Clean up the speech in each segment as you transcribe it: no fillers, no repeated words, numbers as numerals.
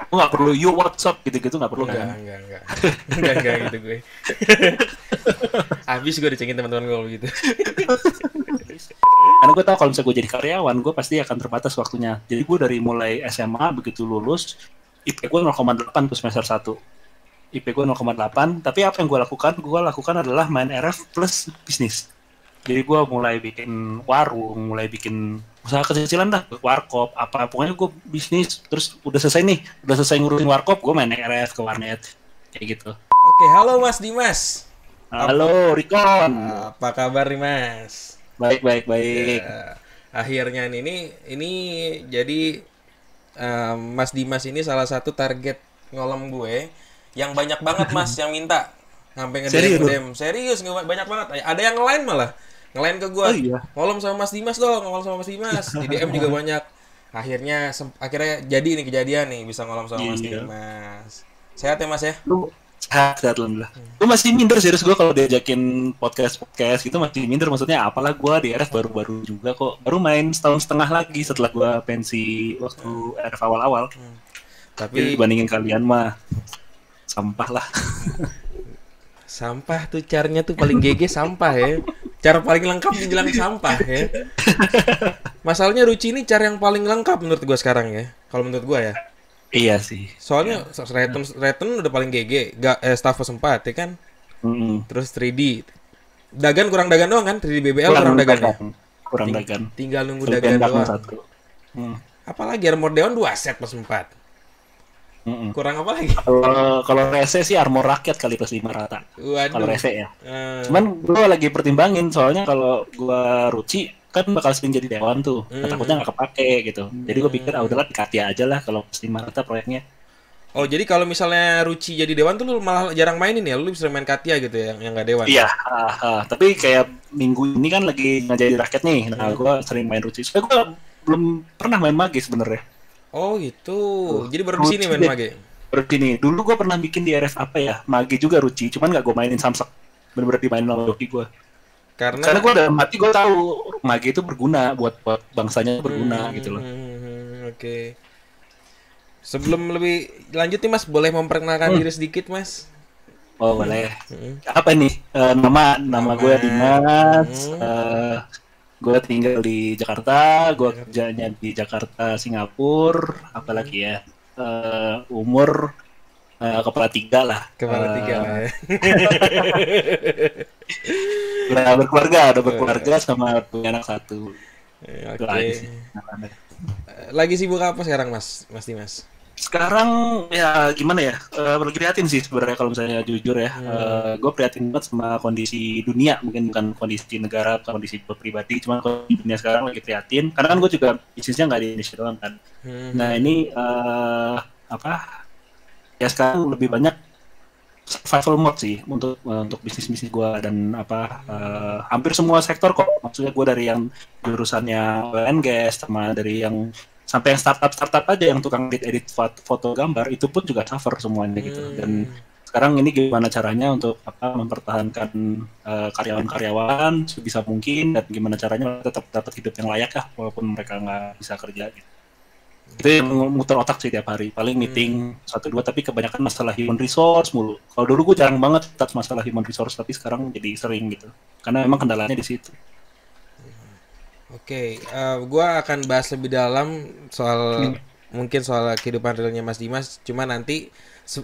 Gue nggak perlu you what's up gitu-gitu nggak perlu kan. Enggak gitu gue. Habis gue dicengin teman-teman gue begitu. Karena gue tahu kalau misalnya gue jadi karyawan, gue pasti akan terbatas waktunya. Jadi gue dari mulai SMA begitu lulus, IP gue 0,8 tuh semester 1. IP gue 0,8, tapi apa yang gue lakukan? Gue lakukan adalah main RF plus bisnis. Jadi gue mulai bikin warung, mulai bikin usaha kecil-kecilan dah, warkop, apa. Pokoknya gue bisnis, terus udah selesai ngurusin warkop, gue main RF ke warnet, kayak gitu. Oke, halo Mas Dimas. Halo, Rikon. Apa kabar nih Mas? Baik. Akhirnya ini jadi Mas Dimas ini salah satu target ngolem gue yang banyak banget Mas yang minta sampai nge-DM. Serius banyak banget. Ada yang lain malah ngelain ke gue. Oh, iya. Ngolem sama Mas Dimas dong, ngolem sama Mas Dimas. Di DM juga banyak. Akhirnya jadi ini kejadian nih bisa ngolem sama Mas Dimas. Sehat ya Mas ya? Lu sehat alhamdulillah. Gue masih minder serius, gue kalau diajakin podcast gitu masih minder, maksudnya apalah gue di RF baru juga kok, baru main setahun setengah lagi setelah gue pensi waktu RF awal-awal. Tapi dibandingin kalian mah sampah lah. Sampah tuh caranya tuh paling GG sampah ya. Cara paling lengkap dibilang sampah ya. Masalahnya Ruci ini cara yang paling lengkap menurut gue sekarang ya. Kalau menurut gue ya. Iya sih. Soalnya Return udah paling GG, Staffos 4 ya kan. Terus 3D. Dagan kurang dagan doang kan? 3D BBL kurang dagan ya. Kurang dagan. Tinggal nunggu dagan doang. Apalagi Armor Dewan 2 set plus 4. Kurang apa lagi? Kalau rese sih armor rakyat kali plus 5 rata. Kalau rese ya. Cuman gue lagi pertimbangin, soalnya kalau gue Ruci kan bakal sering jadi dewan tuh, takutnya nggak kepake gitu. Jadi gue pikir udahlah di Katia aja lah kalau plus 5 rata proyeknya. Oh jadi kalau misalnya Ruci jadi dewan tuh lu malah jarang mainin ya? Lu bisa main Katia gitu ya, yang nggak dewan? Iya, tapi kayak minggu ini kan lagi nggak jadi rakyat nih. Nah gue sering main Ruci. Soalnya gue belum pernah main Mage sebenarnya. Oh gitu. Jadi baru di sini main Mage. Baru di sini. Dulu gue pernah bikin di RF apa ya? Mage juga Ruci, cuman nggak gue mainin Samsek. Bener-bener dimainin sama Doki gue. Karena gue dalam hati gue tahu Mage itu berguna buat bangsanya, berguna gitu loh. Oke. Sebelum lebih lanjut nih Mas, boleh memperkenalkan diri sedikit Mas? Oh boleh. Apa nih? Nama gue Dimas. Gue tinggal di Jakarta. Gue kerjanya di Jakarta, Singapura. Apalagi ya? Umur kepala 3 lah. Kepala 3 lah ya. Udah berkeluarga sama punya anak 1. Oke. Lagi sibuk apa sekarang Mas Dimas? Sekarang ya gimana ya, lagi prihatin sih sebenarnya kalau misalnya jujur ya. Gue prihatin banget sama kondisi dunia, mungkin bukan kondisi negara, bukan kondisi pribadi, cuma kondisi dunia sekarang lagi prihatin. Karena kan gue juga bisnisnya nggak di Indonesia doang kan. Nah ini ya sekarang lebih banyak survival mode sih untuk bisnis gue dan hampir semua sektor kok. Maksudnya gue dari yang jurusannya oil and gas, sama dari yang sampai yang startup aja yang tukang edit foto gambar itu pun juga suffer semuanya gitu. Dan sekarang ini gimana caranya untuk mempertahankan karyawan-karyawan sebisa mungkin, dan gimana caranya tetap dapat hidup yang layak lah walaupun mereka nggak bisa kerja gitu. Itu yang muter otak sih tiap hari, paling meeting 1-2, tapi kebanyakan masalah human resource mulu. Kalau dulu gue jarang banget touch masalah human resource, tapi sekarang jadi sering gitu, karena memang kendalanya di situ. Oke, gue akan bahas lebih dalam mungkin soal kehidupan realnya Mas Dimas. Cuma nanti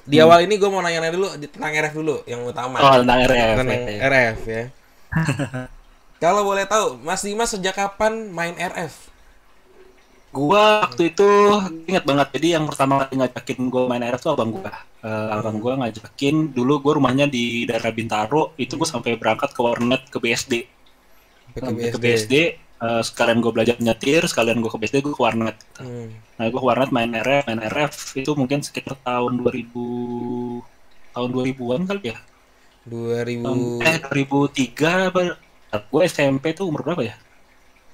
di awal ini gue mau nanya dulu tentang RF dulu yang utama. Oh, tentang RF. Tentang RF ya. Kalau boleh tahu, Mas Dimas sejak kapan main RF? Gua waktu itu ingat banget, jadi yang pertama kali ngajakin gue main RF tuh abang gue ngajakin. Dulu gue rumahnya di daerah Bintaro, itu gue sampai berangkat ke warnet ke BSD. Ke BSD, sekalian gue belajar nyetir, sekalian gue ke BSD, gue ke warnet. Nah gue ke warnet main RF itu mungkin sekitar tahun 2000-an kali ya. 2003 apa? Gue SMP tuh umur berapa ya?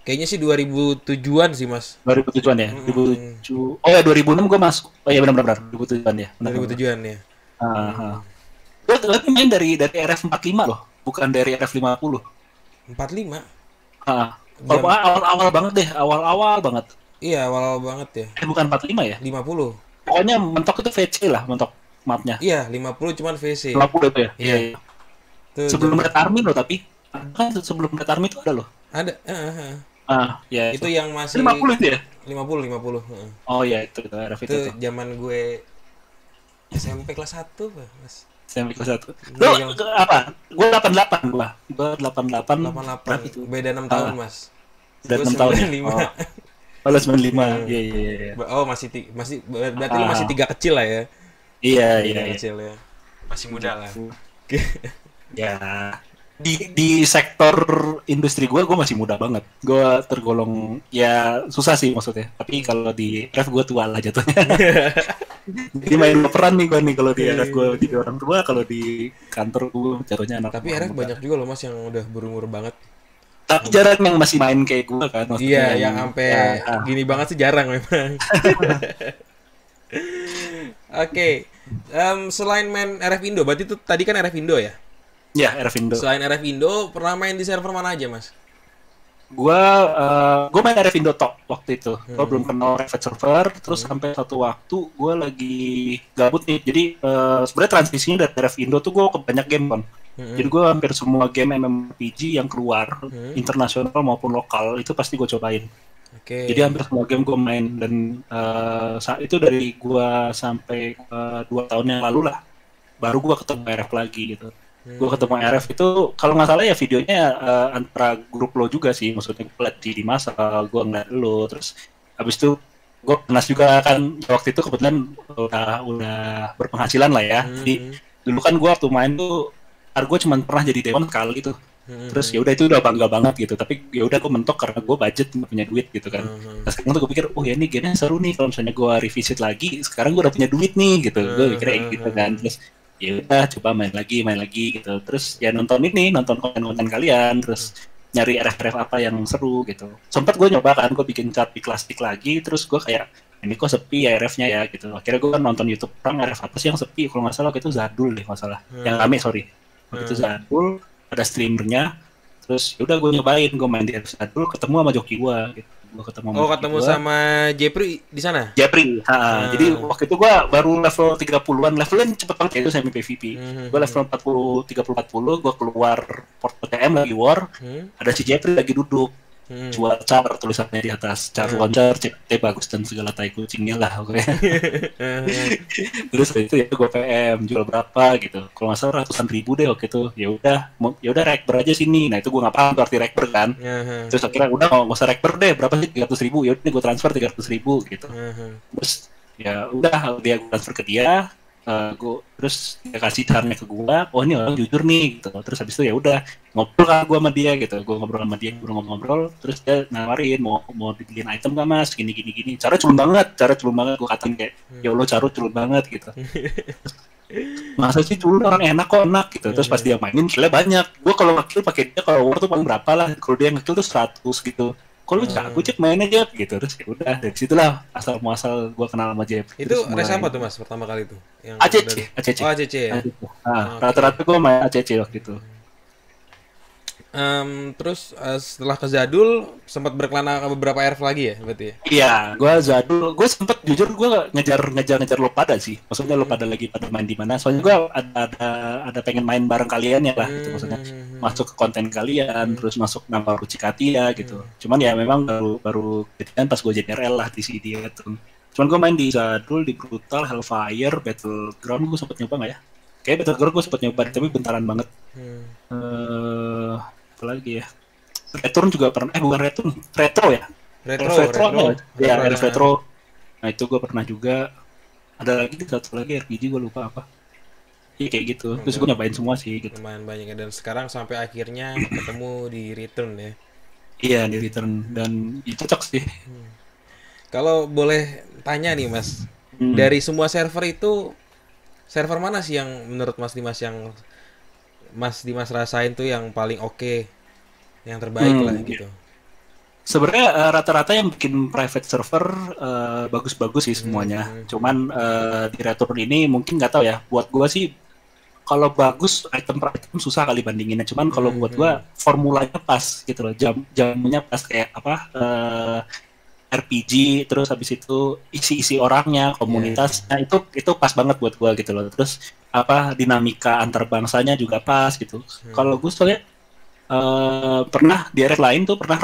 Kayaknya sih 2007-an sih Mas. 2007-an ya? 2007. Oh ya 2006 gue masuk. Oh iya benar-benar 2007-an ya. 2007-an ya. Gue main dari RF45 loh, bukan dari RF50. 45? Awal-awal banget deh, awal-awal banget. Iya, awal-awal banget ya. Bukan 45 ya? 50. pokoknya mentok itu VC lah, mentok mapnya. Iya, 50 cuman VC. 50 itu ya. Iya. Iya. Tuh, Sebelum Red Army loh, tapi kan sebelum Red Army itu ada loh. ada. Ya Itu yang masih 50 itu ya. 50. Oh ya itu RF Itu itu. zaman gue SMP kelas 1, Mas. SMP kelas 1. Lo apa? Gue 88 gua. Gua 88. 88. Itu? Beda 6 tahun, Mas. Udah Gue 6 tahun. 95. Oh, 95. Iya. Oh, masih berarti lu masih 3 kecil lah ya. Iya. Kecil ya. Masih muda lah. Ya. Di sektor industri gue masih muda banget. Gue tergolong ya susah sih maksudnya. Tapi kalau di ref gue tua lah jatuhnya. Jadi main peran nih gue nih kalau di ref gue di orang tua, kalau di kantor gue jatuhnya anak. Tapi RF banyak juga loh Mas yang udah berumur banget. Tapi jarang yang masih main kayak gue kan. Iya, yang sampai gini banget sih jarang memang. Oke. Selain main RF Indo, berarti itu tadi kan RF Indo ya? Ya, RF Indo. Selain RF Indo, pernah main di server mana aja, Mas? Gua main RF Indo Top waktu itu. Gua belum kenal private server, terus sampai satu waktu gua lagi gabut nih. Jadi sebenarnya transisinya dari RF Indo tuh gua ke banyak game kan. Jadi gua hampir semua game MMORPG yang keluar, internasional maupun lokal itu pasti gua cobain. Jadi hampir semua game gua main, dan saat itu dari gua sampai 2 tahun yang lalu lah, baru gua ketemu RF lagi gitu. Gue ketemu RF itu kalau nggak salah ya videonya antara grup lo juga sih, maksudnya gue liat di masa gue ngeliat lo, terus habis itu gue penas juga kan waktu itu kebetulan udah berpenghasilan lah ya. Jadi dulu kan gue waktu main tuh gue cuma pernah jadi dewan sekali gitu, terus ya udah itu udah bangga banget gitu. Tapi ya udah gue mentok karena gue budget nggak punya duit gitu kan. Nah, sekarang tuh gue pikir oh ya ini gamenya seru nih, kalau misalnya gue revisit lagi sekarang gue udah punya duit nih gitu. Gue pikir gitu kan, terus ya udah coba main lagi gitu. Terus ya nonton konten kalian, terus nyari RF apa yang seru gitu. Sempet gue nyoba kan, gue bikin chart di Klastik lagi, terus gue kayak ini kok sepi ya RF-nya ya gitu. Akhirnya gue kan nonton YouTube orang RF apa sih yang sepi, kalau nggak salah waktu itu Zadul deh masalah. Yang rame waktu itu Zadul, ada streamernya. Terus ya udah gue nyobain, gue main di RF Zadul, ketemu sama joki gue gitu. Ketemu sama Jepri di sana? Jepri. Jadi waktu itu gua baru level 30-an, levelnya cepet banget ya, itu semi PVP. Gua level 40 gua keluar port PTM lagi war. Ada si Jepri lagi duduk. Jual car tulisannya di atas, car launcher, CPT bagus dan segala tai kucingnya lah oke. Terus itu ya gua PM jual berapa gitu. Kalau nggak salah ratusan ribu deh waktu itu. Ya udah rekber aja sini. Nah itu gua nggak paham arti rekber kan. Terus akhirnya udah nggak usah rekber deh, berapa sih 300.000. Ya udah gua transfer 300.000 gitu. Terus ya udah dia transfer ke dia. Terus dia kasih caranya ke gua, oh ini orang jujur nih gitu. Terus habis itu ya udah ngobrol kan gua sama dia gitu, gua ngobrol sama dia, ngobrol, terus dia nawarin mau dibeliin item gak mas, gini. Cara culun banget, gua katain kayak ya Allah cara culun banget gitu. Masa sih culun, orang enak kok, enak gitu. Terus pas dia mainin killnya banyak, gua kalau ngekill pakai dia kalau war tuh paling berapa lah, kalau dia ngekill tuh 100 gitu. Kalau jago Jep main aja gitu. Terus ya udah dari situlah asal muasal gue kenal sama Jep. Itu res apa tuh mas pertama kali itu? ACC. Oh ACC ya. Rata-rata gue main ACC waktu itu. Terus setelah ke Zadul sempat berkelana ke beberapa RF lagi ya berarti ya? Iya, gue Zadul, gue sempet jujur gue ngejar lo pada sih. Maksudnya lo pada lagi pada main di mana? Soalnya gue ada pengen main bareng kalian ya lah gitu. Maksudnya masuk ke konten kalian, terus masuk nama Rucikatia gitu. Cuman ya memang baru kan pas gue jadi RL lah di CD itu. Cuman gue main di Zadul, di Brutal, Hellfire, Battleground gue sempet nyoba nggak ya? Kayak Battleground gue sempet nyoba, tapi bentaran banget. Apa lagi ya? Return juga pernah, bukan Return, Retro ya? Retro. Ya, Retro. Nah itu gue pernah juga. Ada lagi satu lagi RPG gue lupa apa. Iya kayak gitu. Terus gue nyobain semua sih gitu. Lumayan banyak dan sekarang sampai akhirnya ketemu di Return ya. Iya di Return dan itu cocok sih. Kalau boleh tanya nih Mas, dari semua server itu server mana sih yang menurut Mas Dimas yang Mas Dimas rasain tuh yang paling oke, yang terbaik lah gitu? Sebenarnya rata-rata yang bikin private server bagus-bagus sih semuanya. Cuman di Return ini mungkin nggak tahu ya. Buat gua sih kalau bagus item per item susah kali bandinginnya. Cuman kalau buat gua formulanya pas gitu loh. Jamnya pas kayak apa? RPG, terus habis itu isi-isi orangnya, komunitasnya itu pas banget buat gua gitu loh. Terus apa dinamika antar bangsanya juga pas gitu. Kalau gue soalnya pernah di RF lain tuh pernah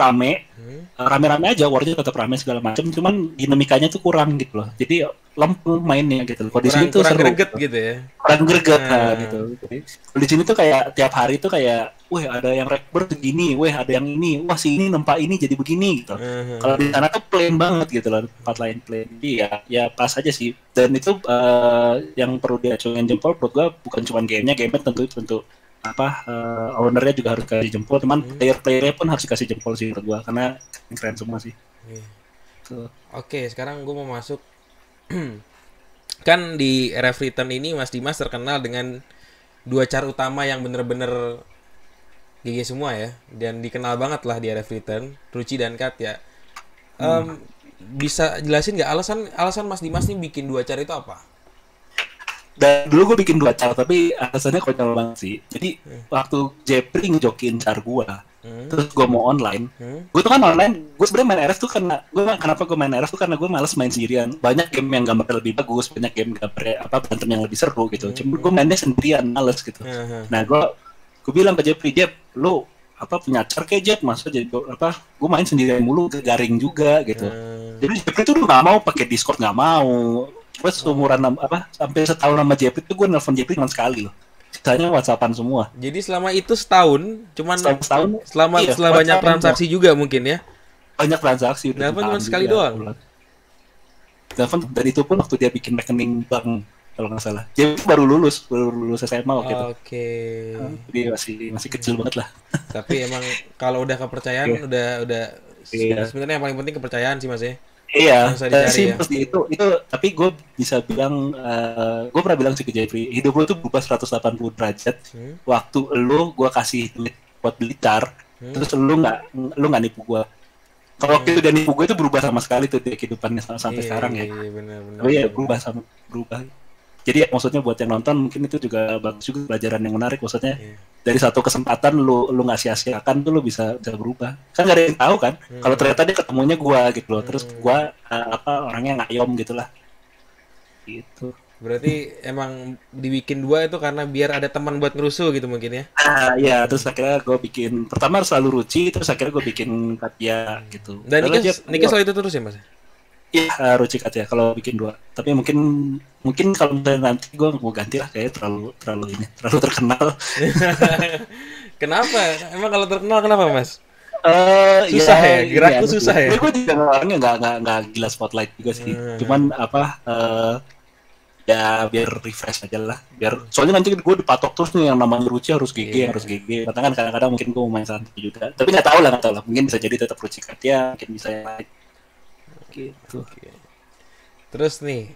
rame-rame aja, warnya tetap rame segala macam, cuman dinamikanya tuh kurang gitu loh. Jadi lempeng mainnya gitu loh. Kalau di sini tuh kurang seru. greget gitu ya. Kurang greget gitu. Jadi, di sini tuh kayak tiap hari tuh kayak, wah ada yang rekber begini, wah ada yang ini, wah si ini nempak ini jadi begini gitu. Kalau di sana tuh plain banget gitu loh, tempat lain plain. Jadi ya pas aja sih. Dan itu yang perlu diacungin jempol menurut gua bukan cuma gamenya tentu apa ownernya juga harus kasih jempol, teman player-playernya pun harus dikasih jempol sih menurut gua karena keren semua sih. Oke, sekarang gua mau masuk kan di RF Return ini Mas Dimas terkenal dengan 2 char utama yang bener-bener GG semua ya, dan dikenal banget lah di RF Return, Ruci dan Katya. Bisa jelasin nggak alasan Mas Dimas nih bikin 2 char itu apa? Dan dulu gue bikin 2 char, tapi alasannya konyol banget sih. Jadi waktu Jepri ngejokin char gue, terus gue mau online, gue tuh kan online, gue sebenarnya main RF tuh kenapa gue main RF tuh karena gue males main sendirian. Banyak game yang gambarnya lebih bagus, banyak game gambarnya berantem yang lebih seru gitu. Cuma gue mainnya sendirian, males gitu. Nah gue bilang ke Jepri, Jep, lu punya char kayak Jep, masa jadi gue main sendirian mulu, garing juga gitu. Jadi Jepri tuh nggak mau pakai Discord, nggak mau. Gue seumuran sampai setahun sama Jepri tuh gue nelfon Jepri cuma sekali loh. Sisanya WhatsAppan semua. Jadi selama itu setahun, cuman setahun, setelah banyak transaksi juga mungkin ya. Banyak transaksi. Nelfon cuma sekali doang. Nelfon, dan itu pun waktu dia bikin rekening bank kalau nggak salah. Jepri baru lulus SMA waktu itu. Oke. Dia masih kecil banget lah. Tapi emang kalau udah kepercayaan udah sebenarnya yang paling penting kepercayaan sih Mas ya. Iya, sih ya. itu tapi gue bisa bilang gue pernah bilang sih ke Jeffrey, hidup lo tuh berubah 180 derajat waktu gue kasih duit buat beli char, terus lu nggak nipu gue. Kalau waktu itu dia nipu gue itu berubah sama sekali tuh kehidupannya sampai sekarang ya. Iya benar. Oh iya berubah. Jadi ya, maksudnya buat yang nonton mungkin itu juga bagus juga, pelajaran yang menarik, maksudnya dari satu kesempatan lu nggak sia-siakan tuh lu bisa berubah. Kan nggak ada yang tahu kan kalau ternyata dia ketemunya gua gitu loh, terus gua orangnya ngayom gitulah. Gitu. Berarti emang dibikin 2 itu karena biar ada teman buat ngerusuh gitu mungkin ya. Iya, terus akhirnya gue bikin pertama selalu Ruci, terus akhirnya gue bikin Katya gitu. Dan Niki selalu itu terus ya Mas? Iya, Ruci Katya kalau bikin 2. Tapi mungkin kalau misalnya nanti gue mau ganti lah, kayak terlalu terkenal. Kenapa? Emang kalau terkenal kenapa Mas? Susah ya, gerakku susah ya. Gue juga orangnya nggak gila spotlight juga sih. Cuman ya biar refresh aja lah. Soalnya nanti gue dipatok terus nih yang namanya Ruci harus GG, harus GG. Kadang-kadang mungkin gue mau main santai juga. Tapi nggak tahu lah. Mungkin bisa jadi tetap Ruci Katya, mungkin bisa yang lain. Gitu. Terus nih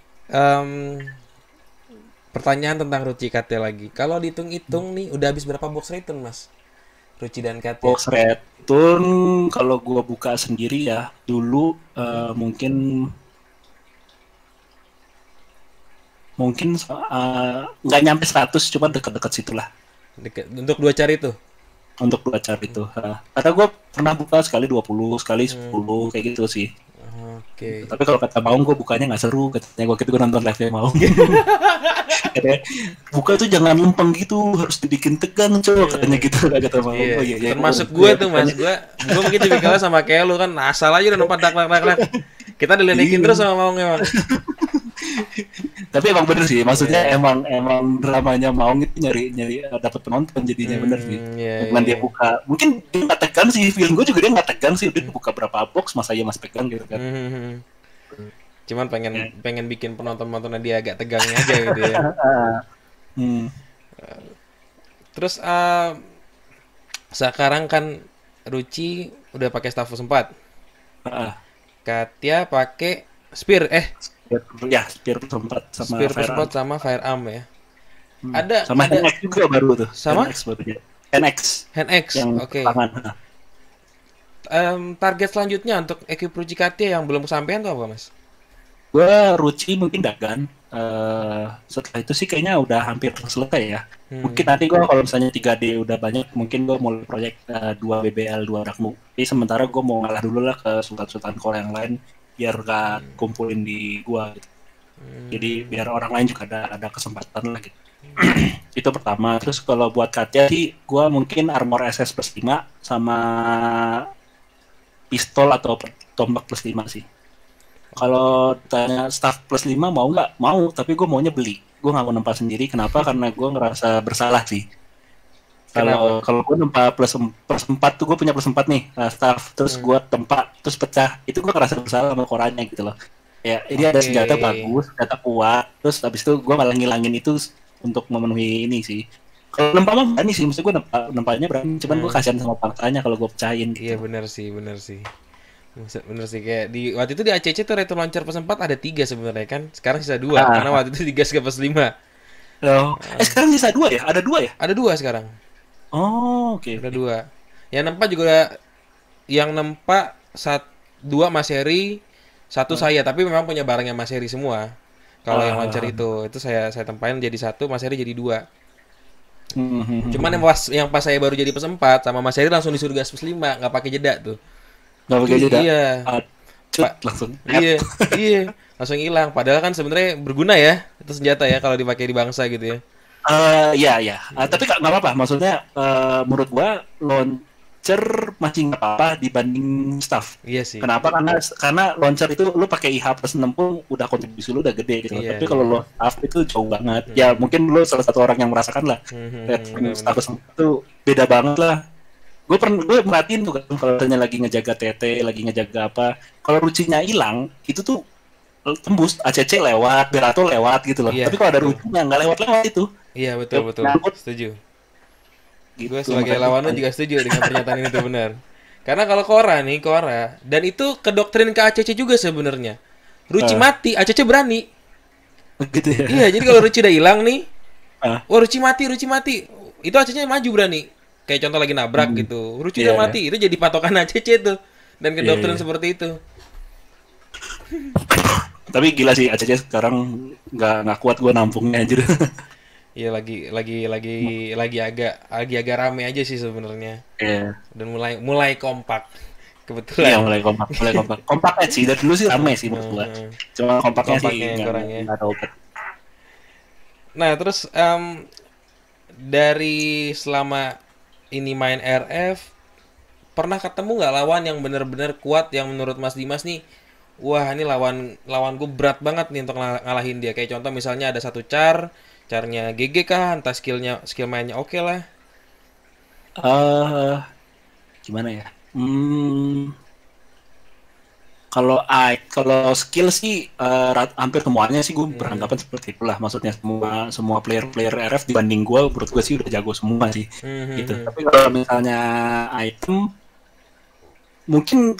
pertanyaan tentang Ruci Katya lagi. Kalau dihitung-hitung nih udah habis berapa box return Mas? Ruci dan Katya. Box return kalau gua buka sendiri ya dulu mungkin nggak nyampe 100, cuma dekat-dekat situlah. Untuk 2 char itu? Untuk 2 char itu. Karena gue pernah buka sekali 20, sekali 10 kayak gitu sih. Oke. Tapi kalau kata Maung gue bukanya nggak seru, katanya gue nonton live-nya Maung. Katanya, buka tuh jangan lempeng gitu, harus dibikin tegang katanya gitu kata Maung. Iya. Termasuk gue tuh Mas, gue mungkin tipikal sama kayak lu kan, asal aja udah nempat dak. Kita diledekin terus sama Maung emang. Tapi emang bener sih, maksudnya emang dramanya Maung itu nyari dapat penonton jadinya bener sih. Dengan dia buka, mungkin dia nggak tegang sih, film gue juga dia nggak tegang sih, udah buka berapa box masa ya mas pegang gitu kan. Cuman pengen bikin penontonnya dia agak tegangnya aja gitu ya. Terus sekarang kan Ruci udah pakai Staffus 4. Katya pakai Spear Spear 4 sama Firearm ya. Sama NX juga baru tuh. Sama? NX. Oke. Target selanjutnya untuk equip Ruci Katya yang belum kesampaian tuh apa Mas? Gue Ruci mungkin Dagan. Setelah itu sih kayaknya udah hampir selesai ya. Mungkin nanti gue kalau misalnya 3D udah banyak, mungkin gue mulai proyek 2 BBL 2 Rakmu. Jadi sementara gue mau ngalah dulu lah ke sultan-sultan core yang lain. biar gak kumpulin di gua gitu. Jadi biar orang lain juga ada kesempatan lah gitu. Itu pertama. Terus kalau buat Katya sih gua mungkin armor SS plus 5 sama pistol atau tombak plus 5 sih. Kalau tanya staff plus 5 mau nggak? Mau, tapi gue maunya beli. Gue nggak mau nempa sendiri. Kenapa? Karena gue ngerasa bersalah sih. Kalau gue nempa plus 4 tuh gue punya plus 4 nih staff. Terus gue tempa, terus pecah. Itu gue ngerasa bersalah sama koranya gitu loh. Ya, ini ada senjata bagus, senjata kuat. Terus habis itu gue malah ngilangin itu untuk memenuhi ini sih. Kalau nempa mah berani sih, maksud gue nempanya berani. Cuman gue kasihan sama bangsanya kalau gue pecahin gitu. Iya benar sih. Bener sih, kayak di waktu itu di ACC tuh return launcher plus 4 ada 3 sebenarnya kan. Sekarang sisa 2 karena waktu itu digas ke plus 5. Oh. Sekarang sisa 2 ya? Ada 2 ya? Ada 2 sekarang. Oh, oke. Ada 2. Yang nempa 2 Mas Heri, 1 saya, tapi memang punya barangnya Mas Heri semua. Kalau yang launcher itu saya tempain jadi 1, Mas Heri jadi 2. Cuman yang pas saya baru jadi plus 4 sama Mas Heri langsung disuruh gas plus 5, nggak pakai jeda tuh. Nggak pakai jeda. Iya. Langsung. Iya. Langsung hilang. Padahal kan sebenarnya berguna ya itu senjata ya kalau dipakai di bangsa gitu ya. Iya. Tapi nggak apa-apa. Maksudnya menurut gua launcher masih nggak apa-apa dibanding staff. Iya sih. Kenapa? Karena launcher itu lu pakai IH plus 6 pun udah kontribusi lu udah gede gitu. Iya, Tapi kalau lo staff itu jauh banget. Ya mungkin lu salah satu orang yang merasakan lah. Staff itu beda banget lah. Gue merhatiin tuh kan kalau misalnya lagi ngejaga TT, lagi ngejaga apa, kalau rucinya hilang itu tuh tembus ACC lewat, Berato lewat gitu loh. Iya, tapi kalau ada rucinya nggak lewat itu. Iya betul. Setuju. Gitu, Gue sebagai lawannya juga setuju dengan pernyataan ini tuh benar. Karena kalau Korra dan itu kedoktrin ke ACC juga sebenarnya. Ruci mati, ACC berani. Gitu ya. Iya, jadi kalau Ruci udah hilang nih, wah Ruci mati. Itu ACC maju berani. Kayak contoh lagi nabrak gitu, Ruci udah mati, itu jadi patokan ACC tuh, dan kedoktrin seperti itu. Tapi gila sih ACC sekarang nggak kuat gue nampungnya aja. Iya lagi agak rame aja sih sebenarnya. Iya. Dan mulai kompak kebetulan. Iya mulai kompak. Kompaknya sih dari dulu sih rame sih menurut gue. Cuma kompaknya sih nggak tahu. Nah terus dari selama ini main RF, pernah ketemu nggak lawan yang benar-benar kuat yang menurut Mas Dimas nih, wah ini lawan gue berat banget nih untuk ngalahin dia. Kayak contoh misalnya ada satu carnya GG kah, entah skill mainnya oke lah. Gimana ya? Kalau skill sih hampir semuanya sih gue beranggapan seperti itulah. Maksudnya semua player RF dibanding gue, menurut gue sih udah jago semua sih. Gitu. Tapi kalau misalnya item mungkin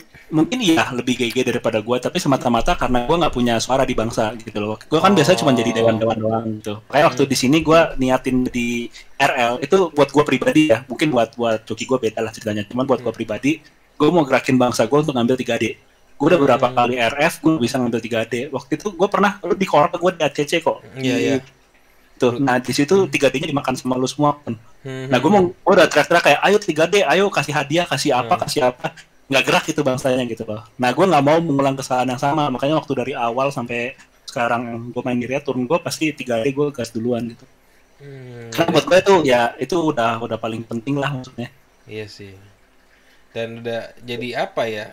iya lebih GG daripada gue, tapi semata-mata karena gue nggak punya suara di bangsa gitu loh. Gue kan biasanya cuma jadi dewan-dewan doang gitu. Kayak waktu di sini gue niatin di RL itu buat gue pribadi ya. Mungkin buat Coki gue beda lah ceritanya. Cuman buat gue pribadi, gue mau gerakin bangsa gue untuk ngambil 3D. Gue udah beberapa kali RF, gue bisa ngambil 3D. Waktu itu gue pernah di Korra gue di ACC kok. Iya. Tuh, nah di situ 3D-nya dimakan sama lu semua kan. Nah gue udah teriak-teriak kayak ayo 3D, ayo kasih hadiah, kasih apa. Nggak gerak itu bangsanya gitu loh. Nah gue nggak mau mengulang kesalahan yang sama. Makanya waktu dari awal sampai sekarang gue main di turun gue pasti 3D gue gas duluan gitu. Karena buat gue itu ya itu udah paling penting lah maksudnya. Iya sih. Dan udah jadi apa ya?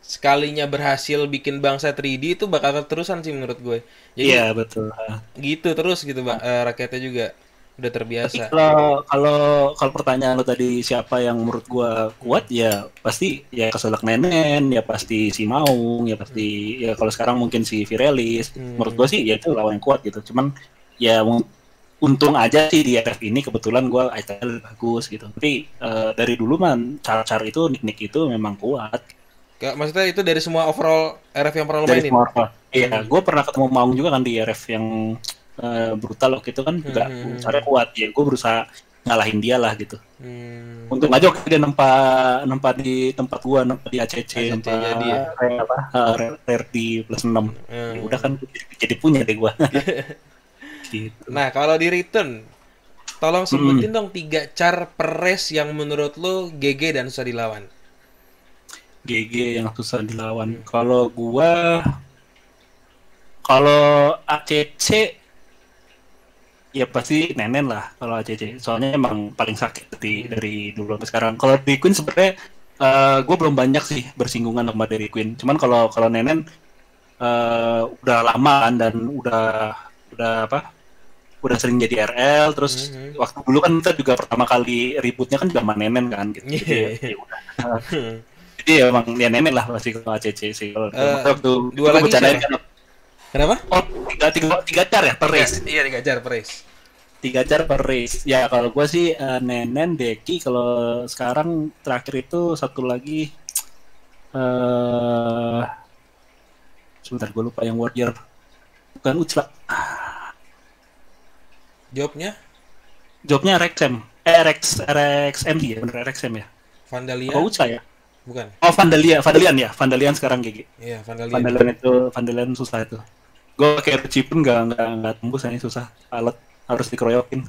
Sekalinya berhasil bikin bangsa 3D itu bakal terusan sih menurut gue. Jadi, iya betul. Gitu terus gitu bang, rakyatnya juga udah terbiasa. Tapi kalau pertanyaan lo tadi siapa yang menurut gue kuat ya pasti ya Keselak Nenen, ya pasti si Maung, ya pasti ya kalau sekarang mungkin si Virelis. Menurut gue sih ya itu lawan yang kuat gitu. Cuman ya untung aja sih di RF ini kebetulan gue item bagus gitu. Tapi dari dulu man cara itu nick itu memang kuat. Maksudnya itu dari semua overall RF yang pernah lo mainin? Iya, gue pernah ketemu Maung juga kan di RF yang brutal waktu itu kan juga caranya kuat ya. Gue berusaha ngalahin dia lah gitu. Untung aja dia nempa di tempat gue, nempa di ACC, jadi ya? Rare di plus 6. Ya udah kan jadi punya deh gue. Gitu. Nah kalau di return, tolong sebutin dong 3 car per race yang menurut lo GG dan susah dilawan. GG yang susah dilawan. Kalau ACC ya pasti Nenen lah kalau ACC. Soalnya emang paling sakit dari dulu sampai sekarang. Kalau di Queen sebenarnya gue belum banyak sih bersinggungan sama dari Queen. Cuman kalau Nenen udah lama kan dan udah apa? Udah sering jadi RL. Terus waktu dulu kan kita juga pertama kali ributnya kan zaman Nenen kan gitu. Jadi ya udah. Jadi emang ya Nenen lah pasti kalau ACC sih. Kalau waktu dua lagi siapa? kan, Kenapa? oh, tiga car ya per race. Iya 3 jar per race. 3 car per race. Ya kalau gue sih Nenen, Deki. Kalau sekarang terakhir itu satu lagi sebentar gue lupa yang Warrior. Bukan Ucla. Jawabnya Jawabnya Rexem. RXMD ya, bener Rexem ya. Vandalia. Apa Ucla ya? Bukan. Oh Vandalian ya. Vandalian sekarang GG. Iya, Vandalian susah itu. Gue pakai Ruci pun nggak tembus, ini susah. Alat harus dikeroyokin.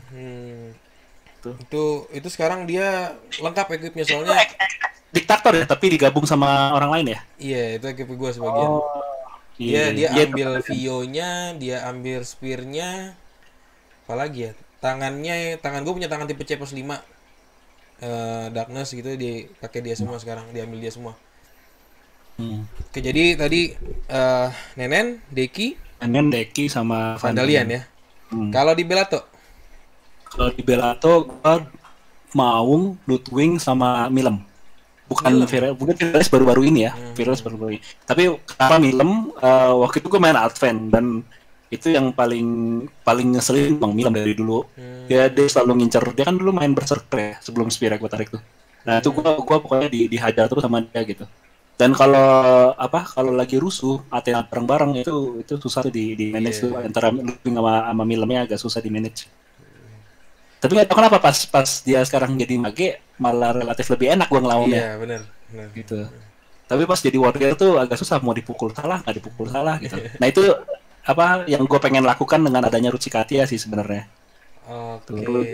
Itu sekarang dia lengkap equipnya soalnya. Diktator ya, tapi digabung sama orang lain ya? Iya, itu equip gue sebagian. Oh, Dia ambil Vio-nya, dia ambil spear-nya. Apalagi ya? Tangan gue punya tangan tipe C plus 5. Darkness gitu dipakai dia semua sekarang, diambil dia semua. Oke, jadi tadi Nenen, Deki sama Vandalian ya. Kalau di Bellato? Kalau di Bellato gua Maung, Ludwig sama Milem. Bukan Virus baru-baru ini ya. Virus baru-baru ini. Tapi kenapa Milem? Waktu itu gue main Advent dan itu yang paling ngeselin Bang Milem dari dulu. Dia selalu ngincer. Dia kan dulu main Berserker ya sebelum Spira gue tarik tuh. Nah, itu gua pokoknya dihajar terus sama dia gitu. Dan kalau lagi rusuh Athena bareng-bareng itu susah tuh di manage tuh antara Ludwig sama Milemnya agak susah di manage. Tapi nggak tahu kenapa pas dia sekarang jadi mage malah relatif lebih enak gua ngelawannya. Iya benar. Gitu. Tapi pas jadi warrior tuh agak susah, mau dipukul salah nggak dipukul salah gitu. Nah itu yang gue pengen lakukan dengan adanya Ruci Katia sih sebenarnya.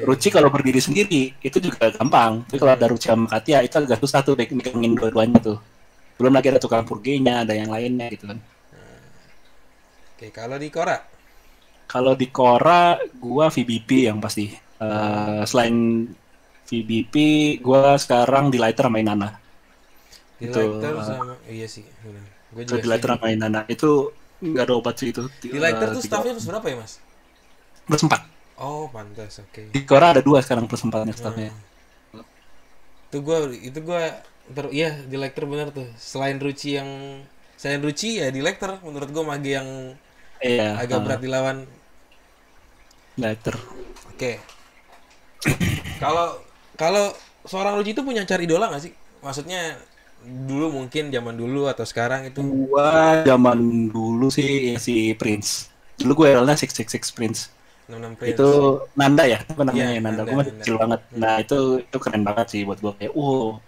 Ruci kalau berdiri sendiri itu juga gampang. Tapi kalau ada Ruci sama Katia itu agak susah tuh megangin dua-duanya tuh. Belum lagi ada tukang purgenya, ada yang lainnya gitu kan. Oke, kalau di Korra? Kalau di Korra, gua VBP yang pasti. Selain VBP, gua sekarang di Lighter sama Inanna. Di Lighter sama, iya sih. Gue juga di Lighter sama Inanna. Itu nggak ada obat sih itu. Di Lighter tuh staffnya berapa ya mas? Plus 4. Oh pantas, oke. Di Korra ada 2 sekarang plus 4-nya staffnya. Itu gua iya di Lecter bener tuh. Selain Ruci ya di Lecter menurut gue mage yang agak berat dilawan. Lecter. Oke. Kalau seorang Ruci itu punya cari idola nggak sih? Maksudnya dulu mungkin zaman dulu atau sekarang itu? Gua zaman dulu sih si Prince. Dulu gue RL-nya 666 Prince. 66 Prince. Itu Nanda ya, apa namanya ya, Nanda. Gue masih kecil banget. Nah itu keren banget sih buat gue kayak,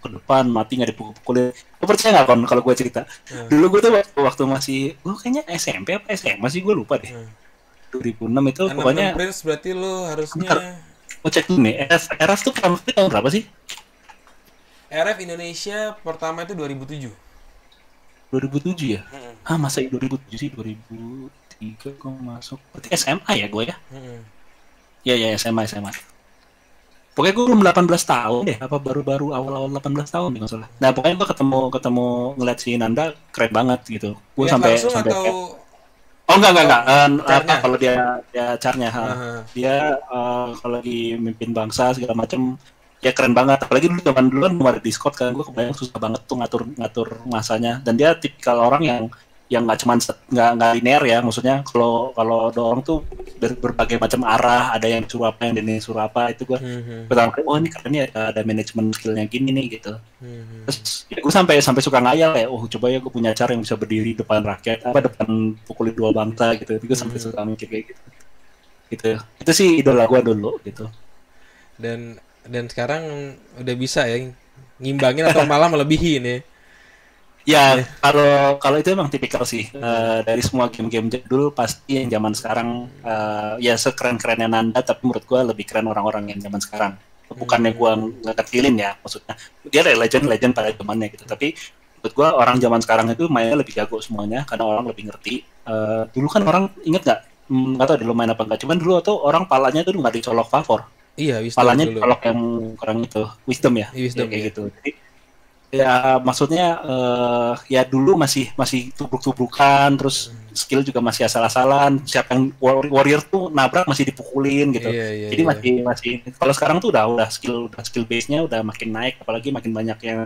ke depan mati nggak dipukul-pukulin. Lu percaya nggak kon kalau gue cerita? Dulu gue tuh waktu masih, gue kayaknya SMP apa SMA sih gue lupa deh. 2006 itu pokoknya. Prince berarti lu harusnya. Gue cek dulu nih, RF tuh pertama kali tahun berapa sih? RF Indonesia pertama itu 2007. 2007 ya? Masa 2007 sih 2003 gue masuk. Berarti SMA ya gue ya? Ya SMA. Pokoknya gue belum 18 tahun deh, apa baru-baru awal-awal 18 tahun nih masalah. Nah pokoknya gue ketemu ngeliat si Nanda keren banget gitu. Gue sampai atau... Oh enggak. Kalau dia caranya, dia kalau lagi mimpin bangsa segala macam. Ya keren banget, apalagi dulu zaman dulu kan belum ada Discord kan, gue kebayang susah banget tuh ngatur masanya. Dan dia tipikal orang yang nggak cuman nggak linear ya, maksudnya kalau dorong tuh berbagai macam arah, ada yang suruh apa, yang ini suruh apa, itu gue pertama kali ini keren ya, ada manajemen skillnya gini nih gitu. Terus ya gue sampai suka ngayal ya, coba ya gue punya cara yang bisa berdiri depan rakyat, depan pukulin 2 bangsa gitu, gue sampai suka mikir kayak gitu. Itu sih idola gue dulu gitu. Dan sekarang udah bisa ya ngimbangin atau malah melebihin ya. Ya, kalau itu emang tipikal sih. Dari semua game-game jadul pasti yang zaman sekarang ya sekeren-kerennya Nanda, tapi menurut gua lebih keren orang-orang yang zaman sekarang. Bukannya gua ngekecilin ya, maksudnya dia ada legend pada zamannya gitu. Tapi Menurut gua orang zaman sekarang itu mainnya lebih jago semuanya karena orang lebih ngerti. Dulu kan orang inget nggak? Nggak tahu dulu main apa enggak. Cuman dulu tuh orang palanya tuh nggak dicolok favor. Iya, wisdom Palanya dulu. dicolok yang kurang itu, wisdom ya, Wisdom kayak ya. gitu. Jadi ya maksudnya ya dulu masih masih tubruk-tubrukan, terus skill juga masih asal-asalan. Siapa yang warrior tuh nabrak masih dipukulin gitu. Iya, iya, Jadi iya. masih kalau sekarang tuh udah skill base-nya udah makin naik, apalagi makin banyak yang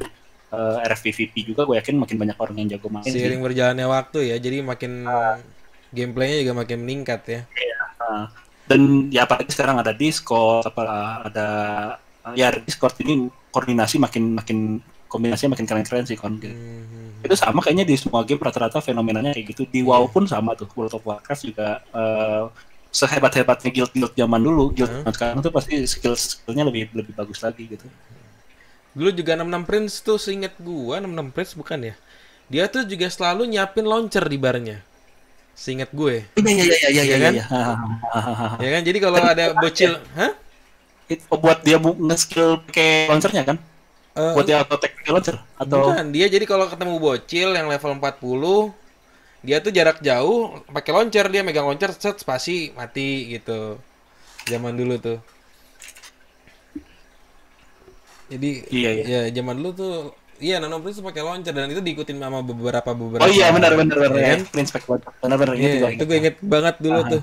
RFPVP juga, gue yakin makin banyak orang yang jago main sih. Seiring berjalannya waktu ya, jadi makin gameplaynya juga makin meningkat ya. Nah, dan ya apalagi sekarang ada Discord, ada ya Discord ini koordinasi makin kombinasinya makin keren-keren sih kon. Gitu. Itu sama kayaknya di semua game rata-rata fenomenanya kayak gitu. Di WoW pun sama tuh, World of Warcraft juga sehebat-hebatnya guild zaman dulu, guild sekarang tuh pasti skillnya lebih bagus lagi gitu. Dulu juga 66 Prince tuh seinget gua, 66 Prince bukan ya? Dia tuh juga selalu nyiapin launcher di barnya. Seinget gue. Iya kan? iya. Ya kan? Jadi kalau ada bocil, hah? Itu buat dia nge-skill pakai launchernya kan? Buat dia auto attack pakai launcher atau Bukan, dia jadi kalau ketemu bocil yang level 40, dia tuh jarak jauh pakai launcher, dia megang launcher set spasi mati gitu. Zaman dulu tuh. Jadi iya. ya zaman dulu tuh iya Nano Prince tuh pakai launcher dan itu diikutin sama beberapa Oh iya benar ya kan? Prince pakai launcher. Benar Iya, itu gue inget banget dulu tuh.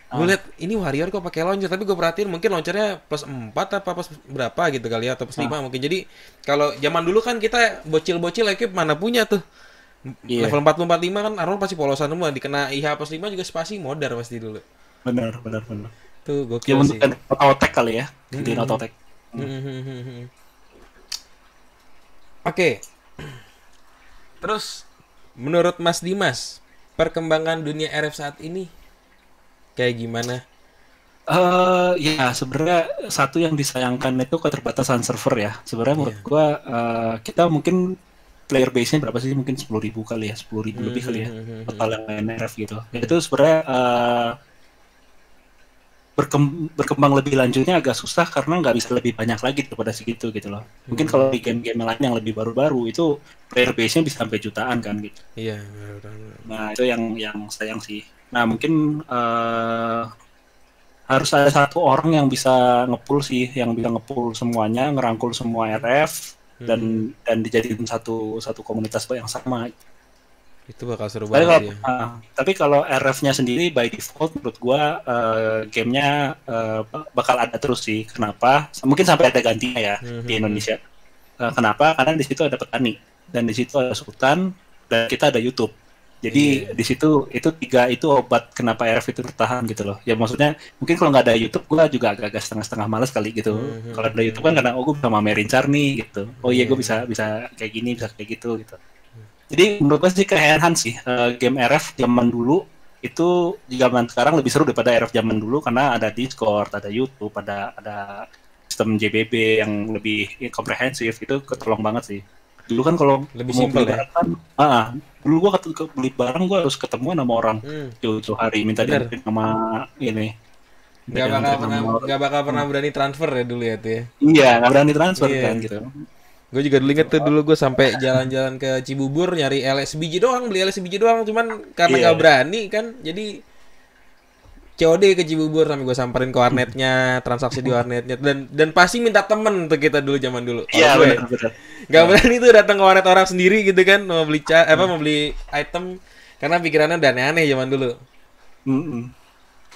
Gue Ah. liat ini warrior kok pakai launcher, tapi gue perhatiin mungkin launchernya plus 4 apa plus berapa gitu kali ya, atau plus 5 mungkin. Jadi kalau zaman dulu kan kita bocil-bocil ekip mana punya tuh. Iya. Level 40 45 kan Arnold pasti polosan semua, dikena IH plus 5 juga spasi modar pasti dulu. Benar. Tuh Ya gokil untuk sih. auto attack kali ya. Gantiin auto attack. Oke. Terus menurut Mas Dimas, perkembangan dunia RF saat ini kayak gimana? Ya sebenarnya satu yang disayangkan itu keterbatasan server ya. Sebenarnya menurut gua kita mungkin player base-nya berapa sih? Mungkin 10.000 kali ya, 10.000 lebih kali ya total yang main RF gitu. Itu sebenarnya berkembang lebih lanjutnya agak susah karena nggak bisa lebih banyak lagi daripada segitu gitu loh. Mungkin kalau di game-game lain yang lebih baru-baru itu player base-nya bisa sampai jutaan kan gitu. Iya. Nah itu yang sayang sih. Nah mungkin harus ada satu orang yang bisa ngepull sih, yang bisa ngepull semuanya, ngerangkul semua RF dan dijadiin satu komunitas yang sama. Itu bakal seru Tapi banget kalau, ya. tapi kalau RF-nya sendiri by default menurut gua gamenya bakal ada terus sih. Kenapa? Mungkin sampai ada gantinya ya di Indonesia. Kenapa? Karena di situ ada petani dan di situ ada sultan dan kita ada YouTube. Jadi di situ itu tiga itu obat kenapa RF itu bertahan gitu loh. Ya maksudnya mungkin kalau nggak ada YouTube gua juga agak-agak setengah-setengah malas kali gitu. Kalau ada YouTube kan karena gue bisa mamerin Carny gitu. Oh iya gue bisa kayak gini, bisa kayak gitu gitu. Jadi menurut gue sih keheranan sih game RF zaman dulu itu di zaman sekarang lebih seru daripada RF zaman dulu karena ada Discord, ada YouTube, ada sistem JBB yang lebih komprehensif, itu ketolong banget sih. Dulu kan kalau Lebih mau simpel beli ya? barang kan, dulu gua beli barang gua harus ketemuan sama orang jauh hari minta Bener. dianterin sama ini. Gak bakal pernah berani transfer ya dulu ya tuh ya. Iya, nggak berani transfer Iya. kan gitu. Gue juga dulu inget tuh dulu gue sampai jalan-jalan ke Cibubur nyari LSBJ doang, beli LSBJ doang, cuman karena Iya. nggak berani kan, jadi COD ke Cibubur sampai gue samperin ke warnetnya, transaksi di warnetnya, dan pasti minta temen tuh kita dulu zaman dulu. Iya, Kalau gue benar. nggak berani tuh datang ke warnet orang sendiri gitu kan, mau beli mau beli item karena pikirannya udah aneh-aneh zaman dulu.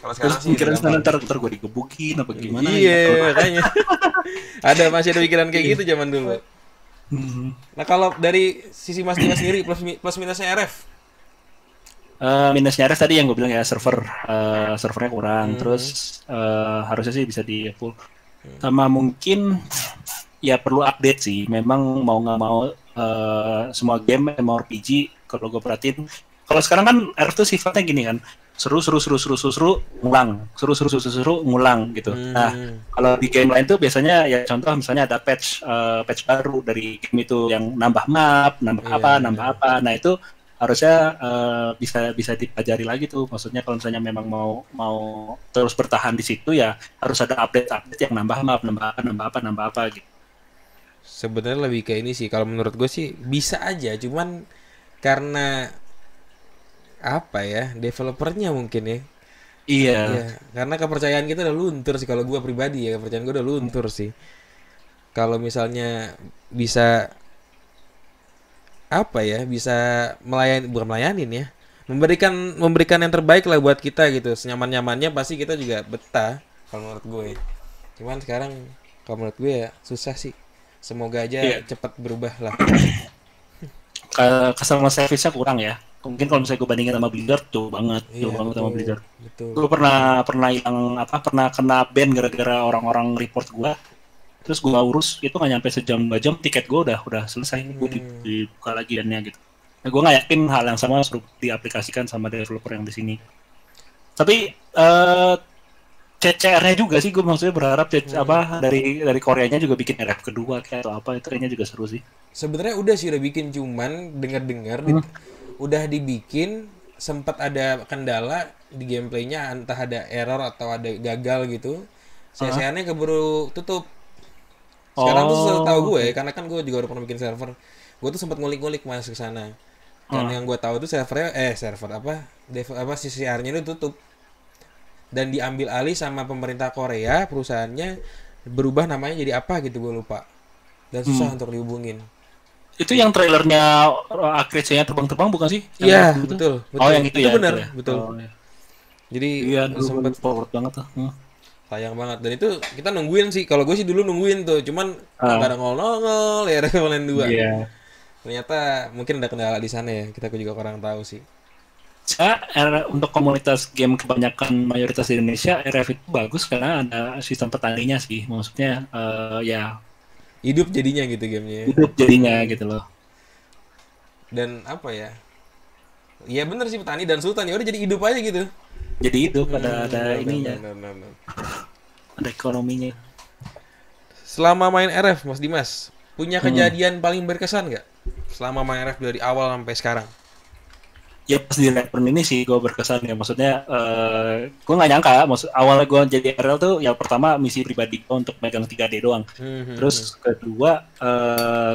Kalau Terus sekarang sih pikiran gampang. ntar gue digebukin apa gimana Iya, gitu. makanya. Masih ada pikiran kayak gitu zaman dulu. Nah, kalau dari sisi Mas Dimas sendiri plus minusnya RF. Minusnya RF tadi yang gue bilang ya servernya kurang, terus harusnya sih bisa di full. Sama mungkin ya perlu update sih. Memang mau nggak mau semua game MMORPG kalau gue perhatiin, kalau sekarang kan RF tuh sifatnya gini kan, seru ngulang, seru ngulang gitu. Nah kalau di game lain tuh biasanya ya contoh misalnya ada patch baru dari game itu yang nambah map, nambah apa. Nah itu harusnya bisa dipelajari lagi tuh. Maksudnya kalau misalnya memang mau terus bertahan di situ ya harus ada update yang nambah map, nambah apa gitu. Sebenarnya lebih ke ini sih, kalau menurut gue sih bisa aja, cuman karena apa ya, developernya mungkin ya. Iya. Iya, karena kepercayaan kita udah luntur sih, kalau gue pribadi ya, kepercayaan gue udah luntur sih. Kalau misalnya bisa apa ya, bisa melayani, bukan melayanin ya, memberikan memberikan yang terbaik lah buat kita gitu, senyaman nyamannya pasti kita juga betah kalau menurut gue. Cuman sekarang kalau menurut gue ya susah sih, semoga aja Iya. cepat berubah lah. Customer service-nya kurang ya. Mungkin kalau misalnya gue bandingin sama Blizzard, Iya jauh banget sama betul, Blizzard. betul. Gue pernah hilang apa, pernah kena ban gara-gara orang-orang report gue. Terus gue urus itu nggak nyampe sejam 2 jam, tiket gue udah selesai, gue Hmm, dibuka lagi dannya gitu. Nah, gue nggak yakin hal yang sama harus diaplikasikan sama developer yang di sini. Tapi CCR-nya juga sih, gue maksudnya berharap hmm. apa dari Koreanya juga bikin RF kedua kayak atau apa, itu kayaknya juga seru sih. Sebenarnya udah sih, udah bikin, cuman dengar-dengar Hmm. udah dibikin, sempat ada kendala di gameplaynya, entah ada error atau ada gagal gitu. Ah. CCR-nya keburu tutup. Sekarang tuh Oh, setahu gue, oke. karena kan gue juga udah pernah bikin server. Gue tuh sempat ngulik-ngulik masuk ke sana. Dan Ah. yang gue tahu tuh server apa? Apa CCR-nya itu tutup dan diambil alih sama pemerintah Korea, perusahaannya berubah namanya jadi apa gitu gue lupa. Dan susah Hmm. untuk dihubungin. Itu yang trailernya Akrece-nya terbang-terbang bukan sih? Yang Iya, RF itu? betul, Oh, betul. yang itu Itu ya, itu benar, ya. betul. Oh, ya. Jadi Iya, dulu sempet forward banget tuh. Hmm. sayang banget. Dan itu kita nungguin sih. Kalau gue sih dulu nungguin tuh, cuman nggak ada Ah, nongol-nongol ya Revenant 2. iya. Ternyata mungkin ada kendala di sana ya. Kita juga kurang tahu sih. Untuk komunitas game kebanyakan mayoritas di Indonesia, RF itu bagus karena ada sistem petaninya sih. Maksudnya ya Hidup jadinya gitu gamenya ya. hidup jadinya Hmm. gitu loh. Dan apa ya? Iya bener sih, petani dan sultan ya udah jadi hidup aja gitu. Jadi hidup ada Benar, benar, ininya, benar, benar, benar. ada ekonominya. Selama main RF, Mas Dimas, punya Hmm. kejadian paling berkesan nggak? Selama main RF dari awal sampai sekarang. Ya pas di Redburn ini sih gue berkesan ya, maksudnya gue nggak nyangka, maksud awalnya gue jadi RL tuh ya pertama misi pribadi gue untuk megang 3D doang, Hmm, hmm, hmm. terus kedua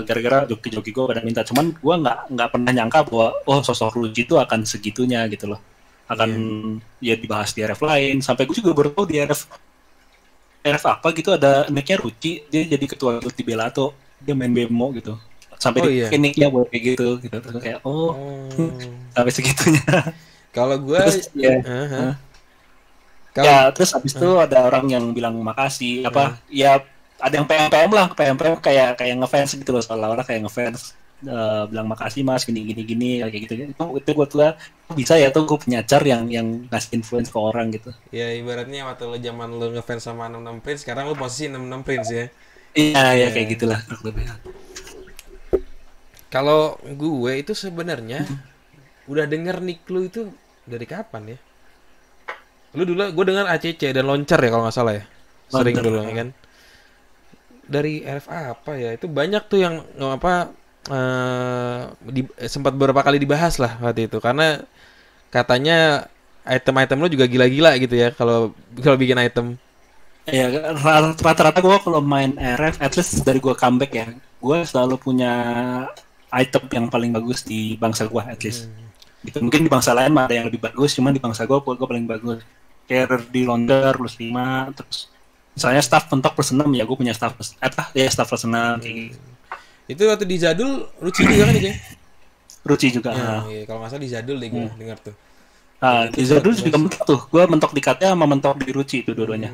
gara-gara joki-joki gue pada minta, cuman gue nggak pernah nyangka bahwa oh sosok Ruji itu akan segitunya gitu loh, akan Iya. ya dibahas di RF lain, sampai gue juga baru tahu di RF apa gitu ada nicknya Ruci, dia jadi ketua grup di Belato, dia main bemo gitu, Oh sampai iya. di nicknya buat kayak gitu terus kayak oh Oh. sampai segitunya. Kalau gue, Terus ya, uh ya kalau, terus habis itu ada orang yang bilang makasih uh, apa ya, ada yang PM lah, PM kayak kayak ngefans gitu loh, seolah-olah kayak ngefans, bilang makasih mas gini gini gini kayak gitu, itu gue tuh bisa ya tuh gue punya car yang ngasih influence ke orang gitu. ya ibaratnya waktu lo zaman lo ngefans sama 66 Prince, sekarang lo posisi 66 Prince ya. Iya ya kayak Iya. gitulah kurang lebih. Kalau gue itu sebenarnya udah denger nick lu itu dari kapan ya? Lu dulu gue dengar ACC dan Loncar ya kalau nggak salah ya. Sering Lontar. dulu ya kan. Dari RF apa ya? Itu banyak tuh yang apa sempat beberapa kali dibahas lah waktu itu karena katanya item-item lo juga gila-gila gitu ya kalau kalau bikin item. Ya rata-rata gue kalau main RF, at least dari gue comeback ya, gue selalu punya item yang paling bagus di bangsa gue at least. Gitu. Mungkin di bangsa lain ada yang lebih bagus, cuman di bangsa gue paling bagus. Kayak di London plus 5, terus misalnya staff mentok plus 6 ya gue punya staff plus apa ya staff plus 6 kayak gitu. Itu waktu di Jadul lucu juga kan itu ya? Ruci juga. Ya, iya, kalau nggak salah di Jadul deh gue Hmm. dengar tuh. Dan Nah, itu di sempat Zerdus juga dibahas. mentok tuh. Gue mentok di KTA sama mentok di Ruci itu dua-duanya.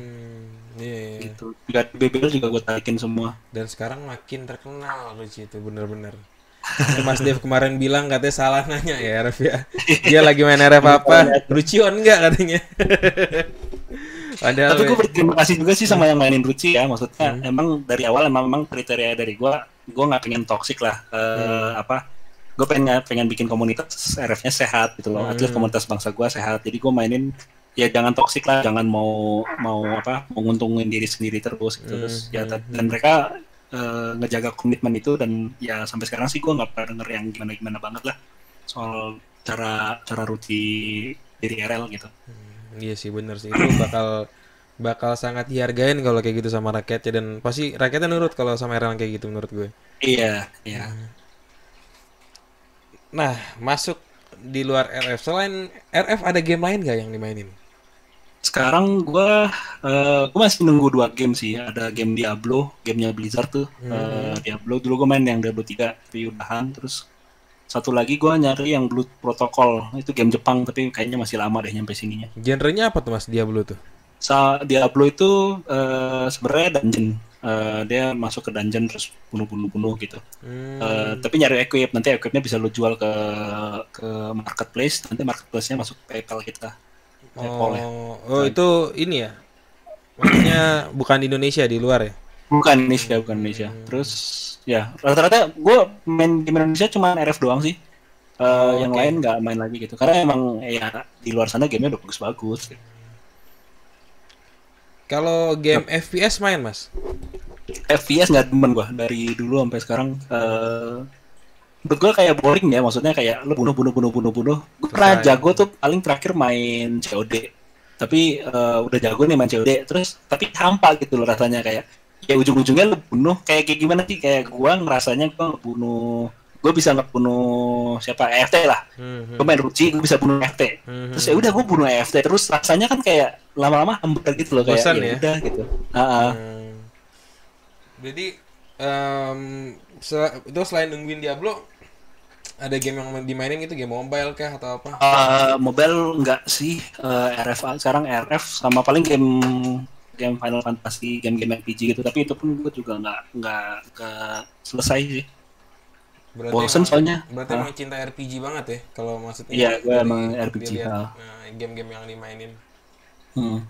Iya, iya, iya. Gitu. Juga di BBL juga gue tarikin semua. Dan sekarang makin terkenal Lucy itu bener-bener. Sampai Mas Dev kemarin bilang katanya salah nanya ya RF ya. Dia lagi main RF apa? Lucion enggak katanya. Padahal Tapi gue berterima kasih juga sih sama yang mainin Ruci ya. Maksudnya hmm, emang dari awal emang kriteria dari gue nggak pengen toxic lah. hmm, Apa? Gue pengen bikin komunitas RF-nya sehat gitu loh. At least hmm, komunitas bangsa gue sehat. Jadi gue mainin ya jangan toxic lah, jangan mau mau apa menguntungin diri sendiri terus gitu. hmm, Terus ya hmm, dan hmm. mereka ngejaga komitmen itu, dan ya sampai sekarang sih gue nggak pernah denger yang gimana-gimana banget lah soal cara cara Ruci dari RL gitu. Iya sih bener sih, itu bakal bakal sangat dihargain kalau kayak gitu sama rakyatnya, dan pasti rakyatnya nurut kalau sama era yang kayak gitu menurut gue. Iya, iya. Nah, masuk di luar RF. Selain RF ada game lain gak yang dimainin? Sekarang gua masih nunggu 2 game sih. Ada game Diablo, gamenya Blizzard tuh. Diablo dulu gue main yang Diablo 3 tapi udahan. Terus satu lagi gua nyari yang Blood Protocol. Itu game Jepang tapi kayaknya masih lama deh nyampe sininya. Genrenya apa tuh Mas Diablo tuh? Diablo itu sebenarnya dungeon. Dia masuk ke dungeon terus bunuh gitu. Tapi nyari equip, nanti equipnya bisa lo jual ke marketplace, nanti marketplace-nya masuk PayPal kita. PayPal ya. Oh itu ini ya? Maksudnya bukan di Indonesia, di luar ya? Bukan Indonesia. Terus ya rata-rata gue main game Indonesia cuma RF doang sih. Yang Oke. lain nggak main lagi gitu. Karena emang ya di luar sana gamenya udah bagus-bagus. Gitu. Kalau game FPS main Mas? FPS nggak demen gue dari dulu sampai sekarang. Menurut gue kayak boring ya, maksudnya kayak lu bunuh. Gue pernah Selesai. jago tuh paling terakhir main COD. Tapi udah jago nih main COD, terus tapi hampa gitu loh rasanya kayak ya ujung-ujungnya lu bunuh kayak gimana sih, kayak gua ngerasanya gua ngebunuh, gua bisa ngebunuh siapa EFT lah. Gua main Ruci, gua bisa bunuh EFT. Terus ya udah gua bunuh EFT terus rasanya kan kayak lama-lama hambar gitu loh, kayak Bosan ya ya? udah gitu. Heeh. Hmm. Jadi itu selain nungguin Diablo, ada game yang dimainin gitu, game mobile kah atau apa? Mobile enggak sih, RF sekarang RF sama paling game game Final Fantasy, game-game RPG gitu, tapi itu pun gue juga nggak selesai sih. Berarti Bosen soalnya. emang cinta RPG banget ya kalau maksudnya Iya, gue dari emang RPG. dilihat game-game yang dimainin. Hmm.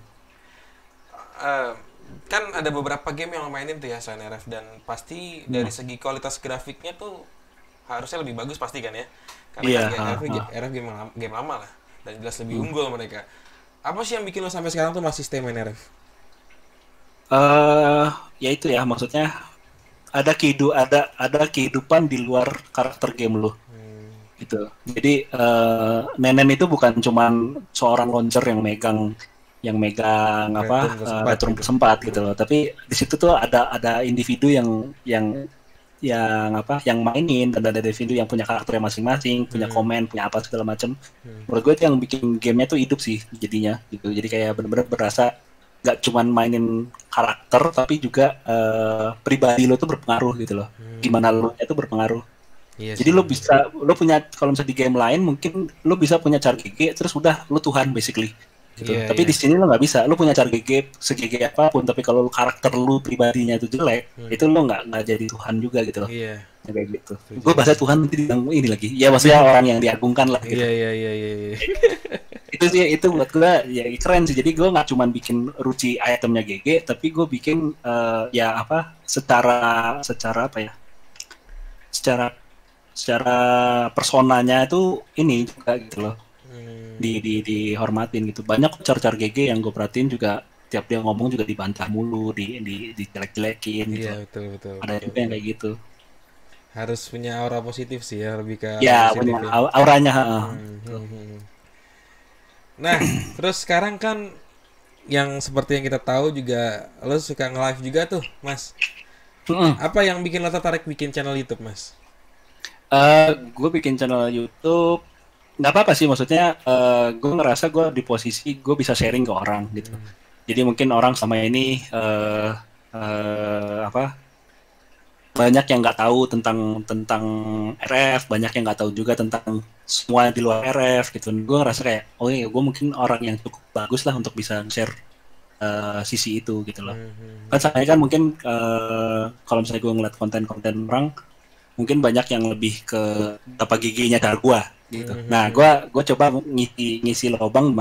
Eh, kan ada beberapa game yang lo mainin tuh ya selain RF, dan pasti dari segi kualitas grafiknya tuh harusnya lebih bagus pasti kan ya, karena Iya. kan RF game lama lah dan jelas lebih unggul mereka. Apa sih yang bikin lo sampai sekarang tuh masih stay main RF? Ya itu ya, maksudnya ada kehidupan di luar karakter game lo gitu. Jadi Nenen itu bukan cuman seorang launcher yang megang apa Retrum Kesempat gitu loh, tapi di situ tuh ada individu yang mainin, dan ada individu yang punya karakternya masing-masing, punya komen, punya apa segala macam. Menurut gue itu yang bikin gamenya tuh hidup sih jadinya gitu. Jadi kayak bener-bener berasa nggak cuman mainin karakter tapi juga pribadi lo tuh berpengaruh gitu loh. Gimana lo itu berpengaruh. Iya Jadi sih. lo punya, kalau misalnya di game lain mungkin lo bisa punya char GG terus udah lo Tuhan basically gitu. Iya, Tapi iya. di sini lo nggak bisa. Lo punya char GG segg apapun, tapi kalau karakter lo pribadinya itu jelek, itu lo nggak jadi Tuhan juga gitu loh. Iya. Ya, kayak gitu. Gue bahasa Tuhan nanti dibilang ini lagi. Ya maksudnya orang yang diagungkan lah gitu. Iya, iya, iya, iya, iya. Itu sih, itu buat gue ya keren sih. Jadi gue nggak cuman bikin Ruci itemnya GG, tapi gue bikin ya apa secara apa ya? Secara personanya itu ini juga gitu loh. Dihormatin gitu. Banyak car GG yang gue perhatiin juga tiap dia ngomong juga dibantah mulu, dijelek-jelekin gitu. Iya, betul. Ada juga yang kayak gitu. Harus punya aura positif sih ya, lebih ke Ya, positif punya ya. auranya. Nah, terus sekarang kan yang seperti yang kita tahu juga lo suka nge-live juga tuh, Mas. Apa yang bikin lo tertarik bikin channel YouTube, Mas? Gue bikin channel YouTube nggak apa-apa sih, maksudnya gue ngerasa gue di posisi gue bisa sharing ke orang gitu. Jadi mungkin orang sama ini apa banyak yang nggak tahu tentang RF, banyak yang nggak tahu juga tentang semua di luar RF gitu. Gue ngerasa kayak oh iya, gue mungkin orang yang cukup bagus lah untuk bisa share sisi itu gitu loh. Kan saya kan mungkin kalau misalnya gue ngeliat konten-konten orang, mungkin banyak yang lebih ke apa giginya cara gue gitu. Nah, gue coba ngisi lubang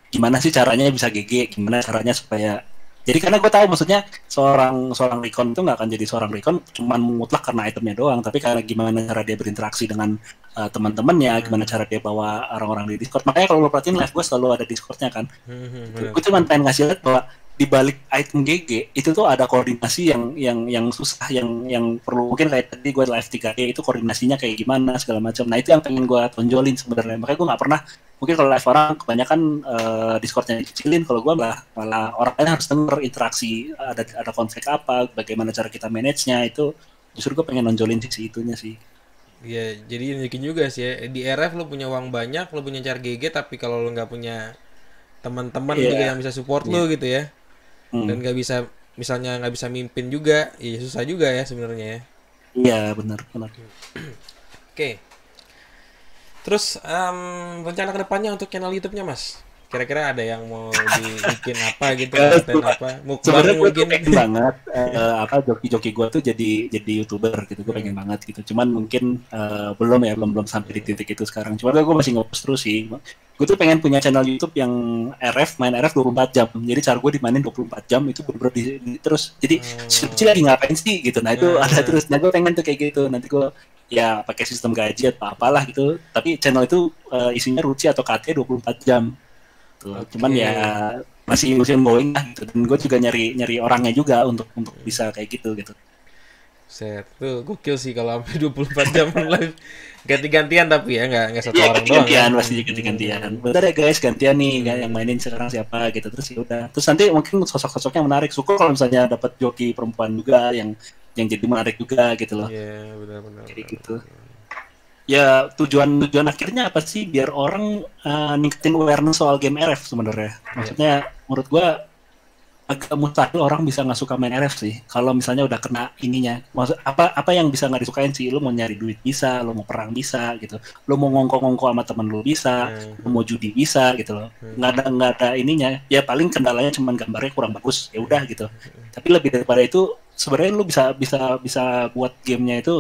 gimana sih caranya bisa GG, gimana caranya supaya, jadi karena gue tahu maksudnya seorang recon itu nggak akan jadi seorang recon cuman mutlak karena itemnya doang, tapi karena gimana cara dia berinteraksi dengan teman-temannya, gimana cara dia bawa orang-orang di Discord. Makanya kalau lo perhatiin live gue selalu ada Discordnya kan. Gue cuma pengen ngasih lihat bahwa di balik item GG itu tuh ada koordinasi yang susah, yang perlu, mungkin kayak tadi gue live 3G itu koordinasinya kayak gimana segala macam. Nah itu yang pengen gue tonjolin sebenarnya, makanya gue nggak pernah, mungkin kalau live orang kebanyakan Discordnya dikecilin, kalau gue malah orang lain harus denger interaksi, ada konflik apa, bagaimana cara kita manage-nya, itu justru gue pengen nonjolin sisi itunya sih. Iya, jadi nunjukin juga sih ya. Di RF lu punya uang banyak, lu punya cara GG, tapi kalau lu nggak punya teman-teman juga yang Iya. bisa support Iya. lu gitu ya, dan Hmm. nggak bisa, misalnya nggak bisa mimpin juga, ya susah juga ya sebenarnya ya. Iya, benar. Oke, terus rencana kedepannya untuk channel YouTube-nya Mas? Kira-kira ada yang mau dibikin apa gitu, konten apa? Mukbang Sebenarnya gue tuh mungkin? pengen banget joki-joki gue tuh jadi YouTuber gitu, gue pengen banget gitu. Cuman mungkin belum sampai di titik itu sekarang. Cuman gue masih nge-push terus sih. Gue tuh pengen punya channel YouTube yang main RF 24 jam. Jadi cara gue dimainin 24 jam itu bener-bener terus. Jadi si lagi ngapain sih gitu. Nah itu ada terus. Nah gue pengen tuh kayak gitu. Nanti gue ya pakai sistem gaji atau apalah gitu. Tapi channel itu isinya Ruci atau KT 24 jam. Tuh. Cuman ya masih going lah gitu. Dan gue juga nyari orangnya juga untuk bisa kayak gitu. Set, tuh gokil sih kalau sampai 24 jam live. Ganti-gantian tapi ya, nggak satu Iya, orang doang gantian kan. pasti gantian. Bentar ya guys, gantian nih yang mainin sekarang siapa gitu. Terus ya udah. Terus nanti mungkin sosok-sosok yang menarik. Syukur kalau misalnya dapat joki perempuan juga yang jadi menarik juga gitu loh. Iya, benar-benar. Kayak gitu. Ya tujuan akhirnya apa sih, biar orang ningkatin awareness soal game RF sebenarnya. Maksudnya menurut gua agak mustahil orang bisa nggak suka main RF sih kalau misalnya udah kena ininya. Maksud apa yang bisa nggak disukain sih? Lu mau nyari duit bisa, lu mau perang bisa gitu, lu mau ngongko-ngongko sama temen lu bisa, lu mau judi bisa gitu loh. Nggak ada ininya. Ya paling kendalanya cuman gambarnya kurang bagus, ya udah gitu. Tapi lebih daripada itu sebenarnya lu bisa buat gamenya itu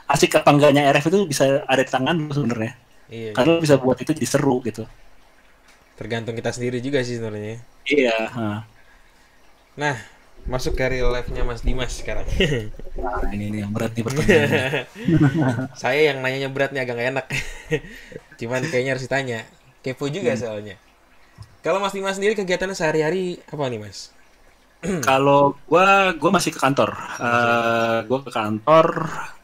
asik apa enggaknya RF itu bisa ada di tangan lu sebenarnya. Iya, Karena lu bisa buat itu jadi seru gitu. tergantung kita sendiri juga sih sebenarnya. Iya. Nah, masuk ke real life-nya Mas Dimas sekarang. Nah, ini yang berat nih pertanyaannya. Saya yang nanyanya berat nih, agak gak enak. Cuman kayaknya harus ditanya. Kepo juga soalnya. Kalau Mas Dimas sendiri kegiatannya sehari-hari apa nih Mas? Kalau gua masih ke kantor. Gua ke kantor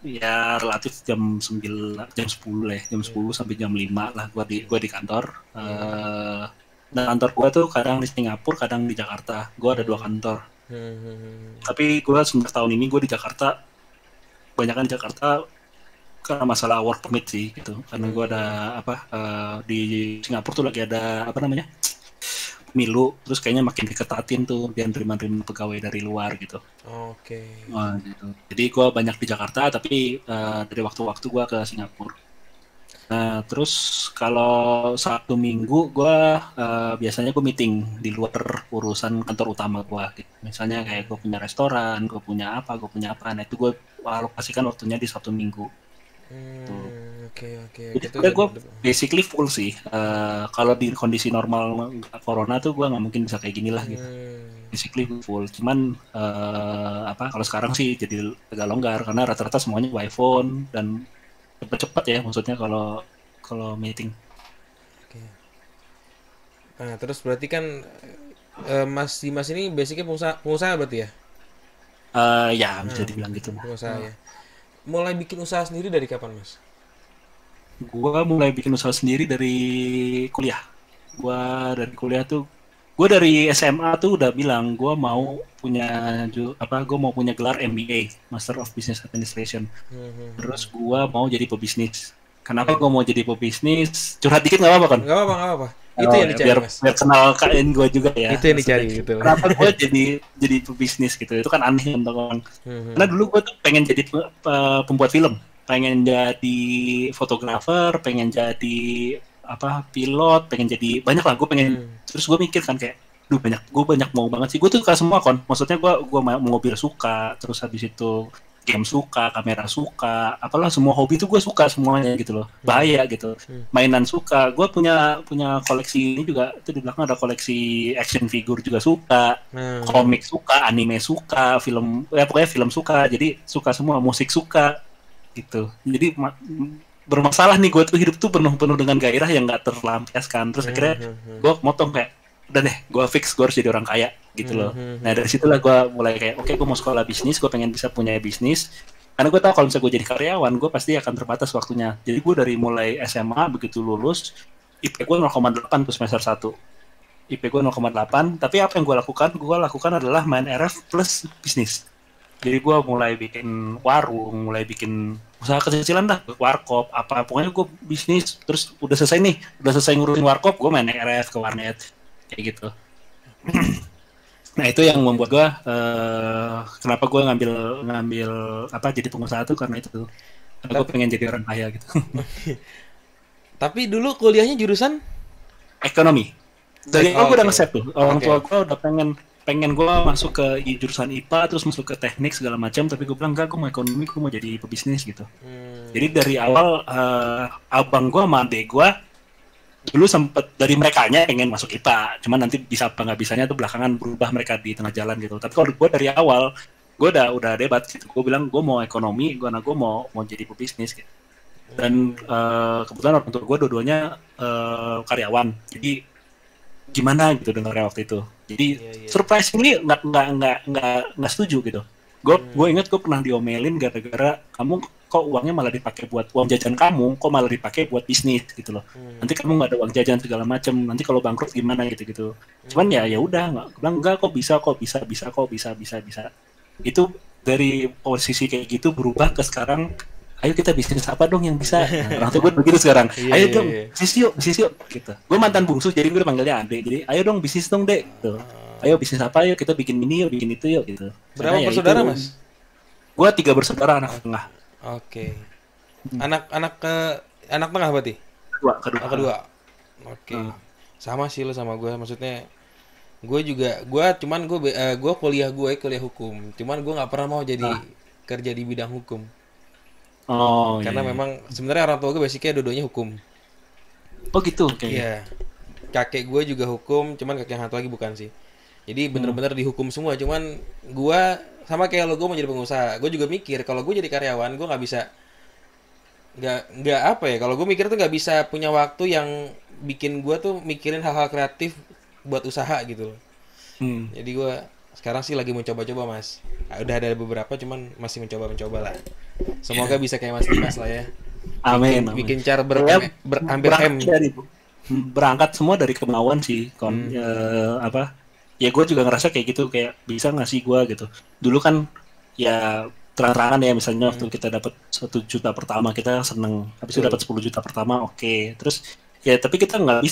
ya relatif jam 9, jam 10 lah, jam 10 sampai jam 5 lah gua di kantor. Dan kantor gua tuh kadang di Singapura, kadang di Jakarta. Gua ada 2 kantor. Tapi gua semenjak tahun ini gua di Jakarta. Kebanyakan di Jakarta karena masalah work permit sih gitu. Karena gua ada di Singapura tuh lagi ada pemilu, terus kayaknya makin diketatin tuh biar terima pegawai dari luar gitu. Oke. Nah, gitu. Jadi gue banyak di Jakarta, tapi dari waktu-waktu gue ke Singapura. Nah, terus kalau Sabtu Minggu gue biasanya gue meeting di luar urusan kantor utama gue. Gitu. Misalnya kayak gue punya restoran, gue punya apa. Nah itu gue alokasikan waktunya di Sabtu Minggu. Oke. Jadi sebenarnya gue basically full sih. Kalau di kondisi normal corona tuh gue nggak mungkin bisa kayak gini lah gitu. Basically full. Cuman kalau sekarang sih jadi agak longgar karena rata-rata semuanya by phone dan cepet-cepet ya, maksudnya kalau meeting. Oke. Nah, terus berarti kan Mas Dimas ini basicnya pengusaha berarti ya? Ya bisa dibilang gitu. Pengusaha ya. Mulai bikin usaha sendiri dari kapan Mas? Gua mulai bikin usaha sendiri dari kuliah. Gue dari SMA tuh udah bilang gue mau punya gelar MBA, Master of Business Administration. Terus gue mau jadi pebisnis. Kenapa gue mau jadi pebisnis? Curhat dikit nggak apa-apa kan? Nggak apa-apa. Itu yang dicari biar, Mas. Biar kenal KN gue juga ya. Itu yang dicari gitu. Kenapa gue jadi pebisnis gitu? Itu kan aneh untuk orang. Karena dulu gue tuh pengen jadi pembuat film, pengen jadi fotografer, pengen jadi pilot, pengen jadi banyak lah. Gue pengen. Terus gue mikir kan kayak, gue banyak mau banget sih. Gue tuh suka semua kon. Maksudnya gue mobil suka, terus habis itu game suka, kamera suka, apalah semua hobi tuh gue suka semuanya gitu loh. Bahaya gitu. Mainan suka. Gue punya koleksi ini juga. Itu di belakang ada koleksi action figure juga suka. Komik suka, anime suka, pokoknya film suka. Jadi suka semua, musik suka gitu. Jadi bermasalah nih gue tuh hidup tuh penuh dengan gairah yang nggak terlampiaskan. Terus akhirnya gue motong kayak udah deh gue fix gue harus jadi orang kaya gitu loh. Nah dari situlah gue mulai kayak oke, gue mau sekolah bisnis, gue pengen bisa punya bisnis karena gue tahu kalau misalnya gue jadi karyawan gue pasti akan terbatas waktunya. Jadi gue dari mulai SMA begitu lulus IP gue 0,8 tuh semester 1, IP gue 0,8, tapi apa yang gue lakukan adalah main RF plus bisnis. Jadi gue mulai bikin warung, mulai bikin usaha kecil-kecilan dah, warkop, apa, pokoknya gue bisnis, terus udah selesai ngurusin warkop, gue main RF ke warnet, kayak gitu. Nah itu yang membuat gue, kenapa gue ngambil apa jadi pengusaha tuh karena itu, karena gue pengen jadi orang kaya gitu. Tapi dulu kuliahnya jurusan Ekonomi. Dari awal gue udah nge-set tuh, orang tua Oke. gue udah pengen gue masuk ke jurusan IPA terus masuk ke teknik segala macam, tapi gue bilang enggak, gue mau ekonomi, gue mau jadi pebisnis gitu. Jadi dari awal abang gue sama adek gue dulu sempet dari merekanya pengen masuk IPA, cuman nanti bisa apa nggak bisanya tuh belakangan berubah mereka di tengah jalan gitu. Tapi kalau gue dari awal gue udah debat gitu, gue bilang gue mau ekonomi, gue mau jadi pebisnis gitu. Dan kebetulan orang tua gue dua-duanya karyawan, jadi gimana gitu dengarnya waktu itu. Jadi surprisingly nggak setuju gitu. Gue ingat gue pernah diomelin gara-gara kamu kok uangnya malah dipakai buat uang jajan kamu, kok malah dipakai buat bisnis gitu loh. Nanti kamu nggak ada uang jajan segala macam, nanti kalau bangkrut gimana gitu. Cuman ya udah nggak, bilang enggak, kok bisa. Itu dari posisi kayak gitu berubah ke sekarang, ayo kita bisnis apa dong yang bisa. Nah, orang tua gue begitu sekarang, ayo dong bisnis yuk gitu. Gue mantan bungsu jadi gue panggilnya adek, jadi ayo dong bisnis dong dek gitu. Ayo bisnis apa, yuk kita bikin ini yuk, bikin itu yuk gitu. Berapa bersaudara mas? Gue 3 bersaudara, anak tengah. Oke. Anak tengah berarti? Kedua. Oke. Sama sih lo sama gue, maksudnya gue kuliah hukum, cuman gue nggak pernah mau jadi kerja di bidang hukum. Karena memang sebenarnya orang tua gue basicnya dua-duanya hukum. Oh gitu. Iya. Kakek gue juga hukum, cuman kakek yang satu lagi bukan sih. Jadi bener-bener dihukum semua. Cuman gue sama kayak lo, gue mau jadi pengusaha. Gue juga mikir kalau gue jadi karyawan, gue nggak bisa, nggak apa ya. Kalau gue mikir tuh nggak bisa punya waktu yang bikin gue tuh mikirin hal-hal kreatif buat usaha gitu loh. Jadi gue sekarang sih lagi mencoba-coba mas. Udah ada beberapa, cuman masih mencoba lah. Semoga bisa kayak Mas Dimas lah ya. Amin. Bikin cara hampir M. Berangkat semua dari kemauan sih. Apa? Ya gue juga ngerasa kayak gitu, kayak bisa nggak sih gue gitu. Dulu kan ya terang-terangan ya, misalnya waktu kita dapat 1 juta pertama kita seneng, habis itu dapat 10 juta pertama oke. Terus ya tapi kita nggak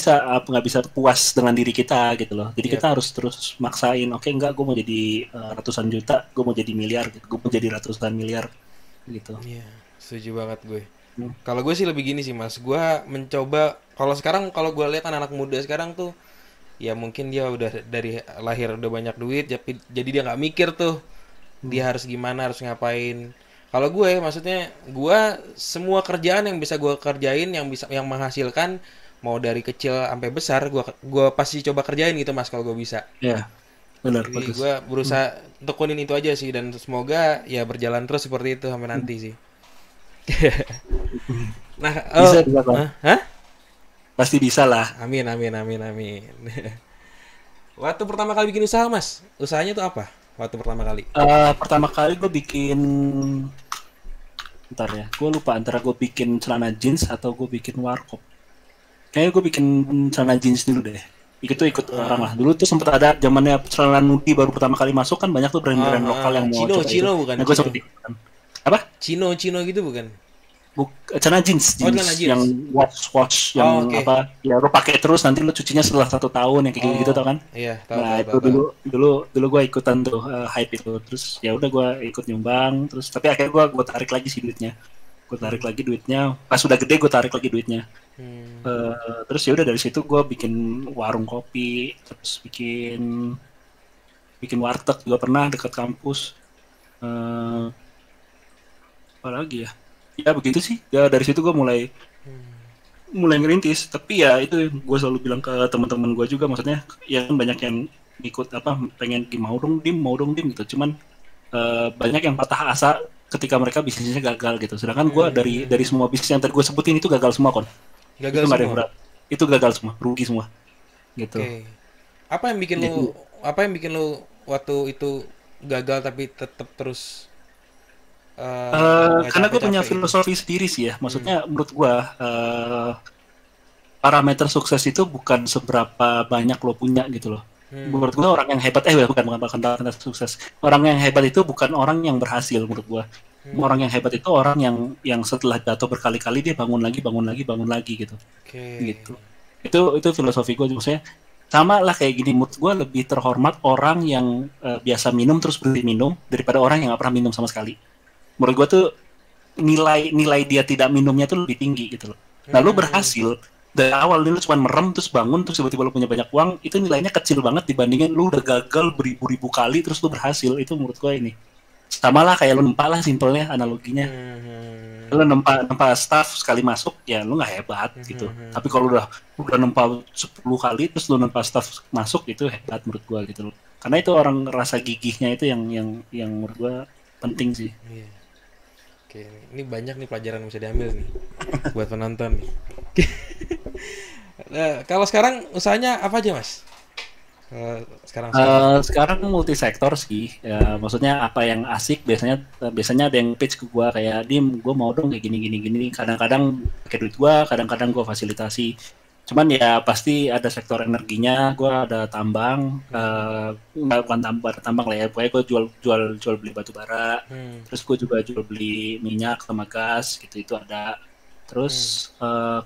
bisa puas dengan diri kita gitu loh. Jadi kita harus terus maksain, oke enggak, gue mau jadi ratusan juta, gue mau jadi miliar gitu, gue mau jadi ratusan miliar gitu. Iya, setuju banget gue. Kalau gue sih lebih gini sih mas, gue mencoba, kalau gue lihat anak-anak muda sekarang tuh, ya mungkin dia udah dari lahir udah banyak duit, jadi dia nggak mikir tuh dia harus gimana, harus ngapain. Kalau gue maksudnya, gue semua kerjaan yang bisa gue kerjain, yang menghasilkan, mau dari kecil sampai besar, gue pasti coba kerjain gitu mas kalau gue bisa. Iya, benar. Jadi gue berusaha tekunin itu aja sih, dan semoga ya berjalan terus seperti itu sampai nanti sih. Nah, bisa lah. Hah? Pasti bisa lah. Amin. Waktu pertama kali bikin usaha mas, usahanya tuh apa? Waktu pertama kali? Pertama kali gue bikin, bentar ya, gue lupa antara gue bikin celana jeans atau gue bikin warkop. Kayaknya gue bikin celana jeans dulu deh. Ikut orang lah. Dulu tuh sempat ada zamannya celana nudi baru pertama kali masuk kan, banyak tuh brand-brand lokal yang mau coba Cino itu. bukan? Nah, gue sempet ikutan. Apa? Cino gitu bukan? Celana jeans yang watch yang apa ya lo pakai terus, nanti lo cucinya setelah 1 tahun yang kayak gitu tau kan? Iya, tahu. Dulu gue ikutan tuh hype itu, terus ya udah gue ikut nyumbang, terus tapi akhirnya gue tarik lagi sih duitnya. Pas udah gede gue tarik lagi duitnya. Terus ya udah dari situ gue bikin warung kopi, terus bikin warteg juga pernah dekat kampus. Apa lagi ya? Ya begitu sih. Ya dari situ gue mulai ngerintis. Tapi ya itu gue selalu bilang ke teman-teman gue juga, maksudnya ya kan banyak yang ikut apa, pengen mau dong dim gitu. Cuman banyak yang patah asa ketika mereka bisnisnya gagal gitu. Sedangkan gue dari semua bisnis yang tadi gue sebutin itu gagal semua kon. Gagal itu semua. Itu gagal semua, rugi semua gitu. Apa yang bikin Jadi lu apa yang bikin lu waktu itu gagal tapi tetap terus nggak karena gue punya capek-capek gitu? filosofi sendiri sih ya. Hmm. Maksudnya menurut gue parameter sukses itu bukan seberapa banyak lo punya gitu loh. Hmm. Menurut gue orang yang hebat bukan parameter sukses. Orang yang hebat itu bukan orang yang berhasil menurut gue. Hmm. Orang yang hebat itu orang yang setelah jatuh berkali-kali dia bangun lagi gitu. Oke. Gitu. Itu filosofi gue maksudnya sama lah kayak gini. Menurut gue lebih terhormat orang yang biasa minum terus berhenti minum daripada orang yang nggak pernah minum sama sekali. Menurut gue tuh nilai dia tidak minumnya tuh lebih tinggi gitu loh. Nah lu Hmm. berhasil dari awal lu cuma merem terus bangun terus tiba-tiba lu punya banyak uang, itu nilainya kecil banget dibandingin lu udah gagal beribu-ribu kali terus lu berhasil. Itu menurut gue ini sama lah kayak lu nempa lah, simpelnya analoginya. Hmm. Lu nempa staff sekali masuk ya lu nggak hebat gitu, Hmm. tapi kalau udah nempa 10 kali terus lu nempa staff masuk itu hebat menurut gue gitu loh, karena itu orang rasa gigihnya itu yang menurut gue penting sih. Iya. Oke, ini banyak nih pelajaran yang bisa diambil nih buat penonton nih. Kalau sekarang usahanya apa aja, Mas? Sekarang sekarang. Sekarang multisektor sih, ya, maksudnya apa yang asik biasanya ada yang pitch ke gua kayak Dim, gua mau dong kayak gini. Kadang-kadang pakai duit gua, kadang-kadang gua fasilitasi. Cuman ya pasti ada sektor energinya, gua ada tambang, nggak bukan tambang lah ya, pokoknya gua jual beli batu bara, Hmm. terus gua juga jual beli minyak sama gas gitu itu ada. Hmm. Terus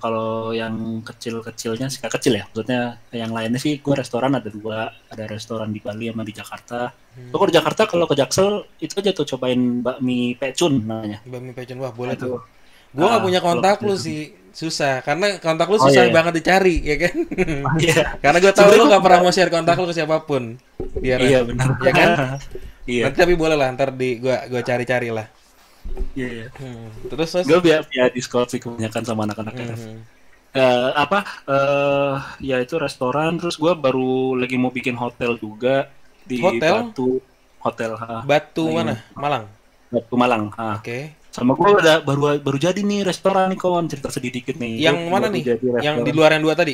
kalau yang kecil-kecilnya sih nggak kecil ya, maksudnya yang lainnya sih gue restoran ada dua, ada restoran di Bali sama di Jakarta. Lo kalau di Jakarta kalau ke Jaksel itu aja tuh cobain bakmi pecun namanya. Bami Pecun, wah Nah, boleh itu tuh. Gua nggak punya kalau kontak lu sih, susah. Karena kontak lu oh iya susah ya, banget dicari, ya kan? oh, iya. Karena gue tahu Sebenarnya lu gue nggak punya, pernah mau share kontak lu ke siapapun. Biar, iya benar. ya kan? Iya, Nanti tapi boleh lah, ntar di gua cari-cari lah. iya, iya. Terus. Gue via Discord sih kebanyakan sama anak-anak RF. Hmm. Apa ya itu restoran, terus gue baru lagi mau bikin hotel juga di Hotel Batu, hotel Batu lagi mau mana? Malang. Batu Malang. Oke. Sama gue udah baru baru jadi nih restoran nih kawan, cerita sedikit nih. Gue Yang mana baru nih? jadi Yang di restoran. luar yang dua tadi?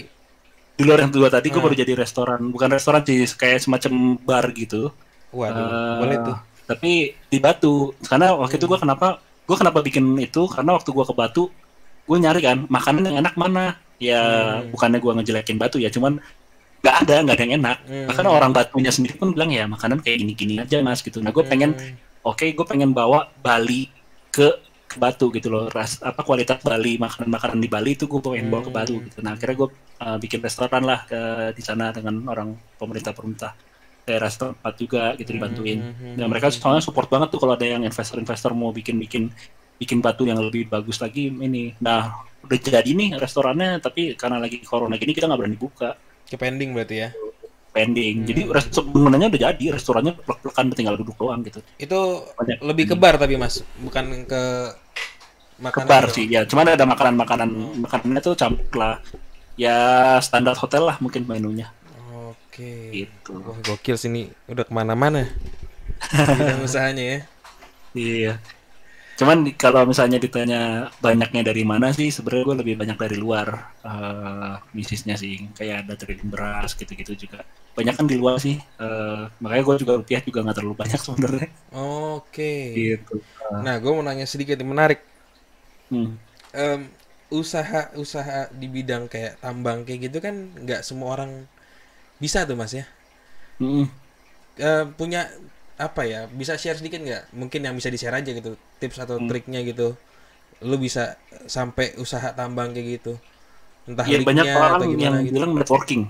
Di luar yang kedua tadi gue baru Ah, jadi restoran, bukan restoran sih, kayak semacam bar gitu. waduh, boleh eh tuh. tapi di Batu, karena waktu itu Hmm. gue kenapa bikin itu karena waktu gue ke Batu gue nyari kan makanan yang enak mana ya, Hmm. bukannya gue ngejelekin Batu ya, cuman nggak ada yang enak, bahkan Hmm. orang Batunya sendiri pun bilang ya makanan kayak gini-gini aja mas gitu. Nah gue pengen, Hmm. oke, gue pengen bawa Bali ke Batu gitu loh, kualitas Bali, makanan-makanan di Bali itu gue pengen bawa ke Batu Hmm. gitu. Nah akhirnya gue bikin restoran lah di sana dengan orang pemerintah daerah setempat juga gitu, dibantuin. Dan mereka Hmm. soalnya support banget tuh kalau ada yang investor-investor mau bikin batu yang lebih bagus lagi ini. Nah udah jadi nih restorannya, tapi karena lagi corona gini kita nggak berani buka, Ke pending berarti ya. pending. Jadi Hmm. bangunannya udah jadi, restorannya plek-plekan tinggal duduk doang gitu. Itu Banyak lebih ke bar tapi Mas, bukan ke makanan kebar doang. sih ya, cuman ada makanannya tuh campur lah ya, standar hotel lah mungkin menunya Oke. gitu. Wah, gokil sih nih. Udah kemana-mana bidang usahanya ya. Iya, cuman kalau misalnya ditanya banyaknya dari mana sih, sebenarnya gue lebih banyak dari luar bisnisnya sih, kayak ada trading beras gitu-gitu juga banyak kan di luar sih. Makanya gue juga rupiah juga nggak terlalu banyak sebenarnya Oke. gitu. Nah, gue mau nanya sedikit nih, menarik. Hmm. Em, usaha di bidang kayak tambang kayak gitu kan nggak semua orang bisa tuh Mas ya. Hmm. Punya apa ya? Bisa share sedikit nggak? Mungkin yang bisa di-share aja gitu, tips atau Hmm. triknya gitu. Lu bisa sampai usaha tambang kayak gitu. Entah Ya banyak linknya orang atau yang gimana gitu. bilang networking.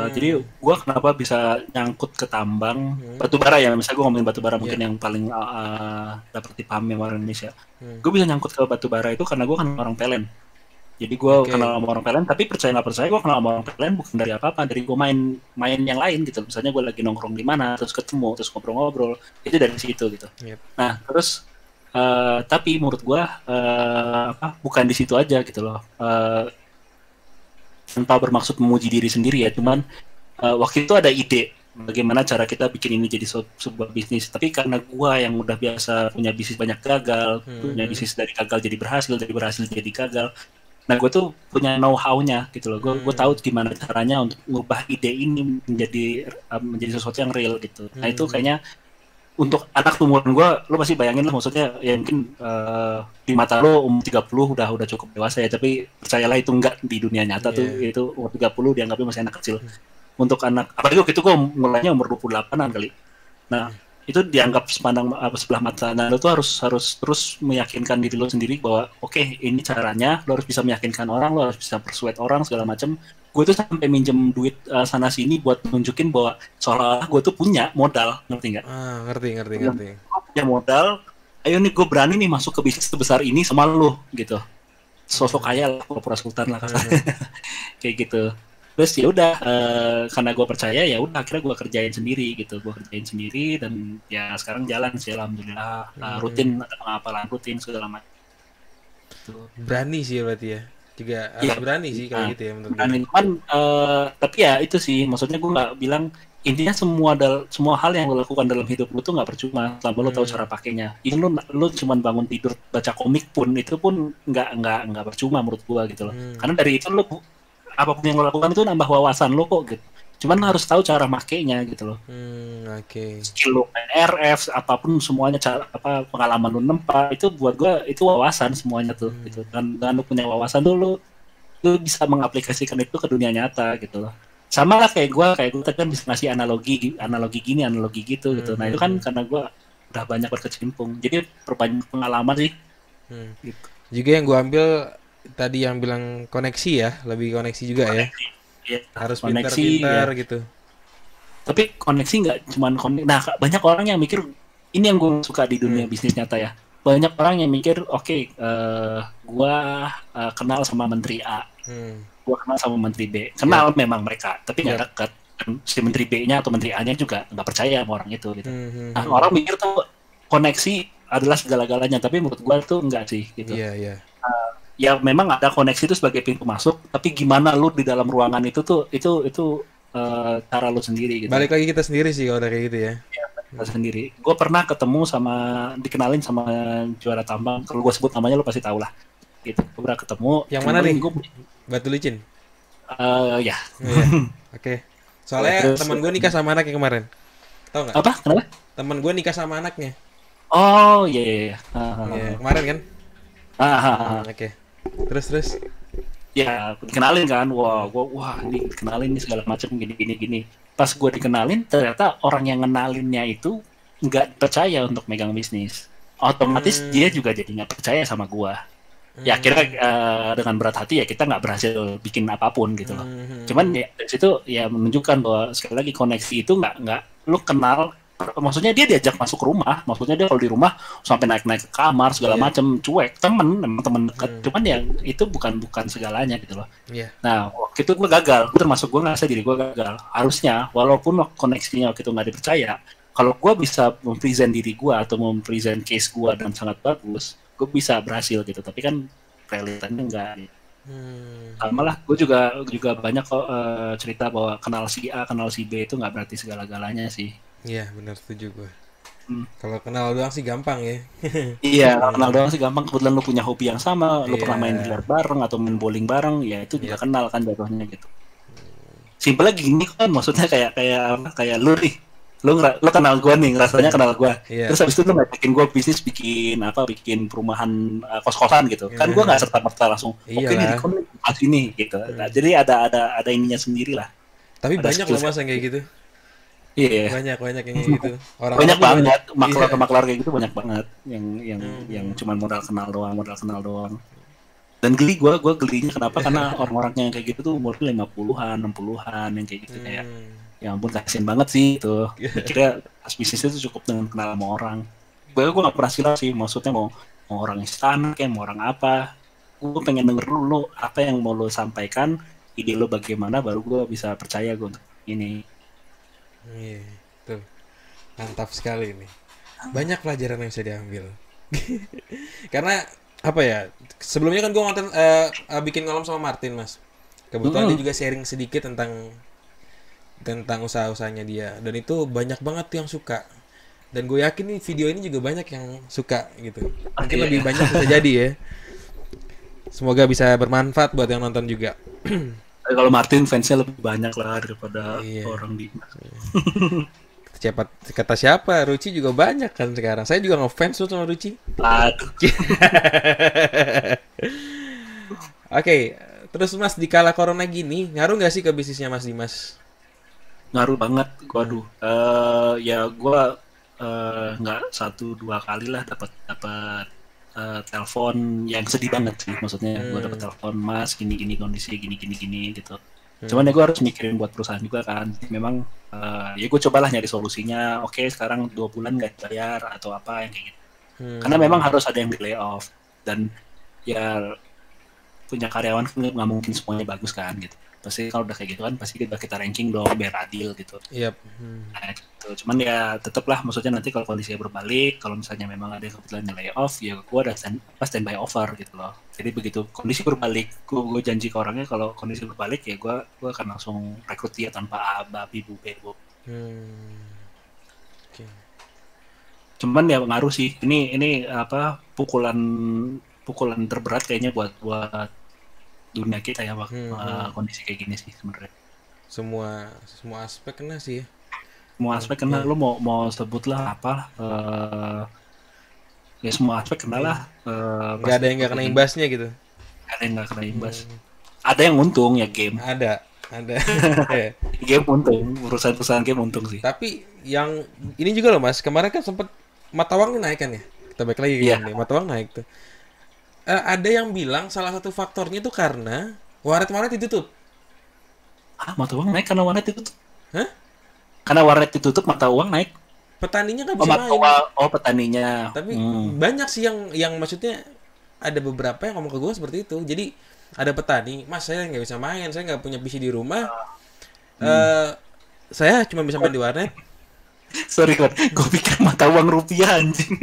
Jadi Hmm. gua kenapa bisa nyangkut ke tambang Hmm. batu bara ya, misalnya gua ngomongin batu bara Ya. mungkin yang paling dapat dipahami orang Indonesia. Hmm. Gue bisa nyangkut ke batu bara itu karena gua kan orang Pelen. Jadi gue Oke. kenal sama orang Pelen, tapi percaya nggak percaya gue kenal sama orang Pelen bukan dari apa-apa, dari gue main yang lain gitu. Misalnya gue lagi nongkrong di mana, terus ketemu, terus ngobrol-ngobrol, itu dari situ gitu. Yep. Nah terus tapi menurut gue bukan di situ aja gitu loh. Tanpa bermaksud memuji diri sendiri ya, cuman waktu itu ada ide bagaimana cara kita bikin ini jadi sebuah bisnis. Tapi karena gue yang udah biasa punya bisnis banyak gagal, punya Hmm. bisnis dari gagal jadi berhasil, dari berhasil jadi gagal, Nah gue tuh punya know-how-nya gitu loh. Gue tahu gimana caranya untuk ngubah ide ini menjadi sesuatu yang real gitu. Nah itu kayaknya untuk anak umuran gue, lo pasti bayangin lah, maksudnya ya mungkin di mata lo umur 30 udah cukup dewasa ya, tapi percayalah itu enggak di dunia nyata tuh, itu umur 30 dianggapnya masih anak kecil. Untuk anak, apalagi waktu itu gue mulainya umur 28-an kali. Nah itu dianggap sebelah mata. Nah lo tuh harus terus meyakinkan diri lo sendiri bahwa oke, ini caranya, lo harus bisa meyakinkan orang, lo harus bisa persuade orang segala macam. Gue tuh sampai minjem duit sana sini buat nunjukin bahwa seolah-olah gue tuh punya modal, ngerti nggak? Ngerti. Gue punya modal, ayo nih gue berani nih masuk ke bisnis sebesar ini sama lo gitu. Sosok kaya lah, pura-pura sultan lah kasarnya. Kayak gitu. Terus ya udah, karena gue percaya ya udah akhirnya gue kerjain sendiri gitu. Gue kerjain sendiri dan ya sekarang jalan sih alhamdulillah. Rutin, ada pengapalan rutin segala macam. Berani sih berarti ya. Juga harus berani sih kalau gitu ya menurut gue. Cuman tapi ya itu sih, maksudnya gue nggak bilang intinya semua hal yang lo lakukan dalam hidup lo tuh nggak percuma selama lo tahu cara pakainya. Ini lo cuman bangun tidur baca komik pun itu pun nggak percuma menurut gue gitu loh. Karena dari itu lo apapun yang lo lakukan itu nambah wawasan lo kok gitu. Cuman harus tahu cara makainya gitu loh. Skill lo main RF, apapun semuanya, pengalaman lo nempa, itu buat gue itu wawasan semuanya tuh gitu. Dan lo punya wawasan tuh lo bisa mengaplikasikan itu ke dunia nyata gitu loh. Sama lah kayak gue tadi kan bisa ngasih analogi gini, analogi gitu gitu. Nah itu kan karena gue udah banyak berkecimpung, jadi perbanyak pengalaman sih. Gitu. Juga yang gue ambil tadi yang bilang koneksi ya, lebih koneksi juga koneksi. Ya. Harus pintar-pintar ya. Gitu. Tapi koneksi nggak cuman koneksi. Nah banyak orang yang mikir, ini yang gue suka di dunia bisnis nyata ya. Banyak orang yang mikir, gue kenal sama menteri A, gue kenal sama menteri B, kenal memang mereka, tapi nggak dekat. Si menteri B-nya atau menteri A-nya juga nggak percaya sama orang itu gitu. Nah orang mikir tuh koneksi adalah segala-galanya, tapi menurut gue tuh enggak sih gitu. Ya memang ada koneksi itu sebagai pintu masuk, tapi gimana lu di dalam ruangan itu tuh itu cara lu sendiri gitu. Balik lagi kita sendiri sih kalau kayak gitu ya. Kita sendiri. Gue pernah ketemu dikenalin sama juara tambang, kalau gue sebut namanya lu pasti tahu lah. Gitu. Gue pernah ketemu. Yang mana nih? Batu licin. Ya. Oke. Soalnya teman gue nikah sama anaknya kemarin. Tahu nggak? Apa? Kenapa? Teman gue nikah sama anaknya. Oh iya. Kemarin kan? Oke. Terus ya dikenalin kan, wah ini dikenalin nih segala macam gini. Pas gue dikenalin ternyata orang yang ngenalinnya itu nggak percaya untuk megang bisnis, otomatis dia juga jadi nggak percaya sama gue. Ya akhirnya dengan berat hati ya kita nggak berhasil bikin apapun gitu loh. Cuman ya dari situ ya menunjukkan bahwa sekali lagi koneksi itu nggak lu kenal. Maksudnya dia diajak masuk rumah, maksudnya dia kalau di rumah sampai naik ke kamar segala macam, cuek, memang temen dekat. Cuman ya itu bukan segalanya gitu loh. Nah waktu itu gue gagal, termasuk gue ngerasa diri gue gagal. Harusnya walaupun koneksinya waktu itu nggak dipercaya, kalau gue bisa mempresent diri gue atau mempresent case gue dan sangat bagus, gue bisa berhasil gitu. Tapi kan realitanya enggak. Sama lah, gue juga banyak kok cerita bahwa kenal si A, kenal si B itu nggak berarti segala-galanya sih. Iya benar, setuju gue. Kalau kenal doang sih gampang ya. Iya, kenal doang sih gampang. Kebetulan lu punya hobi yang sama, lu pernah main biliar bareng atau main bowling bareng, ya itu juga kenal kan jatuhnya gitu. Simpelnya gini kan, maksudnya kayak lu nih, lu kenal gue nih, rasanya kenal gue. Terus habis itu lu ngajakin gue bisnis, bikin perumahan kos-kosan gitu. Kan gue nggak serta-merta langsung oke nih di sini gitu. Nah, jadi ada ininya sendiri lah. Tapi banyak loh mas yang kayak gitu. Iya. Banyak yang gitu. Banyak banget maklar kayak gitu, banyak banget yang cuma modal kenal doang. Dan gue gelinya kenapa? Karena orang-orangnya yang kayak gitu tuh umurnya 50-an, 60-an yang kayak gitu kayak ya ampun kasian banget sih itu. Kira bisnisnya tuh cukup dengan kenal sama orang. Gue nggak pernah silau sih, maksudnya mau orang istana kayak mau orang apa. Gue pengen denger dulu apa yang mau lo sampaikan, ide lo bagaimana, baru gue bisa percaya gue untuk ini. Iya, tuh mantap sekali nih. Banyak pelajaran yang bisa diambil. Karena apa ya? Sebelumnya kan gue bikin kolom sama Martin mas. Kebetulan dia juga sharing sedikit tentang usaha-usahanya dia. Dan itu banyak banget yang suka. Dan gue yakin nih video ini juga banyak yang suka gitu. Mungkin lebih banyak bisa jadi ya. Semoga bisa bermanfaat buat yang nonton juga. Tapi kalau Martin fansnya lebih banyak lah daripada Iya. orang di. Kata siapa? Ruci juga banyak kan sekarang. Saya juga ngefans tuh sama Ruci. Aduh. Oke, terus Mas di kala corona gini, ngaruh nggak sih ke bisnisnya Mas Dimas? Ngaruh banget. Waduh. Ya gua nggak satu dua kali lah dapat dapat telepon yang sedih banget sih. Maksudnya gua dapat telepon, Mas gini kondisi gini gitu. Cuman ya gue harus mikirin buat perusahaan juga kan. Memang ya gue cobalah nyari solusinya. Oke, sekarang 2 bulan nggak bayar atau apa yang kayak gitu. Karena memang harus ada yang di layoff dan ya punya karyawan nggak mungkin semuanya bagus kan gitu. Pasti kalau udah kayak gitu kan pasti kita ranking dong biar adil gitu. Yap. Nah, gitu. Cuman ya tetaplah maksudnya nanti kalau kondisinya berbalik, kalau misalnya memang ada yang kebetulan di layoff, ya gue ada standby offer gitu loh. Jadi begitu kondisi berbalik, gue janji ke orangnya kalau kondisi berbalik ya gue akan langsung rekrut dia tanpa babi bu bebo. Oke. Cuman ya ngaruh sih. Ini apa pukulan terberat kayaknya buat dunia kita ya waktu kondisi kayak gini sih sebenarnya. Semua aspek kena sih ya. Semua aspek kena. Lo mau sebut lah apa? Ya semua aspek kena lah. Nggak ada yang nggak kena imbasnya gitu. Ada yang nggak kena imbas. Ada yang untung ya game. Ada. Game untung, perusahaan game untung sih. Tapi yang ini juga loh Mas, kemarin kan sempet mata uang naik kan ya. Kita balik lagi ke game nih, mata uang naik tuh. Ada yang bilang salah satu faktornya itu karena warnet ditutup. Mata uang naik karena warnet ditutup? Hah? Karena warnet ditutup mata uang naik? Petaninya nggak bisa main. Petaninya. Tapi banyak sih yang maksudnya ada beberapa yang ngomong ke gue seperti itu. Jadi ada petani, Mas saya nggak bisa main, saya nggak punya PC di rumah. Saya cuma bisa main di warnet. Sorry kan, gue pikir mata uang rupiah anjing.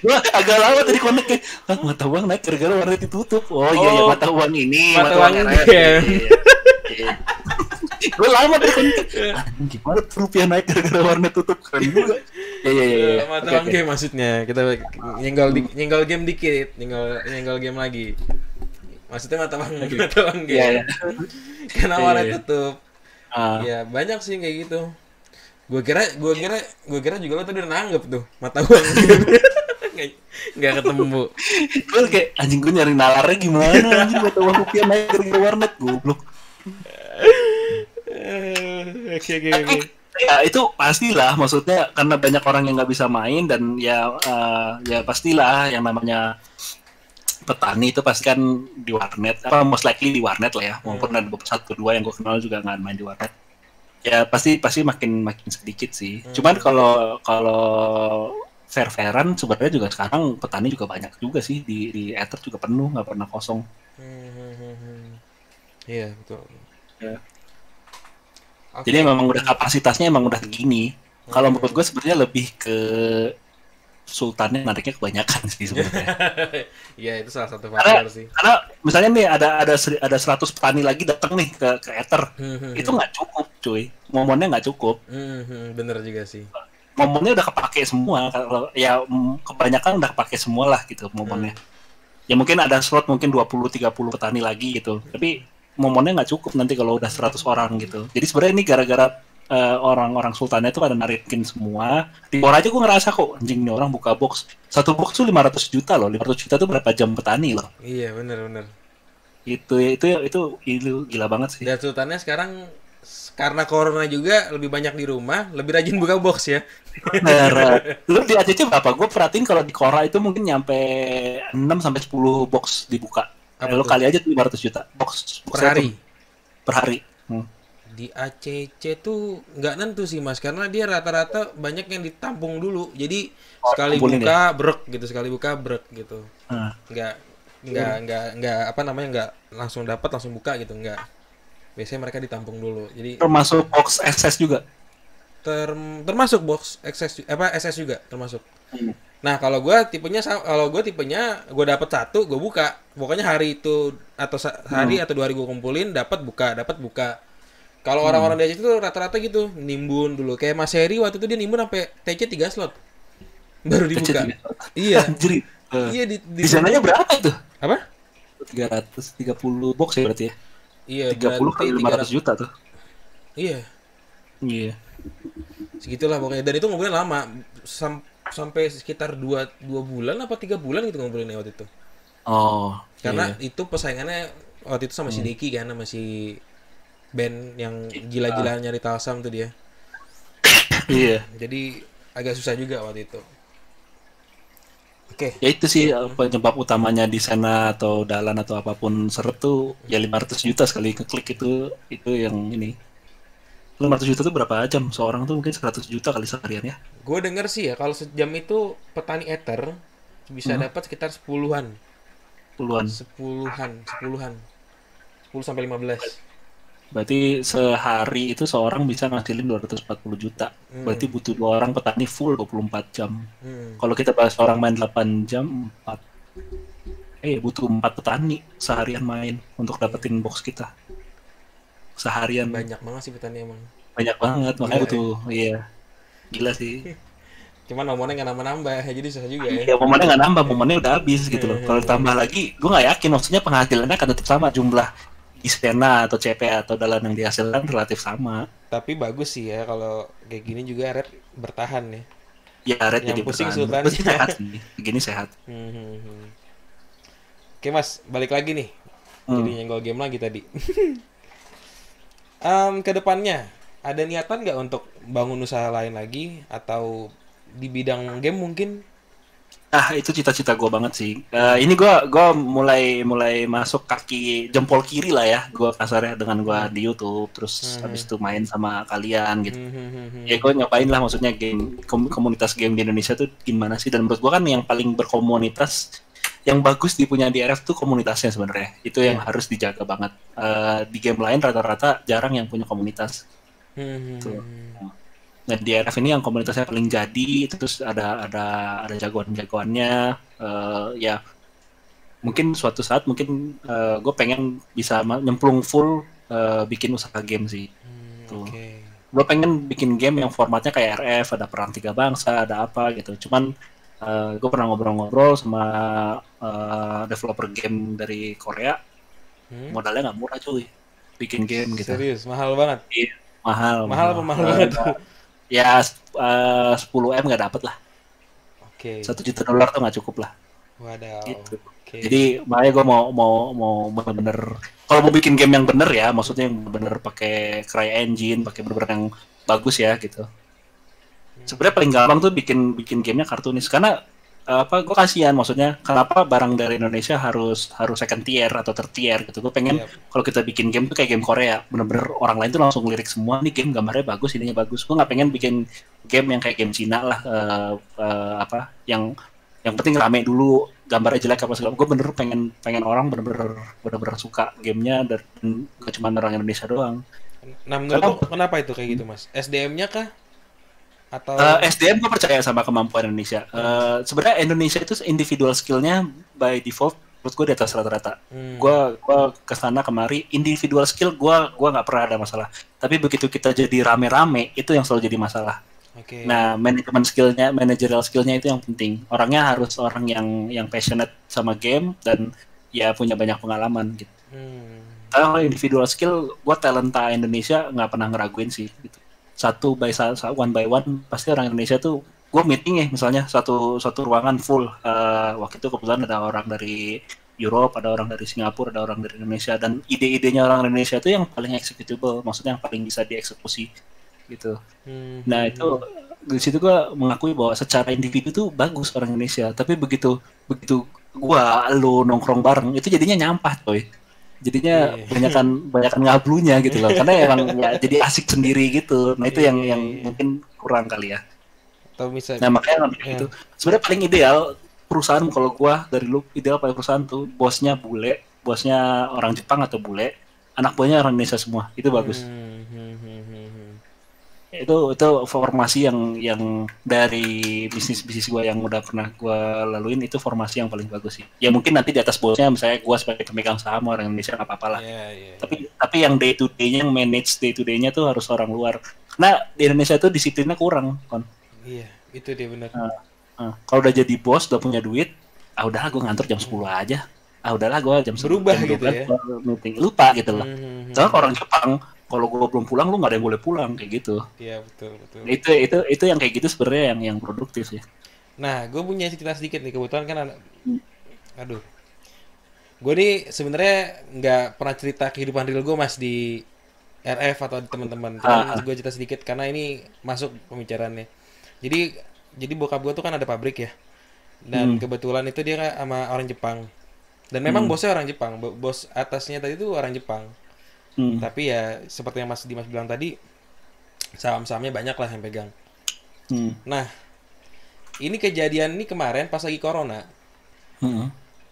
Gue agak lama tadi connect mata uang naik gara-gara warnet ditutup. Oh iya mata uang ini, mata uang game. Gue lama tadi connect. Gimana rupiah naik gara-gara warnet tutup kan juga. Iya. Mata uang game maksudnya. Kita nyenggol game dikit, nyenggol game lagi. Maksudnya mata uang game. Iya. Karena warnet tutup. Ya banyak sih kayak gitu. Gue kira juga lo tadi udah nanggep tuh mata uang game. Nggak ketemu. Gue kayak anjing gue nyari nalarnya gimana anjing mata uang rupiah naik gara-gara warnet goblok. Oke. Ya itu pastilah maksudnya karena banyak orang yang nggak bisa main dan ya pastilah yang namanya petani itu pasti kan di warnet most likely di warnet lah ya maupun ada satu dua yang gue kenal juga nggak main di warnet ya pasti makin sedikit sih. Cuman kalau fair-fairan sebenarnya juga sekarang petani juga banyak juga sih di Ether juga penuh nggak pernah kosong. Iya betul. Ya. Okay. Jadi memang udah kapasitasnya emang udah segini. Kalau menurut gue sebenarnya lebih ke sultannya nariknya kebanyakan sih sebenarnya. Iya itu salah satu faktor sih. Karena misalnya nih ada 100 petani lagi datang nih ke Ether, itu nggak cukup cuy. Momennya nggak cukup. Bener juga sih. Momennya udah kepake semua. Kalau ya kebanyakan udah kepake semua lah gitu momennya. Ya mungkin ada slot mungkin 20-30 petani lagi gitu. Tapi momennya nggak cukup nanti kalau udah 100 orang gitu. Jadi sebenarnya ini gara-gara orang-orang sultannya itu pada narikin semua. Di Bor aja gue ngerasa kok anjing nih orang buka box. Satu box tuh 500 juta loh. 500 juta tuh berapa jam petani loh. Iya bener. Itu gila banget sih. Dan sultannya sekarang karena corona juga lebih banyak di rumah, lebih rajin buka box ya. Bener. Lu di ACC berapa? Gue perhatiin kalau di Quora itu mungkin nyampe 6-10 box dibuka. Lu kali aja tuh 500 juta box per hari. Per hari. Di ACC tuh nggak nentu sih Mas, karena dia rata-rata banyak yang ditampung dulu. Jadi sekali buka brek gitu, sekali buka brek gitu. Nggak apa namanya nggak langsung dapat langsung buka gitu nggak. Biasanya mereka ditampung dulu. Jadi termasuk box SS juga. Termasuk box SS juga termasuk. Nah kalau gue tipenya gue dapat satu gue buka. Pokoknya hari itu atau hari atau 2 hari gue kumpulin dapat buka. Kalau orang-orang di ACC itu rata-rata gitu, nimbun dulu. Kayak Mas Heri waktu itu dia nimbun sampai TC 3 slot. Baru dibuka. Iya. Iya di Desainnya berapa itu? apa? 330 box ya berarti ya? Iya 30 berarti kali 500 juta tuh. Iya, Iya. segitulah pokoknya. Dan itu ngobrolnya lama, sampai sekitar dua bulan apa 3 bulan gitu ngobrolnya waktu itu. Oh, Karena iya. itu persaingannya waktu itu sama si Deki kan, sama si band yang gila-gilaan nyari talsam tuh dia. Iya. Jadi agak susah juga waktu itu. Oke. Ya itu sih penyebab utamanya di sana atau dalan atau apapun seret tuh ya 500 juta sekali ngeklik itu yang ini. 500 juta tuh berapa jam? Seorang tuh mungkin 100 juta kali seharian ya. Gue denger sih ya kalau sejam itu petani ether bisa dapat sekitar sepuluhan, Puluhan. sepuluhan, sepuluhan, 10 sampai 15. Berarti sehari itu seorang bisa ngasilin 240 juta. Berarti butuh 2 orang petani full 24 jam. Kalau kita bahas orang main 8 jam, butuh 4 petani seharian main untuk dapetin box kita. Seharian. Banyak banget sih petani emang. Banyak banget, makanya Gila, butuh, iya. Gila sih. Cuman nomornya nggak nambah-nambah, jadi susah juga ya. Ya momennya nggak nambah, momennya udah habis gitu loh. Kalau tambah lagi, gue nggak yakin maksudnya penghasilannya akan tetap sama, jumlah di Stena atau CP atau dalan yang dihasilkan relatif sama. Tapi bagus sih ya kalau kayak gini juga Red bertahan ya. Ya red Yang jadi pusing bertahan. sultan. Terus sehat sih, begini sehat. Oke Mas, balik lagi nih. Jadi nyenggol game lagi tadi. Kedepannya ada niatan nggak untuk bangun usaha lain lagi atau di bidang game mungkin? Ah itu cita-cita gue banget sih. Ini gue mulai masuk kaki jempol kiri lah ya, gue kasarnya dengan gue di YouTube, terus habis itu main sama kalian gitu. Ya gue nyobain lah, maksudnya game komunitas game di Indonesia tuh gimana sih, dan menurut gue kan yang paling berkomunitas, yang bagus dipunya di RF tuh komunitasnya sebenarnya. Itu yang harus dijaga banget. Di game lain rata-rata jarang yang punya komunitas. Tuh. Nah di RF ini yang komunitasnya paling jadi, terus ada jagoan-jagoannya. Ya mungkin suatu saat mungkin gue pengen bisa nyemplung full bikin usaha game sih. Tuh. Gue pengen bikin game yang formatnya kayak RF, ada perang 3 bangsa, ada apa gitu. Cuman gue pernah ngobrol-ngobrol sama developer game dari Korea, modalnya nggak murah cuy, bikin game gitu. Serius, mahal banget. Iya, mahal banget. Ya 10M nggak dapet lah. Oke. $1 juta tuh nggak cukup lah. Wadaw. Gitu. Okay. Jadi makanya gue mau bener-bener, kalau mau bikin game yang bener ya, maksudnya yang bener pakai CryEngine, pakai bener-bener yang bagus ya gitu. Sebenarnya paling gampang tuh bikin gamenya kartunis, karena gue kasihan, maksudnya kenapa barang dari Indonesia harus second tier atau third tier gitu. Gue pengen kalau kita bikin game tuh kayak game Korea, bener-bener orang lain tuh langsung lirik semua, nih game gambarnya bagus, ininya bagus. Gue nggak pengen bikin game yang kayak game Cina lah, yang penting rame dulu, gambarnya jelek apa segala. Gue bener pengen orang bener-bener suka gamenya, dan gak cuma orang Indonesia doang. Nah menurut kenapa itu kayak gitu Mas? SDM-nya kah? Atau SDM gue percaya sama kemampuan Indonesia. Sebenarnya Indonesia itu individual skill-nya by default menurut gue di atas rata-rata. Gue kesana kemari, individual skill gue nggak pernah ada masalah. Tapi begitu kita jadi rame-rame, itu yang selalu jadi masalah. Nah, manajemen skillnya, managerial skillnya itu yang penting. Orangnya harus orang yang passionate sama game dan ya punya banyak pengalaman gitu. Kalau individual skill, gue talenta Indonesia nggak pernah ngeraguin sih gitu. One by one pasti orang Indonesia tuh, gue meeting ya misalnya satu ruangan full, waktu itu kebetulan ada orang dari Europe, ada orang dari Singapura, ada orang dari Indonesia, dan ide-idenya orang Indonesia itu yang paling executable, maksudnya yang paling bisa dieksekusi gitu. Nah itu di situ gue mengakui bahwa secara individu tuh bagus orang Indonesia, tapi begitu lo nongkrong bareng itu jadinya nyampah coy. Jadinya banyakan ngablunya gitu loh, karena emang ya jadi asik sendiri gitu. Nah itu yang mungkin kurang kali ya. Atau misalnya, nah makanya itu sebenarnya paling ideal perusahaan, kalau gua dari lu ideal paling perusahaan tuh bosnya bule, bosnya orang Jepang atau bule, anak buahnya orang Indonesia semua, itu bagus. Itu formasi yang dari bisnis gue yang udah pernah gue laluin, itu formasi yang paling bagus sih. Ya mungkin nanti di atas bosnya misalnya gue sebagai pemegang saham orang Indonesia nggak apa-apa lah. Tapi yang day to day-nya, yang manage day to day-nya tuh harus orang luar. Karena di Indonesia tuh disiplinnya kurang kan. Iya, itu dia benar. Kalau udah jadi bos, udah punya duit, udahlah gue ngantor jam 10 aja. Udahlah gue jam 10 Berubah jam gitu 12 ya. gua meeting. Lupa gitu loh. Soalnya orang Jepang kalau gue belum pulang lu nggak ada yang boleh pulang kayak gitu. Iya, betul. Itu yang kayak gitu sebenarnya yang produktif ya. Nah, gue punya cerita sedikit nih, kebetulan kan aduh. Gue nih sebenarnya nggak pernah cerita kehidupan real gue Mas di RF atau di teman-teman. Cuman gue cerita sedikit karena ini masuk pembicaraannya. Jadi bokap gue tuh kan ada pabrik ya. Dan kebetulan itu dia sama orang Jepang. Dan memang bosnya orang Jepang. Bos atasnya tadi tuh orang Jepang. Tapi ya seperti yang Mas Dimas bilang tadi, saham-sahamnya banyak lah yang pegang. Nah, ini kejadian ini kemarin pas lagi corona.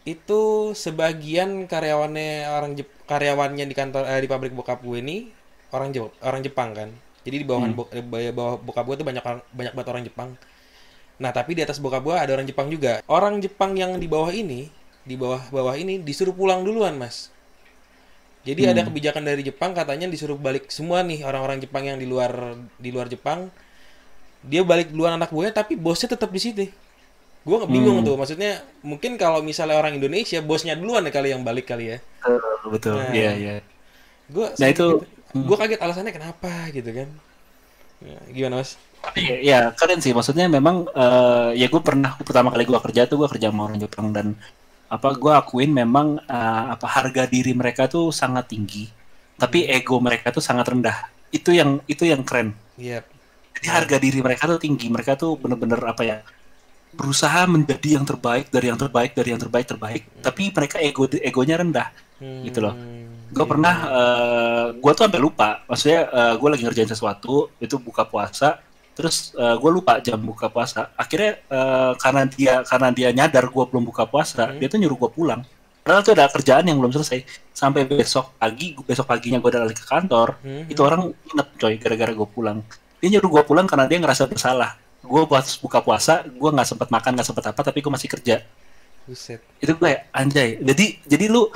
Itu sebagian karyawannya di kantor di pabrik bokap gue ini orang Jepang kan. Jadi di bawah bokap gue tuh banyak banget orang Jepang. Nah, tapi di atas bokap gue ada orang Jepang juga. Orang Jepang yang di bawah ini, disuruh pulang duluan, Mas. Jadi ada kebijakan dari Jepang katanya disuruh balik semua nih orang-orang Jepang yang di luar Jepang. Dia balik duluan anak buahnya tapi bosnya tetap di sini. Gue bingung tuh, maksudnya mungkin kalau misalnya orang Indonesia bosnya duluan ya kali yang balik kali ya. Betul. Nah, Iya. Nah itu gue kaget alasannya kenapa gitu kan. Ya, gimana Mas? Tapi ya keren sih, maksudnya memang ya gue pertama kali gue kerja sama orang Jepang dan gue akuin memang harga diri mereka tuh sangat tinggi, tapi ego mereka tuh sangat rendah. Itu yang keren. Yep. Jadi harga diri mereka tuh tinggi, mereka tuh bener-bener berusaha menjadi yang terbaik dari yang terbaik, tapi mereka egonya rendah, gitu loh. Gue pernah, gue tuh sampai lupa, maksudnya gue lagi ngerjain sesuatu, itu buka puasa, terus gue lupa jam buka puasa. Akhirnya karena dia nyadar gue belum buka puasa, dia tuh nyuruh gue pulang. Padahal tuh ada kerjaan yang belum selesai. Sampai besok paginya gue udah balik ke kantor, itu orang inget coy gara-gara gue pulang. Dia nyuruh gue pulang karena dia ngerasa bersalah. Gue buka puasa, gue nggak sempat makan, nggak sempat apa, tapi gue masih kerja. Buset. Itu kayak anjay. Jadi lu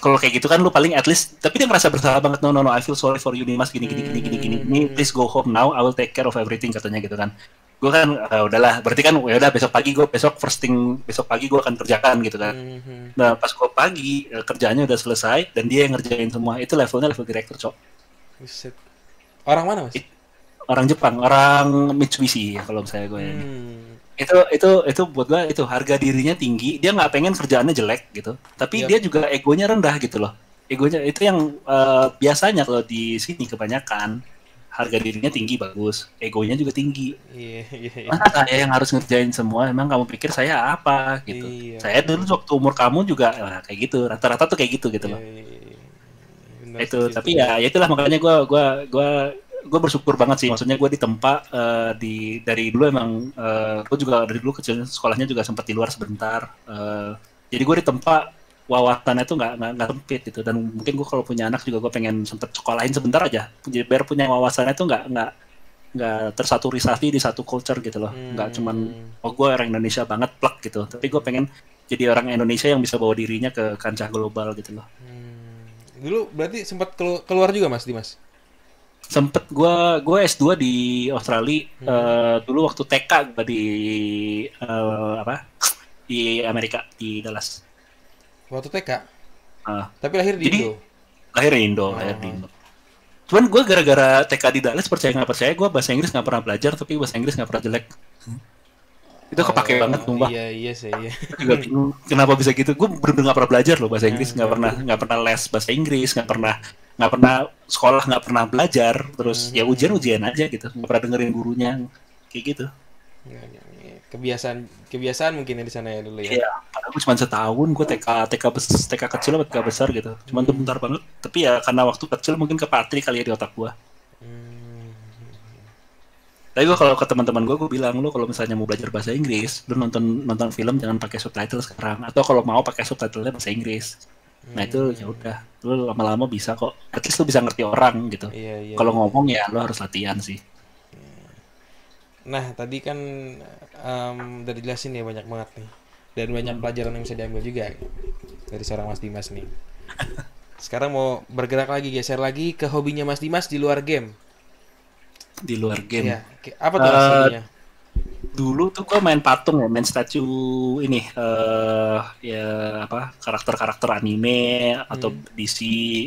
kalau kayak gitu kan lu paling at least, tapi dia ngerasa bersalah banget. No, I feel sorry for you nih mas, gini. Ini please go home now, I will take care of everything katanya gitu kan. Gue kan udahlah, berarti kan ya udah besok pagi gue akan kerjakan gitu kan. Nah pas gue pagi kerjaannya udah selesai dan dia yang ngerjain semua. Itu level director cok. Buset. Orang mana mas? Orang Jepang, orang Mitsubishi ya kalau misalnya gue ini. Itu buat gue itu harga dirinya tinggi, dia nggak pengen kerjaannya jelek gitu, tapi dia juga egonya rendah gitu loh. Egonya itu yang biasanya kalau di sini kebanyakan harga dirinya tinggi bagus, egonya juga tinggi. Masa saya yang harus ngerjain semua, emang kamu pikir saya apa gitu? Saya dulu waktu umur kamu juga kayak gitu, rata-rata tuh kayak gitu loh. Itu tapi ya itulah makanya gue bersyukur banget sih, maksudnya gue ditempa dari dulu emang gue juga dari dulu kecil sekolahnya juga sempat di luar sebentar, jadi gue ditempa wawasannya tuh nggak sempit gitu, dan mungkin gue kalau punya anak juga gue pengen sempet sekolahin sebentar aja biar punya wawasannya tuh nggak tersaturisasi di satu culture gitu loh, nggak cuman gue orang Indonesia banget plek gitu, tapi gue pengen jadi orang Indonesia yang bisa bawa dirinya ke kancah global gitu loh. Dulu berarti sempat keluar juga mas Dimas? Sempet gue S2 di Australia, dulu waktu TK gue di Amerika di Dallas. Waktu TK? Tapi lahir di Indo? Lahir di Indo. Cuman gue gara-gara TK di Dallas, percaya nggak percaya, gue bahasa Inggris nggak pernah belajar, tapi bahasa Inggris nggak pernah jelek. Itu kepake banget sumpah. Iya sih. Juga bingung kenapa bisa gitu. Gue bener-bener nggak pernah belajar loh bahasa Inggris, nggak pernah les bahasa Inggris, nggak pernah sekolah, nggak pernah belajar, terus ya ujian aja gitu, nggak pernah dengerin gurunya kayak gitu. Kebiasaan mungkin ya di sana ya dulu ya. Iya, padahal gue cuma setahun, gue TK kecil atau TK besar gitu, cuma tuh bentar banget. Tapi ya karena waktu kecil mungkin kepatri kali ya di otak gue. Tapi gue kalau ke teman-teman gue bilang, lu kalau misalnya mau belajar bahasa Inggris, lu nonton film jangan pakai subtitle sekarang, atau kalau mau pakai subtitlenya bahasa Inggris. Nah itu ya udah, lu lama-lama bisa kok, at least lu bisa ngerti orang gitu. Kalau ngomong ya lu harus latihan sih. Nah tadi kan udah dijelasin ya banyak banget nih, dan banyak pelajaran yang bisa diambil juga dari seorang Mas Dimas nih. Sekarang mau bergerak lagi, geser lagi ke hobinya Mas Dimas di luar game. Di luar game. Iya. Apa tuh hobinya? Dulu tuh gue main patung ya, main statue ini ya apa karakter-karakter anime atau DC,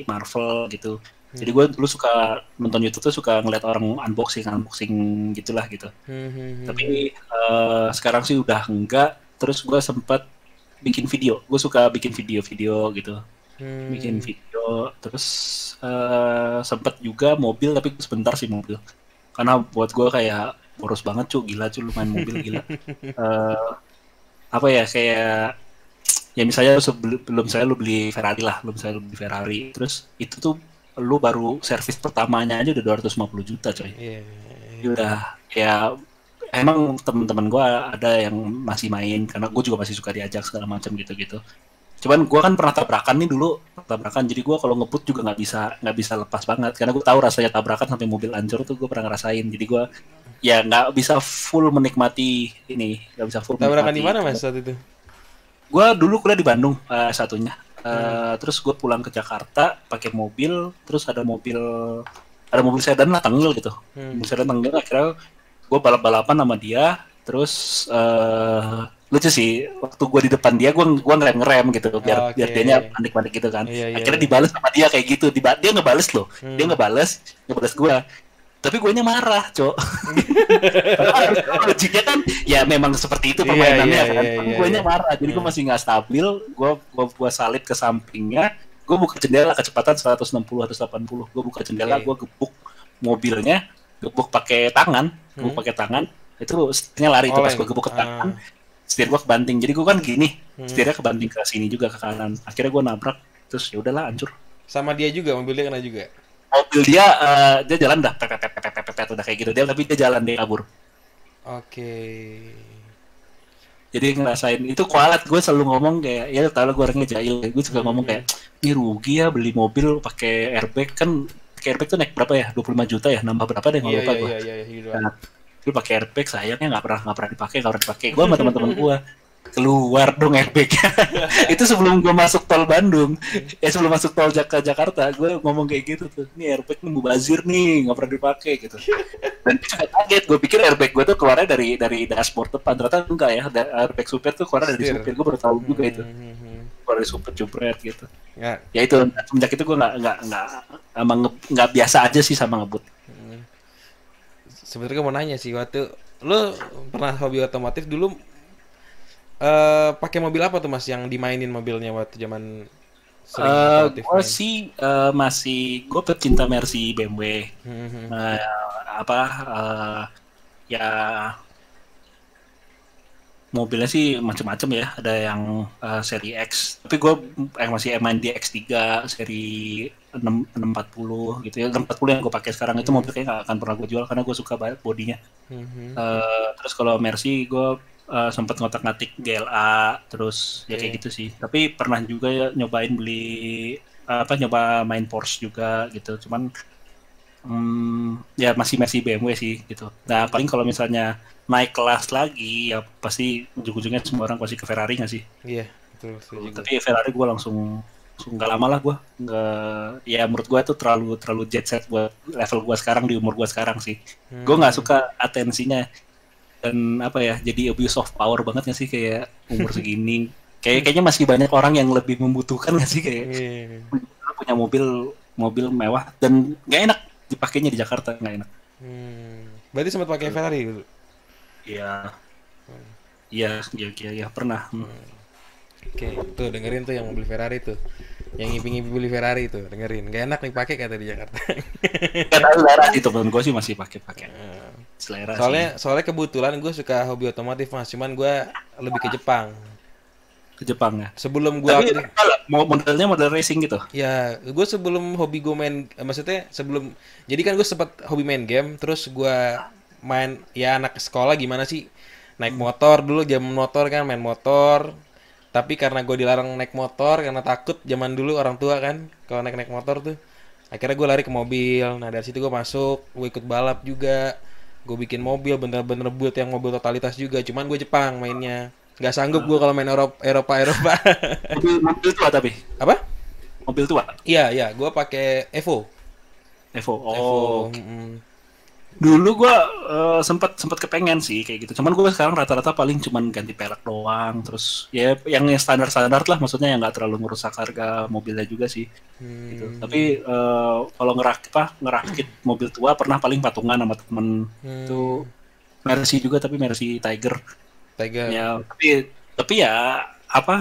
Marvel gitu. Jadi gue dulu suka nonton YouTube tuh suka ngeliat orang unboxing gitulah gitu. Tapi sekarang sih udah enggak. Terus gue sempat bikin video. Gue suka bikin video-video gitu. Bikin video. Terus sempat juga mobil, tapi sebentar sih mobil. Karena buat gue kayak boros banget gila lu main mobil gila. Apa ya kayak ya misalnya belum saya lu beli Ferrari lah, terus itu tuh lu baru servis pertamanya aja udah 250 juta coy. Ya udah ya emang teman-teman gue ada yang masih main karena gue juga masih suka diajak segala macam gitu. Cuman gue kan pernah tabrakan nih dulu, jadi gue kalau ngebut juga nggak bisa lepas banget karena gue tahu rasanya tabrakan sampai mobil hancur tuh gue pernah ngerasain. Jadi gue ya nggak bisa full menikmati ini, nggak bisa full. Tabrakan di mana mas saat itu? Gue dulu kuliah di Bandung satunya. Terus gue pulang ke Jakarta pakai mobil, terus ada mobil sedan lah Tengil gitu. Mobil sedan Tengil akhirnya gue balap-balapan sama dia, terus lucu sih waktu gue di depan dia gue ngerem gitu biar dianya panik gitu kan. Akhirnya dibales sama dia kayak gitu, dia ngebales loh. Dia ngebales gue. Tapi gue marah, Cok. Logiknya kan ya memang seperti itu permainannya kan. Gue marah, jadi gue masih nggak stabil. Gue salip ke sampingnya. Gue buka jendela kecepatan 160 atau 80. Gue buka jendela, gue gebuk mobilnya, gebuk pakai tangan. Itu setirnya lari tuh pas gue gebuk ke tangan. Setir gue kebanting. Jadi gue kan gini, setirnya kebanting ke sini juga ke kanan. Akhirnya gue nabrak, terus ya udahlah hancur. Sama dia juga, mobilnya kena juga. Mobil dia jalan dah pepet udah kayak gitu tapi dia jalan dia kabur. Jadi ngerasain itu kualat. Gue selalu ngomong kayak ya tau lah gue orangnya jahil, gue juga ngomong kayak ini rugi ya beli mobil pakai airbag kan. Pakai airbag tuh naik berapa ya, 25 juta ya, nambah berapa deh nggak lupa gue. Lu pakai airbag sayangnya nggak pernah dipakai. Gue sama teman-teman gue keluar dong airbagnya. Itu sebelum gue masuk tol Bandung, sebelum masuk tol Jakarta, gue ngomong kayak gitu tuh, ini airbag nih mubazir nih, nggak pernah dipakai gitu. Dan juga kaget, gue pikir airbag gue tuh keluarnya dari dashboard depan, ternyata enggak ya, airbag supir tuh keluar dari supir. Gue baru tahu juga itu, keluar dari supir jebret gitu. Ya itu semenjak itu gue nggak biasa aja sih sama ngebut. Sebenarnya mau nanya sih, waktu lu pernah hobi otomotif dulu. Pakai mobil apa tuh mas yang dimainin mobilnya waktu zaman sering otomotif? Gue sih gue pecinta Mercy BMW. Ya mobilnya sih macam-macam ya. Ada yang seri X, tapi gue masih main di X3 seri 640 gitu ya. 640 yang gue pakai sekarang itu mobil kayaknya nggak akan pernah gue jual karena gue suka banget bodinya. Terus kalau Mercy gue sempat ngotak-ngatik GLA terus ya kayak gitu sih. Tapi pernah juga ya nyoba main Porsche juga gitu. Cuman ya masih BMW sih gitu. Nah paling kalau misalnya naik kelas lagi ya pasti ujung-ujungnya semua orang pasti ke Ferrari nggak sih? Iya betul. Tapi Ferrari gue langsung nggak lama lah gue. Ya menurut gue itu terlalu jet set buat level gue sekarang di umur gue sekarang sih. Gue nggak suka atensinya. Dan jadi abuse of power banget nggak sih kayak umur segini. Kayaknya masih banyak orang yang lebih membutuhkan nggak sih kayak punya mobil mewah dan nggak enak dipakainya di Jakarta, nggak enak. Berarti sempat pakai Ferrari dulu? Iya pernah. Oke, tuh dengerin tuh yang mobil Ferrari tuh, yang ngiping-ngiping beli Ferrari tuh, dengerin. Gak enak nih pakai kata di Jakarta. Kan selera sih temen gue sih masih pakai. Selera soalnya kebetulan gue suka hobi otomotif mas, cuman gue lebih ke Jepang. Ke Jepang ya. Sebelum gue modelnya model racing gitu. Ya, gue sebelum hobi gue jadi kan gue sempat hobi main game, terus gue main ya anak sekolah gimana sih naik motor dulu, zaman motor kan main motor. Tapi karena gue dilarang naik motor karena takut zaman dulu orang tua kan kalau naik motor tuh. Akhirnya gue lari ke mobil. Nah dari situ gue masuk, gue ikut balap juga. Gue bikin mobil bener-bener build yang mobil totalitas juga. Cuman gue Jepang mainnya. Nggak sanggup gue kalau main Eropa. Mobil tua tapi? Apa? Mobil tua? Iya. Gue pakai Evo. Evo. Dulu gua sempat sempat kepengen sih kayak gitu. Cuman gua sekarang rata-rata paling cuman ganti pelek doang. Terus ya yang standar-standar lah, maksudnya yang nggak terlalu merusak harga mobilnya juga sih. Gitu. Tapi kalau ngerakit mobil tua pernah paling patungan sama temen. Itu Mercy juga, tapi Mercy Tiger. Tiger. Ya, tapi ya apa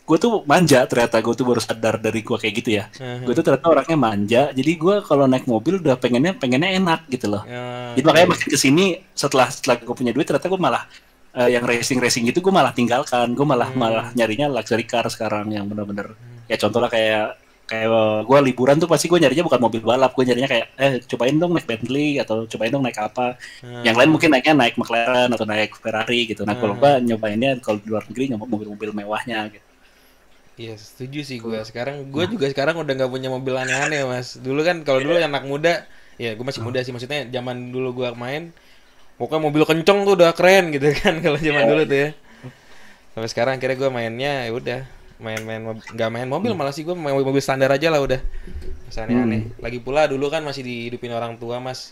gue tuh manja, ternyata gue tuh baru sadar dari gue kayak gitu ya. Gue tuh ternyata orangnya manja, jadi gue kalau naik mobil udah pengennya enak gitu loh. Jadi makanya makin kesini setelah gue punya duit, ternyata gue malah yang racing gitu gue malah tinggalkan. Gue malah nyarinya luxury car sekarang yang benar-benar ya contoh lah kayak gue liburan tuh pasti gue nyarinya bukan mobil balap, gue nyarinya kayak cobain dong naik Bentley atau cobain dong naik apa. Yang lain mungkin naik McLaren atau naik Ferrari gitu. Nah kalau gue nyobainnya kalau di luar negeri nyoba mobil-mobil mewahnya gitu. Iya, setuju sih gue. Sekarang gue juga sekarang udah nggak punya mobil aneh-aneh, Mas. Dulu kan kalau dulu anak muda, ya gue masih muda sih, maksudnya zaman dulu gue main pokoknya mobil kenceng tuh udah keren gitu kan kalau zaman dulu tuh ya. Sampai sekarang akhirnya gue mainnya ya udah nggak main mobil, malah sih gue main mobil standar aja lah udah. Misalnya aneh. Lagi pula dulu kan masih dihidupin orang tua, Mas.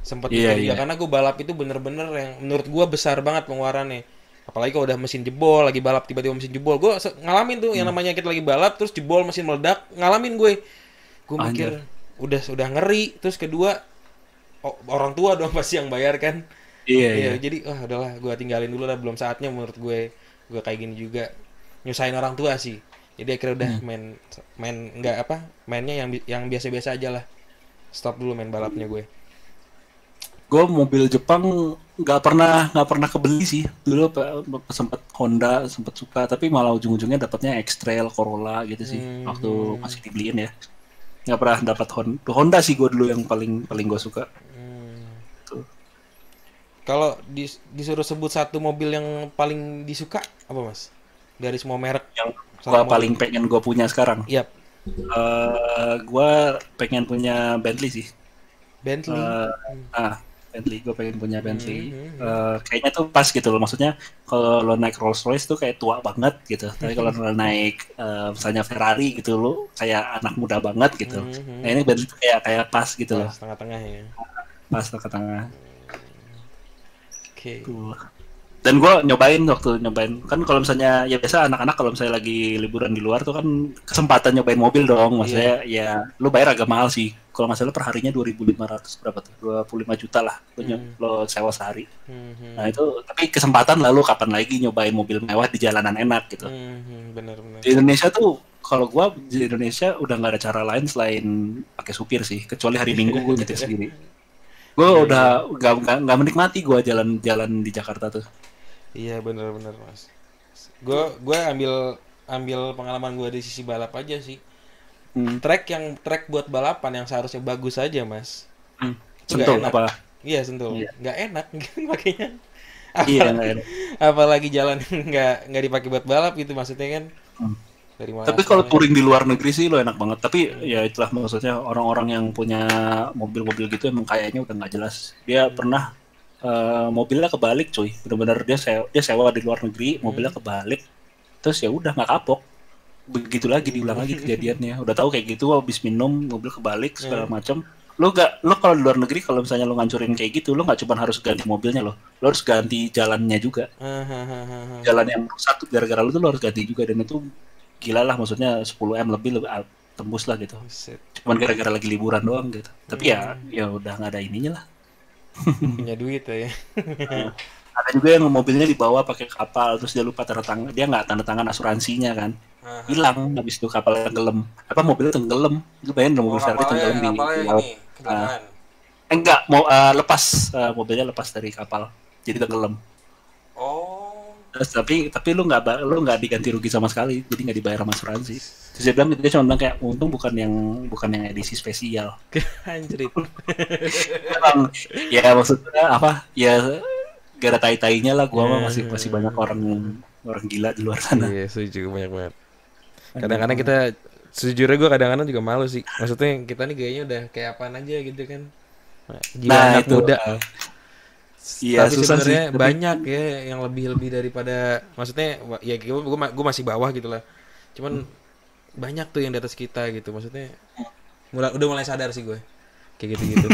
Sempet mikir juga karena gue balap itu bener-bener yang menurut gue besar banget pengeluarannya. Apalagi kalau udah mesin jebol, lagi balap tiba-tiba mesin jebol, gue ngalamin tuh yang namanya kita lagi balap terus jebol mesin meledak, ngalamin gue mikir udah ngeri. Terus kedua orang tua dong pasti yang bayar kan. Iya. Jadi udahlah gue tinggalin dulu lah, belum saatnya menurut gue kayak gini juga nyusahin orang tua sih. Jadi akhirnya udah mainnya yang biasa-biasa aja lah, stop dulu main balapnya gue. Gue mobil Jepang nggak pernah kebeli sih. Dulu sempat Honda sempat suka, tapi malah ujung-ujungnya dapatnya X-Trail, Corolla gitu sih. Waktu masih dibeliin ya, nggak pernah dapat Honda sih gue dulu yang paling gue suka. Kalau disuruh sebut satu mobil yang paling disuka apa, Mas? Dari semua merek yang gue paling pengen gue punya sekarang. Yap. Gue pengen punya Bentley sih. Bentley. Bentley, gue pengen punya Bentley. Kayaknya tuh pas gitu loh, maksudnya kalau lo naik Rolls Royce tuh kayak tua banget gitu, tapi kalau lo naik misalnya Ferrari gitu lo kayak anak muda banget gitu. Nah ini Bentley tuh kayak pas gitu loh. Tengah-tengah ya. Pas tengah-tengah. Oke. Dan gue nyobain kan kalau misalnya ya biasa anak-anak kalau misalnya lagi liburan di luar tuh kan kesempatan nyobain mobil dong, maksudnya ya lu bayar agak mahal sih. Kalau nggak salah per harinya 2.500 berapa tuh, 25 juta lah lo sewa sehari. Nah itu tapi kesempatan lalu kapan lagi nyobain mobil mewah di jalanan enak gitu. Benar. Di Indonesia tuh kalau gue di Indonesia udah nggak ada cara lain selain pakai supir sih, kecuali hari Minggu gue nyetir sendiri. Gue udah nggak menikmati gue jalan-jalan di Jakarta tuh. Iya benar Mas. Gue ambil pengalaman gue di sisi balap aja sih. Track buat balapan yang seharusnya bagus aja, Mas. Sentul apa? Iya sentul. Nggak enak makanya. Iya nggak enak. Apalagi jalan nggak dipakai buat balap gitu maksudnya kan. Tapi kalau touring di luar negeri sih lo enak banget. Tapi ya itulah maksudnya orang-orang yang punya mobil-mobil gitu emang kayaknya udah nggak jelas. Dia pernah mobilnya kebalik cuy, benar-benar dia sewa di luar negeri, mobilnya kebalik, terus ya udah nggak kapok, begitu lagi diulang lagi kejadiannya. Udah tahu kayak gitu, habis minum mobil kebalik segala macam. Lo kalau di luar negeri kalau misalnya lo ngancurin kayak gitu, lo nggak cuma harus ganti mobilnya lo harus ganti jalannya juga. Jalan yang rusak tuh gara-gara lo harus ganti juga, dan itu gila lah, maksudnya 10 M lebih tembus lah gitu. Cuman gara-gara lagi liburan doang gitu. Tapi ya udah nggak ada ininya lah. Punya duit ya. Ada juga yang mobilnya dibawa pakai kapal, terus dia lupa dia nggak tanda tangan asuransinya kan, hilang habis itu kapal tenggelam, mobilnya tenggelam. Lu bayangin mobil Ferrari tenggelam di laut. Enggak mau lepas, mobilnya lepas dari kapal jadi tenggelam. Terus tapi lu nggak diganti rugi sama sekali, jadi nggak dibayar sama asuransi. Terus dia cuma bilang kayak untung bukan yang edisi spesial. Anjir. Emang ya maksudnya apa ya, gak ada tai-tainya lah. Gua mah masih banyak orang gila di luar sana. Iya, setuju, banyak banget. Kadang-kadang kita sejujurnya gue kadang-kadang juga malu sih. Maksudnya kita nih gayanya udah kayak apaan aja gitu kan. Jiwa anak itu, muda. Iya, tapi sebenarnya banyak ya yang lebih daripada, maksudnya ya gue masih bawah gitu lah. Cuman banyak tuh yang di atas kita gitu. Maksudnya udah mulai sadar sih gue. kayak gitu-gitu.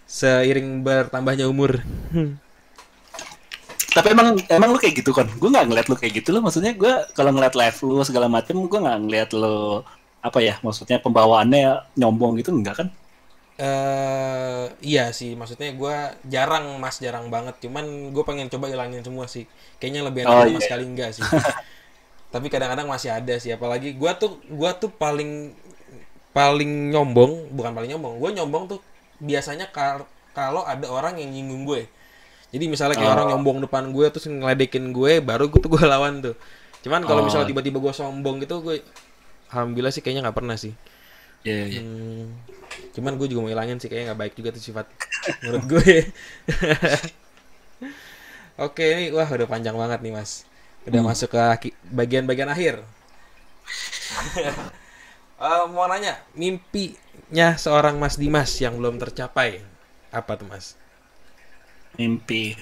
Seiring bertambahnya umur. Tapi emang lu kayak gitu kan? Gue nggak ngeliat lu kayak gitu loh. Maksudnya gue kalau ngeliat live lu segala macem, gue nggak ngeliat lu apa ya? Maksudnya pembawaannya nyombong gitu enggak kan? Iya sih, maksudnya gue jarang mas, jarang banget. Cuman gue pengen coba ilangin semua sih. Kayaknya lebih enak Oh sama iya. sekali enggak sih. Tapi kadang-kadang masih ada sih. Apalagi gue tuh paling paling nyombong, bukan paling nyombong. Gue nyombong tuh biasanya kalau ada orang yang nyinggung gue. Jadi misalnya kayak orang Oh, nyombong depan gue terus ngeledekin gue, baru gue lawan tuh. Cuman kalau misalnya oh, tiba-tiba gue sombong gitu, gue alhamdulillah sih kayaknya nggak pernah sih. iya, iya. Hmm, cuman gue juga mau ilangin sih, kayaknya nggak baik juga tuh sifat menurut gue. Oke, ini wah udah panjang banget nih mas. Udah Hmm. masuk ke bagian-bagian akhir. Mau nanya, mimpinya seorang Mas Dimas yang belum tercapai apa tuh mas? Mimpi.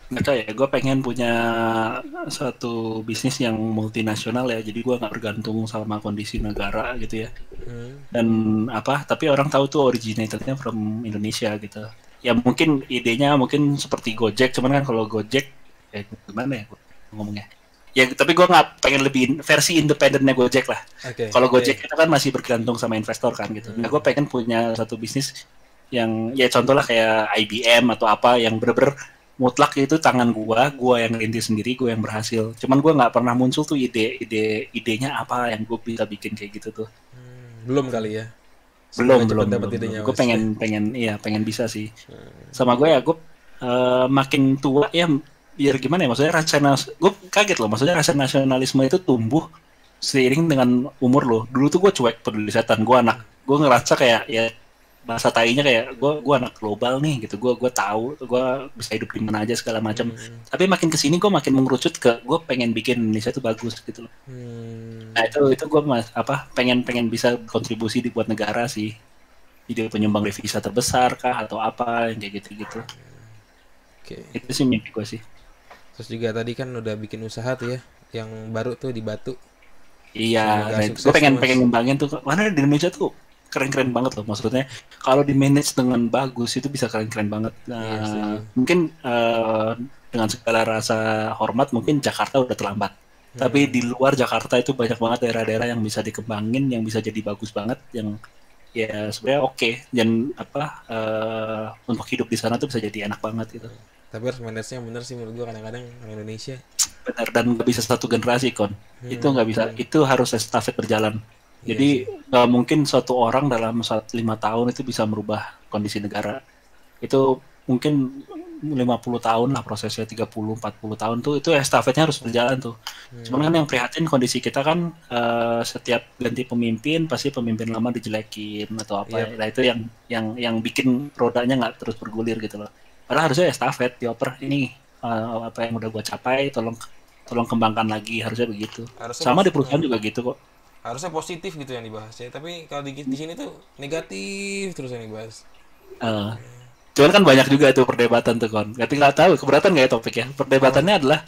Nggak tahu ya, gue pengen punya suatu bisnis yang multinasional ya, jadi gue nggak bergantung sama kondisi negara gitu ya. Hmm. Dan apa, tapi orang tahu tuh originatednya from Indonesia gitu. Ya mungkin idenya mungkin seperti Gojek, cuman kan kalau Gojek, ya gimana ya ngomongnya. Ya tapi gue nggak pengen lebih versi independennya Gojek lah. Oke, Kalau oke. Gojek itu kan masih bergantung sama investor kan gitu. Nah gue Hmm. pengen punya satu bisnis yang ya contoh lah kayak IBM atau apa yang bener-bener mutlak itu tangan gua yang rintis sendiri, gua yang berhasil. Cuman gua nggak pernah muncul tuh idenya apa yang gua bisa bikin kayak gitu tuh. Belum kali ya. Belum, Semoga cepet belum, dapat belum, belum. idenya Gue mas. pengen, iya pengen bisa sih. Sama gue ya, gue makin tua ya, biar gimana ya, maksudnya gue kaget loh, maksudnya rasa nasionalisme itu tumbuh seiring dengan umur loh. Dulu tuh gue cuek peduli setan, gue ngerasa kayak ya bahasa tainya kayak gue anak global nih gitu, gue tahu gue bisa hidup di mana aja segala macam. Hmm. Tapi makin kesini gue makin mengerucut ke gue pengen bikin Indonesia itu bagus gitu loh. Nah Hmm. itu gue pengen pengen bisa kontribusi di buat negara sih, jadi penyumbang devisa terbesar kah atau apa yang kayak gitu-gitu. Oke. Itu sih mimpi gue sih. Terus juga tadi kan udah bikin usaha tuh ya, yang baru tuh di Batu. Iya, Semoga nah, gue sukses tuh pengen mas. pengen ngembangin tuh. Mana di Indonesia tuh keren-keren banget loh. Maksudnya kalau di manage dengan bagus itu bisa keren-keren banget. Iya Nah, setuju. mungkin dengan segala rasa hormat mungkin Jakarta udah terlambat. Tapi di Hmm. luar Jakarta itu banyak banget daerah-daerah yang bisa dikembangin, yang bisa jadi bagus banget, yang ya sebenarnya oke. Dan apa untuk hidup di sana tuh bisa jadi enak banget gitu. Tapi harus manage-nya bener sih menurut gua, kadang-kadang orang Indonesia. Benar, dan nggak bisa satu generasi kon, itu nggak bisa, Hmm. itu harus estafet berjalan. Iya sih. Jadi nggak mungkin suatu orang dalam 5 tahun itu bisa merubah kondisi negara. Itu mungkin 50 tahun lah prosesnya, 30-40 tahun tuh itu estafetnya harus berjalan tuh. Cuman kan Hmm. yang prihatin kondisi kita kan setiap ganti pemimpin pasti pemimpin lama dijelekin atau apa Iya. ya. Nah itu yang bikin rodanya nggak terus bergulir gitu loh. Padahal harusnya estafet dioper ini, apa yang udah gua capai tolong tolong kembangkan lagi, harusnya begitu. Harusnya Sama di perusahaan juga gitu kok. harusnya positif gitu yang dibahas ya. Tapi kalau di sini tuh negatif terus yang dibahas. Eh, Cuman kan banyak juga tuh perdebatan tuh kon. Berarti nggak tahu keberatan nggak ya topiknya? Apa? Perdebatannya adalah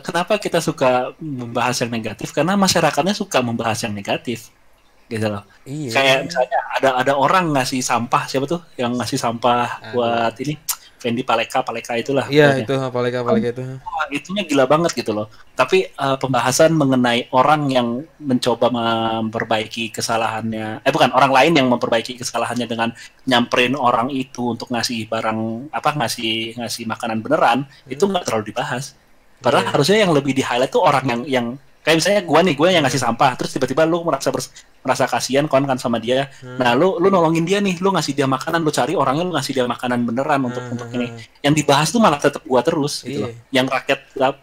kenapa kita suka membahas yang negatif? Karena masyarakatnya suka membahas yang negatif, gitu loh. Kayak Iya. misalnya ada orang ngasih sampah, siapa tuh yang ngasih sampah Aduh. buat ini Fendi Paleka itulah Iya pokoknya. itu apalagi apalagi itu. Wah, itunya gila banget gitu loh. Tapi pembahasan mengenai orang yang mencoba memperbaiki kesalahannya, bukan orang lain yang memperbaiki kesalahannya dengan nyamperin orang itu untuk ngasih barang apa ngasih ngasih makanan beneran, itu nggak terlalu dibahas. Padahal Iya. harusnya yang lebih di highlight tuh orang yang kayak misalnya gue yang ngasih sampah, terus tiba-tiba lu merasa kasihan kan sama dia. Nah, lu nolongin dia nih, lu ngasih dia makanan, lu cari orangnya, lu ngasih dia makanan beneran untuk ini. Yang dibahas tuh malah tetap gua terus gitu loh. Iya. Yang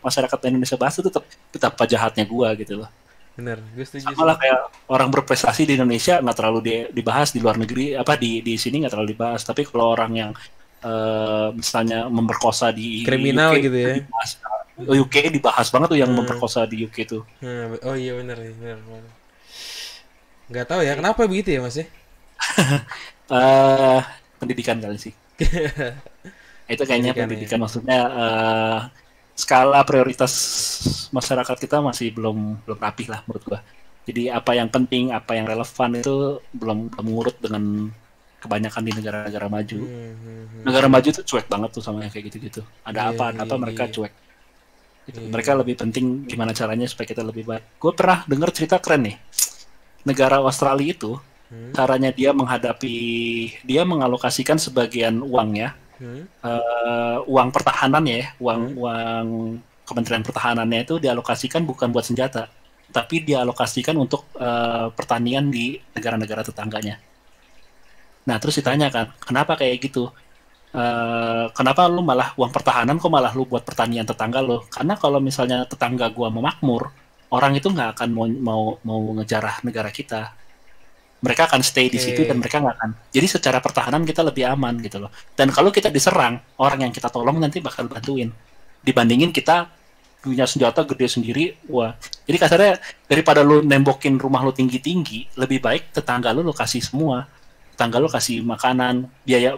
masyarakat Indonesia bahas itu tetap betapa jahatnya gua gitu loh. Bener, gue setuju Sama sih. lah kayak orang berprestasi di Indonesia nggak terlalu dibahas, di luar negeri apa di sini nggak terlalu dibahas. Tapi kalau orang yang misalnya memperkosa di UK Kriminal gitu itu ya. dibahas. UK dibahas banget tuh yang memperkosa di UK tuh. Oh iya bener, bener, bener. Nggak tahu ya kenapa begitu ya mas ya. eh Pendidikan kali sih. Itu kayaknya Pendidikan ya. pendidikan, maksudnya skala prioritas masyarakat kita masih belum belum rapih lah menurut gua. Jadi apa yang penting, apa yang relevan itu belum ngurut dengan kebanyakan di negara-negara maju. Negara maju tuh cuek banget tuh sama yang kayak gitu-gitu. Ada apa mereka cuek. Gitu. Mereka lebih penting gimana caranya supaya kita lebih baik. Gue pernah dengar cerita keren nih. Negara Australia itu caranya dia mengalokasikan sebagian uangnya, uang pertahanan ya, uang Kementerian Pertahanannya itu dialokasikan bukan buat senjata, tapi dialokasikan untuk pertanian di negara-negara tetangganya. Nah terus ditanya kan, kenapa kayak gitu? Kenapa lu malah uang pertahanan kok malah lu buat pertanian tetangga lu? Karena kalau misalnya tetangga gua mau makmur, orang itu nggak akan mau ngejarah negara kita. Mereka akan stay di situ dan mereka nggak akan. Jadi secara pertahanan kita lebih aman gitu loh. Dan kalau kita diserang, orang yang kita tolong nanti bakal bantuin. Dibandingin kita punya senjata gede sendiri, wah. Jadi kasarnya daripada lu nembokin rumah lu tinggi-tinggi, lebih baik tetangga lu kasih semua. Tetangga lu kasih makanan,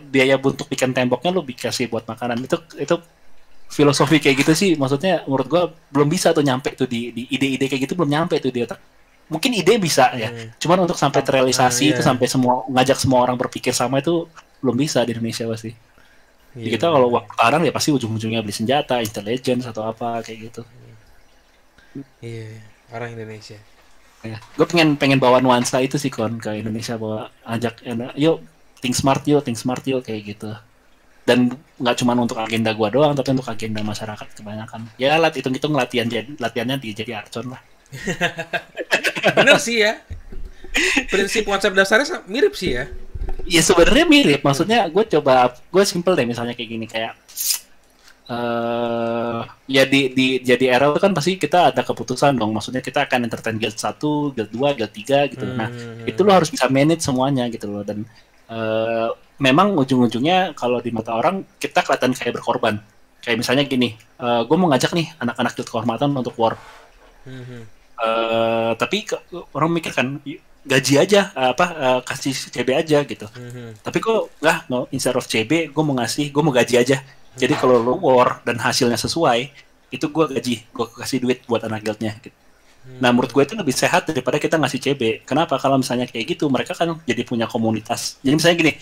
biaya untuk bikin temboknya lu kasih buat makanan. Itu filosofi kayak gitu sih, maksudnya menurut gua belum bisa tuh nyampe tuh di ide-ide kayak gitu, belum nyampe tuh di otak. Mungkin ide bisa ya, cuman untuk sampai terrealisasi itu sampai ngajak semua orang berpikir sama itu belum bisa di Indonesia pasti. Jadi kita kalau pertahanan ya pasti ujung-ujungnya beli senjata, intelligence atau apa kayak gitu. Iya, orang Indonesia. Ya, gue pengen bawa nuansa itu sih kon ke Indonesia, bawa ajak yuk think smart yuk kayak gitu. Dan nggak cuma untuk agenda gue doang, tapi untuk agenda masyarakat kebanyakan. Ya hitung-hitung latihannya jadi Archon lah. Bener sih ya. Prinsip konsep dasarnya mirip sih ya. Ya sebenarnya mirip. Maksudnya gue simple deh misalnya kayak gini kayak ya jadi era itu kan pasti kita ada keputusan dong. Maksudnya kita akan entertain guild 1, guild 2, guild 3 gitu. Nah, itu lo harus bisa manage semuanya gitu loh. Dan memang ujung-ujungnya kalau di mata orang kita kelihatan kayak berkorban. Kayak misalnya gini, gue mau ngajak nih anak-anak guild kehormatan untuk war. Tapi orang mikir kan gaji aja kasih CB aja gitu. Tapi kok no, instead of CB gue mau gaji aja. Jadi kalau lo war dan hasilnya sesuai, itu gue kasih duit buat anak guildnya gitu. Nah menurut gue itu lebih sehat daripada kita ngasih CB. Kenapa? Kalau misalnya kayak gitu mereka kan jadi punya komunitas. Jadi misalnya gini,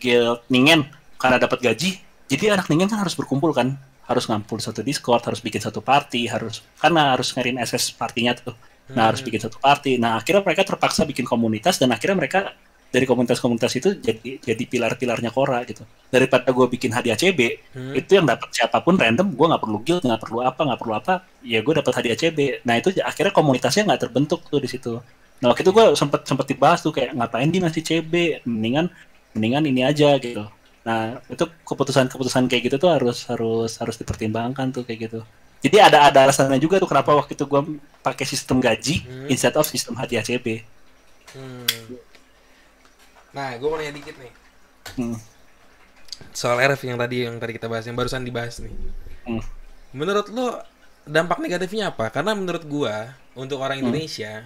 guild Ningen karena dapat gaji, jadi anak Ningen kan harus berkumpul kan, harus ngampul satu Discord, harus bikin satu party, harus ngariin SS partinya tuh. Nah harus bikin satu party. Nah akhirnya mereka terpaksa bikin komunitas dan akhirnya mereka dari komunitas-komunitas itu jadi pilar-pilarnya Kora gitu. Daripada gue bikin hadiah CB, itu yang dapat siapapun random, gue nggak perlu guild, nggak perlu apa, ya gue dapat hadiah CB. Nah itu akhirnya komunitasnya nggak terbentuk tuh di situ. Nah waktu itu gue sempet dibahas tuh kayak ngapain dia ngasih CB, mendingan ini aja gitu. Nah itu keputusan kayak gitu tuh harus dipertimbangkan tuh kayak gitu. Jadi ada alasannya juga tuh kenapa waktu itu gue pakai sistem gaji instead of sistem hadiah CB. Nah, gue mau nanya dikit nih. Soal RF yang tadi kita bahas, yang barusan dibahas nih. Menurut lo dampak negatifnya apa? Karena menurut gue untuk orang Indonesia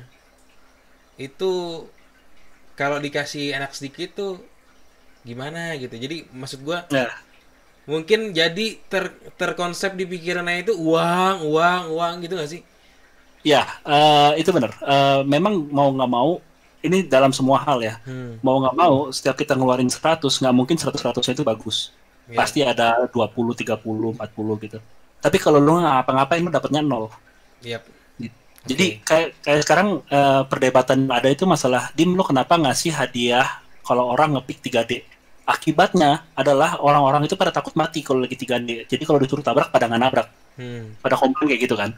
itu kalau dikasih enak sedikit tuh gimana gitu. Jadi maksud gue mungkin jadi terkonsep di pikirannya itu uang gitu nggak sih? Ya, itu benar. Memang mau nggak mau, ini dalam semua hal ya. Mau nggak mau, setiap kita ngeluarin 100, nggak mungkin 100-100 itu bagus. Pasti ada 20, 30, 40 gitu. Tapi kalau lu nggak ngapa-ngapain, lu dapatnya 0. Jadi kayak sekarang perdebatan ada itu masalah, Dim, lu kenapa ngasih hadiah kalau orang ngepick 3D? Akibatnya adalah orang-orang itu pada takut mati kalau lagi 3D. Jadi kalau disuruh tabrak, pada nggak nabrak. Pada komplain kayak gitu kan.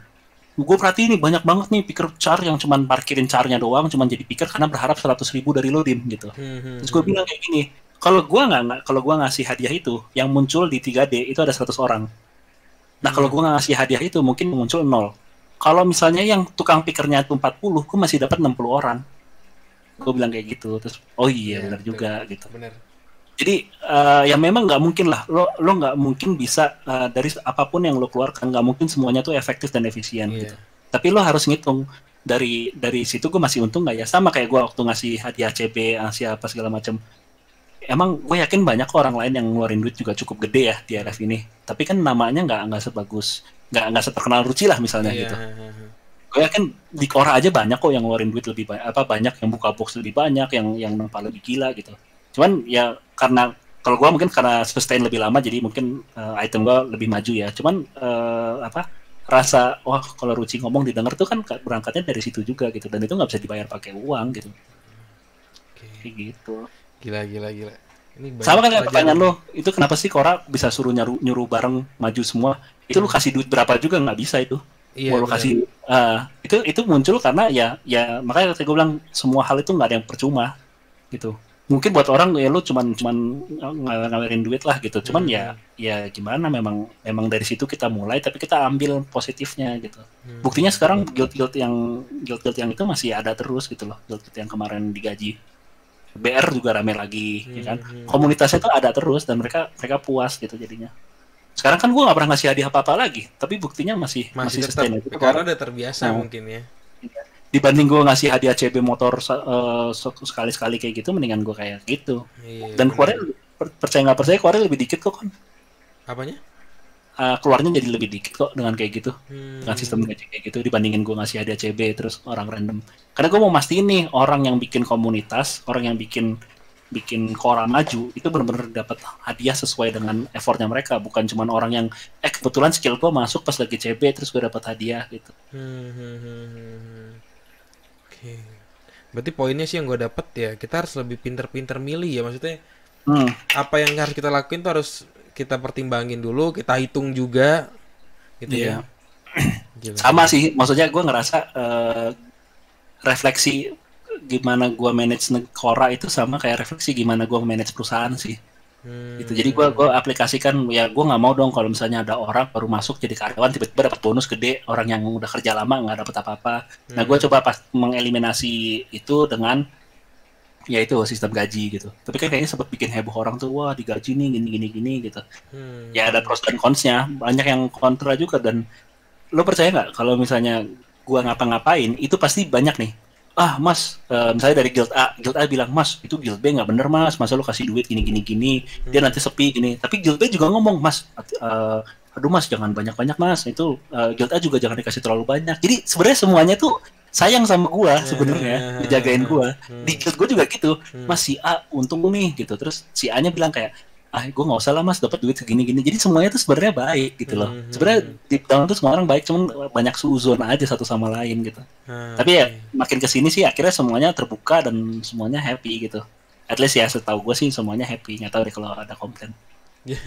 Gue perhatiin nih banyak banget nih picker char yang cuman parkirin charnya doang, cuman jadi picker karena berharap 100.000 dari lo Dim gitu. Terus gue bilang kayak gini, kalau gue ngasih hadiah itu, yang muncul di 3D itu ada 100 orang. Nah kalau gue nggak ngasih hadiah itu mungkin muncul 0. Kalau misalnya yang tukang pickernya itu 40, gue masih dapat 60 orang. Gue bilang kayak gitu, terus oh iya benar juga gitu. Bener. Jadi ya memang nggak mungkin lah, lo nggak mungkin bisa dari apapun yang lo keluarkan, nggak mungkin semuanya tuh efektif dan efisien gitu. Tapi lo harus ngitung dari situ gue masih untung nggak ya, sama kayak gue waktu ngasih hadiah CP, ngasih apa segala macam. Emang gue yakin banyak orang lain yang ngeluarin duit juga cukup gede ya di RF ini. Tapi kan namanya nggak sebagus, nggak seterkenal Ruci lah misalnya gitu. Gue gue yakin di Quora aja banyak kok yang ngeluarin duit lebih banyak, banyak yang buka box lebih banyak, yang nempa lebih gila gitu. Cuman ya karena kalau gue mungkin karena sustain lebih lama, jadi mungkin item gue lebih maju ya. Cuman rasa wah kalau Ruci ngomong didengar tuh kan berangkatnya dari situ juga gitu, dan itu nggak bisa dibayar pakai uang gitu. Kayak gitu. Gila. Ini Sama kan kayak pertanyaan lo, itu kenapa sih Quora bisa suruh nyuruh bareng maju semua? Itu lu kasih duit berapa juga nggak bisa itu. Iya, Mau lu kasih itu muncul karena ya makanya gue bilang semua hal itu nggak ada yang percuma gitu. Mungkin buat orang ya lu cuman ngawerin duit lah gitu. Cuman ya gimana, memang dari situ kita mulai, tapi kita ambil positifnya gitu. Buktinya sekarang guild yang itu masih ada terus gitu loh. Guild yang kemarin digaji. BR juga rame lagi, ya kan? Komunitasnya tuh ada terus dan mereka puas gitu jadinya. Sekarang kan gue nggak pernah ngasih hadiah apa-apa lagi, tapi buktinya masih sustain gitu, karena udah terbiasa mungkin ya. Dibanding gue ngasih hadiah CB motor sekali-sekali kayak gitu, mendingan gue kayak gitu. Dan keluarnya percaya nggak percaya, keluarnya lebih dikit kok kan. Apanya? Keluarnya jadi lebih dikit kok dengan kayak gitu, dengan sistem gaji kayak gitu, dibandingin gue ngasih hadiah CB terus orang random. Karena gue mau mastiin nih, orang yang bikin komunitas, orang yang bikin Quora maju itu benar-benar dapat hadiah sesuai dengan effortnya mereka, bukan cuma orang yang kebetulan skill gue masuk pas lagi CB terus gue dapat hadiah gitu. Oke. Berarti poinnya sih yang gue dapet ya, kita harus lebih pinter-pinter milih ya, maksudnya apa yang harus kita lakuin tuh harus kita pertimbangin dulu, kita hitung juga gitu ya. Sama sih, maksudnya gue ngerasa refleksi gimana gue manage Quora itu sama kayak refleksi gimana gue manage perusahaan sih. Gitu. Jadi gue aplikasikan, ya gue nggak mau dong kalau misalnya ada orang baru masuk jadi karyawan tiba-tiba dapat bonus gede, orang yang udah kerja lama nggak dapat apa-apa. Nah gue coba mengeliminasi itu dengan ya itu sistem gaji gitu. Tapi kan kayaknya sempat bikin heboh orang tuh, wah digaji nih gini gitu. Ya ada pros dan cons-nya, banyak yang kontra juga. Dan lo percaya nggak kalau misalnya gua ngapa-ngapain itu pasti banyak nih, mas misalnya dari guild A bilang, mas itu guild B nggak bener mas, masa lo kasih duit gini dia nanti sepi gini. Tapi guild B juga ngomong, mas aduh mas jangan banyak-banyak mas, itu guild A juga jangan dikasih terlalu banyak. Jadi sebenarnya semuanya tuh sayang sama gua sebenarnya, dijagain gua. Di guild gua juga gitu, mas si A untung nih gitu, terus si A nya bilang kayak, gua nggak usah lah mas, dapat duit segini. Jadi semuanya tuh sebenarnya baik gitu loh. Sebenarnya deep down tuh semua orang baik, cuman banyak suzon aja satu sama lain gitu. Tapi ya makin kesini sih akhirnya semuanya terbuka dan semuanya happy gitu. At least ya setahu gua sih semuanya happy. Nggak tahu deh kalau ada komplain.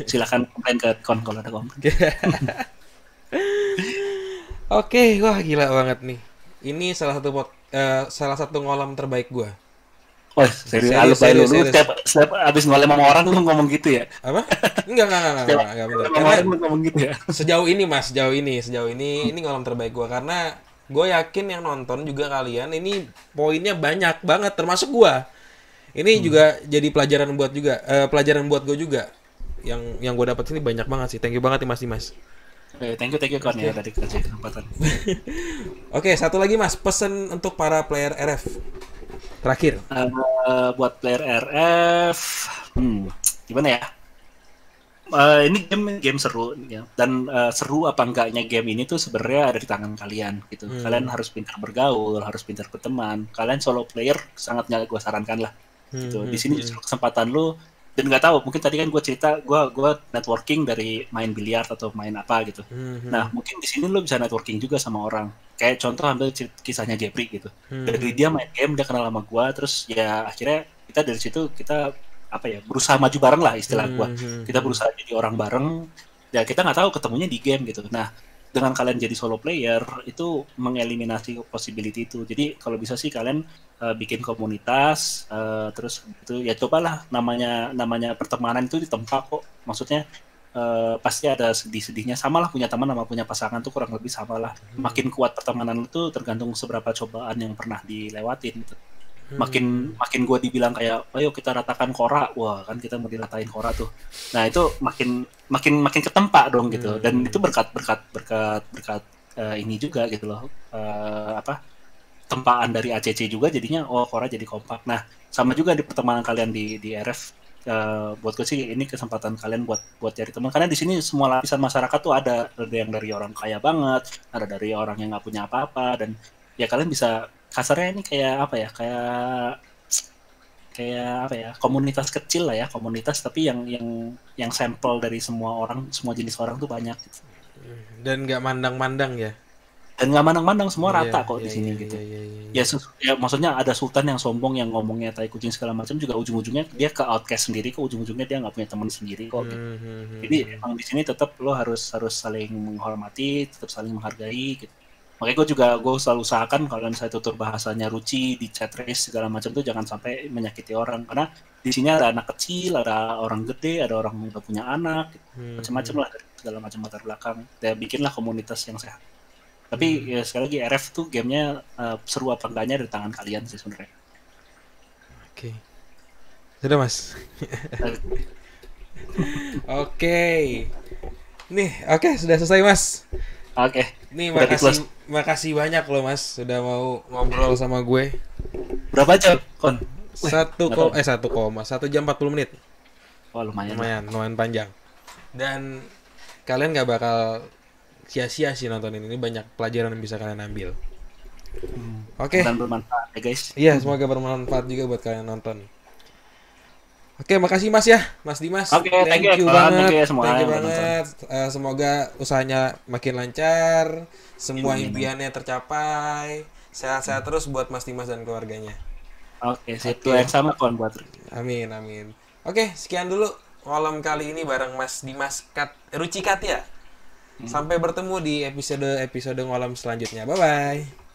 Silakan komplain ke kon kalau ada komplain. Oke, wah gila banget nih. Ini salah satu ngolam terbaik gua. Oh, serius. Setiap abis ngolem sama orang lu ngomong gitu ya? Apa? Enggak benar. Karena lu ngomong gitu ya. Sejauh ini ngolam terbaik gua, karena gue yakin yang nonton juga kalian ini poinnya banyak banget, termasuk gua. Ini juga jadi pelajaran buat gue juga. Yang gue dapat ini banyak banget sih. Thank you banget nih Mas Dimas. Thank you Kon ya tadi kasih kesempatan. Oke, satu lagi Mas, pesan untuk para player RF terakhir. Buat player RF, gimana ya? Ini game seru ya. Dan seru apa enggaknya game ini tuh sebenarnya ada di tangan kalian gitu. Kalian harus pintar bergaul, harus pintar berteman. Kalian solo player sangat nggak gue sarankan lah. Gitu. Di sini justru kesempatan lu. Dan nggak tahu, mungkin tadi kan gue cerita gue networking dari main biliar atau main apa gitu. Nah mungkin di sini lo bisa networking juga sama orang. Kayak contoh ambil kisahnya Jeffrey gitu. Dari dia main game, dia kenal sama gue, terus ya akhirnya kita dari situ kita berusaha maju bareng lah istilah gue. Kita berusaha jadi orang bareng. Ya kita nggak tahu ketemunya di game gitu. Nah dengan kalian jadi solo player itu mengeliminasi possibility itu. Jadi kalau bisa sih kalian bikin komunitas, terus itu ya cobalah, namanya pertemanan itu ditempa kok. Maksudnya pasti ada sedih-sedihnya, sama lah punya teman sama punya pasangan tuh kurang lebih sama lah. Makin kuat pertemanan itu tergantung seberapa cobaan yang pernah dilewatin gitu. Makin gue dibilang kayak ayo kita ratakan Quora, wah kan kita mau diratain Quora tuh. Nah itu makin ketempa dong gitu. Dan itu berkat ini juga gitu loh, tempaan dari ACC juga jadinya Quora jadi kompak. Nah sama juga di pertemanan kalian di RF, buat gue sih ini kesempatan kalian buat cari teman, karena di sini semua lapisan masyarakat tuh ada yang dari orang kaya banget, ada dari orang yang nggak punya apa-apa, dan ya kalian bisa kasarnya ini kayak apa ya, kayak apa ya, komunitas kecil lah ya, komunitas tapi yang sampel dari semua orang, semua jenis orang tuh banyak gitu. Dan nggak mandang-mandang ya. Dan nggak mandang-mandang, semua rata kok Iya, di sini iya, gitu. iya, iya, Ya, iya. ya maksudnya ada sultan yang sombong yang ngomongnya tai kucing segala macam juga ujung-ujungnya dia ke outcast sendiri kok, ujung-ujungnya dia nggak punya teman sendiri kok gitu. Jadi emang di sini tetap lo harus saling menghormati, tetap saling menghargai gitu. Makanya gue selalu usahakan kalau misalnya tutur bahasanya ruci di chat race segala macam tuh jangan sampai menyakiti orang, karena di sini ada anak kecil, ada orang gede, ada orang udah punya anak, gitu. Macam-macam lah dari segala macam latar belakang. Ya bikinlah komunitas yang sehat. Tapi ya sekali lagi RF tuh gamenya seru apa enggaknya dari tangan kalian sih sebenarnya. Oke. Sudah mas. Oke. Nih, oke sudah selesai mas. Oke. Nih Udah makasih banyak loh mas sudah mau ngobrol sama gue. Berapa jam, Kon? Wih, 1 jam 40 menit. Oh, lumayan. Lumayan panjang. Dan kalian gak bakal sia-sia sih nonton ini banyak pelajaran yang bisa kalian ambil. Oke. Dan bermanfaat ya guys. Iya, semoga bermanfaat juga buat kalian nonton. Oke, makasih Mas ya, Mas Dimas. Oke, thank you banget. ya semua Thank you yang banget. Semoga usahanya makin lancar, semua impiannya tercapai. Sehat-sehat terus buat Mas Dimas dan keluarganya. Oke, itu yang sama Kon buat. Amin, amin. Oke, sekian dulu malam kali ini bareng Mas Dimas Rucikat ya. Sampai bertemu di episode ngolam selanjutnya. Bye bye.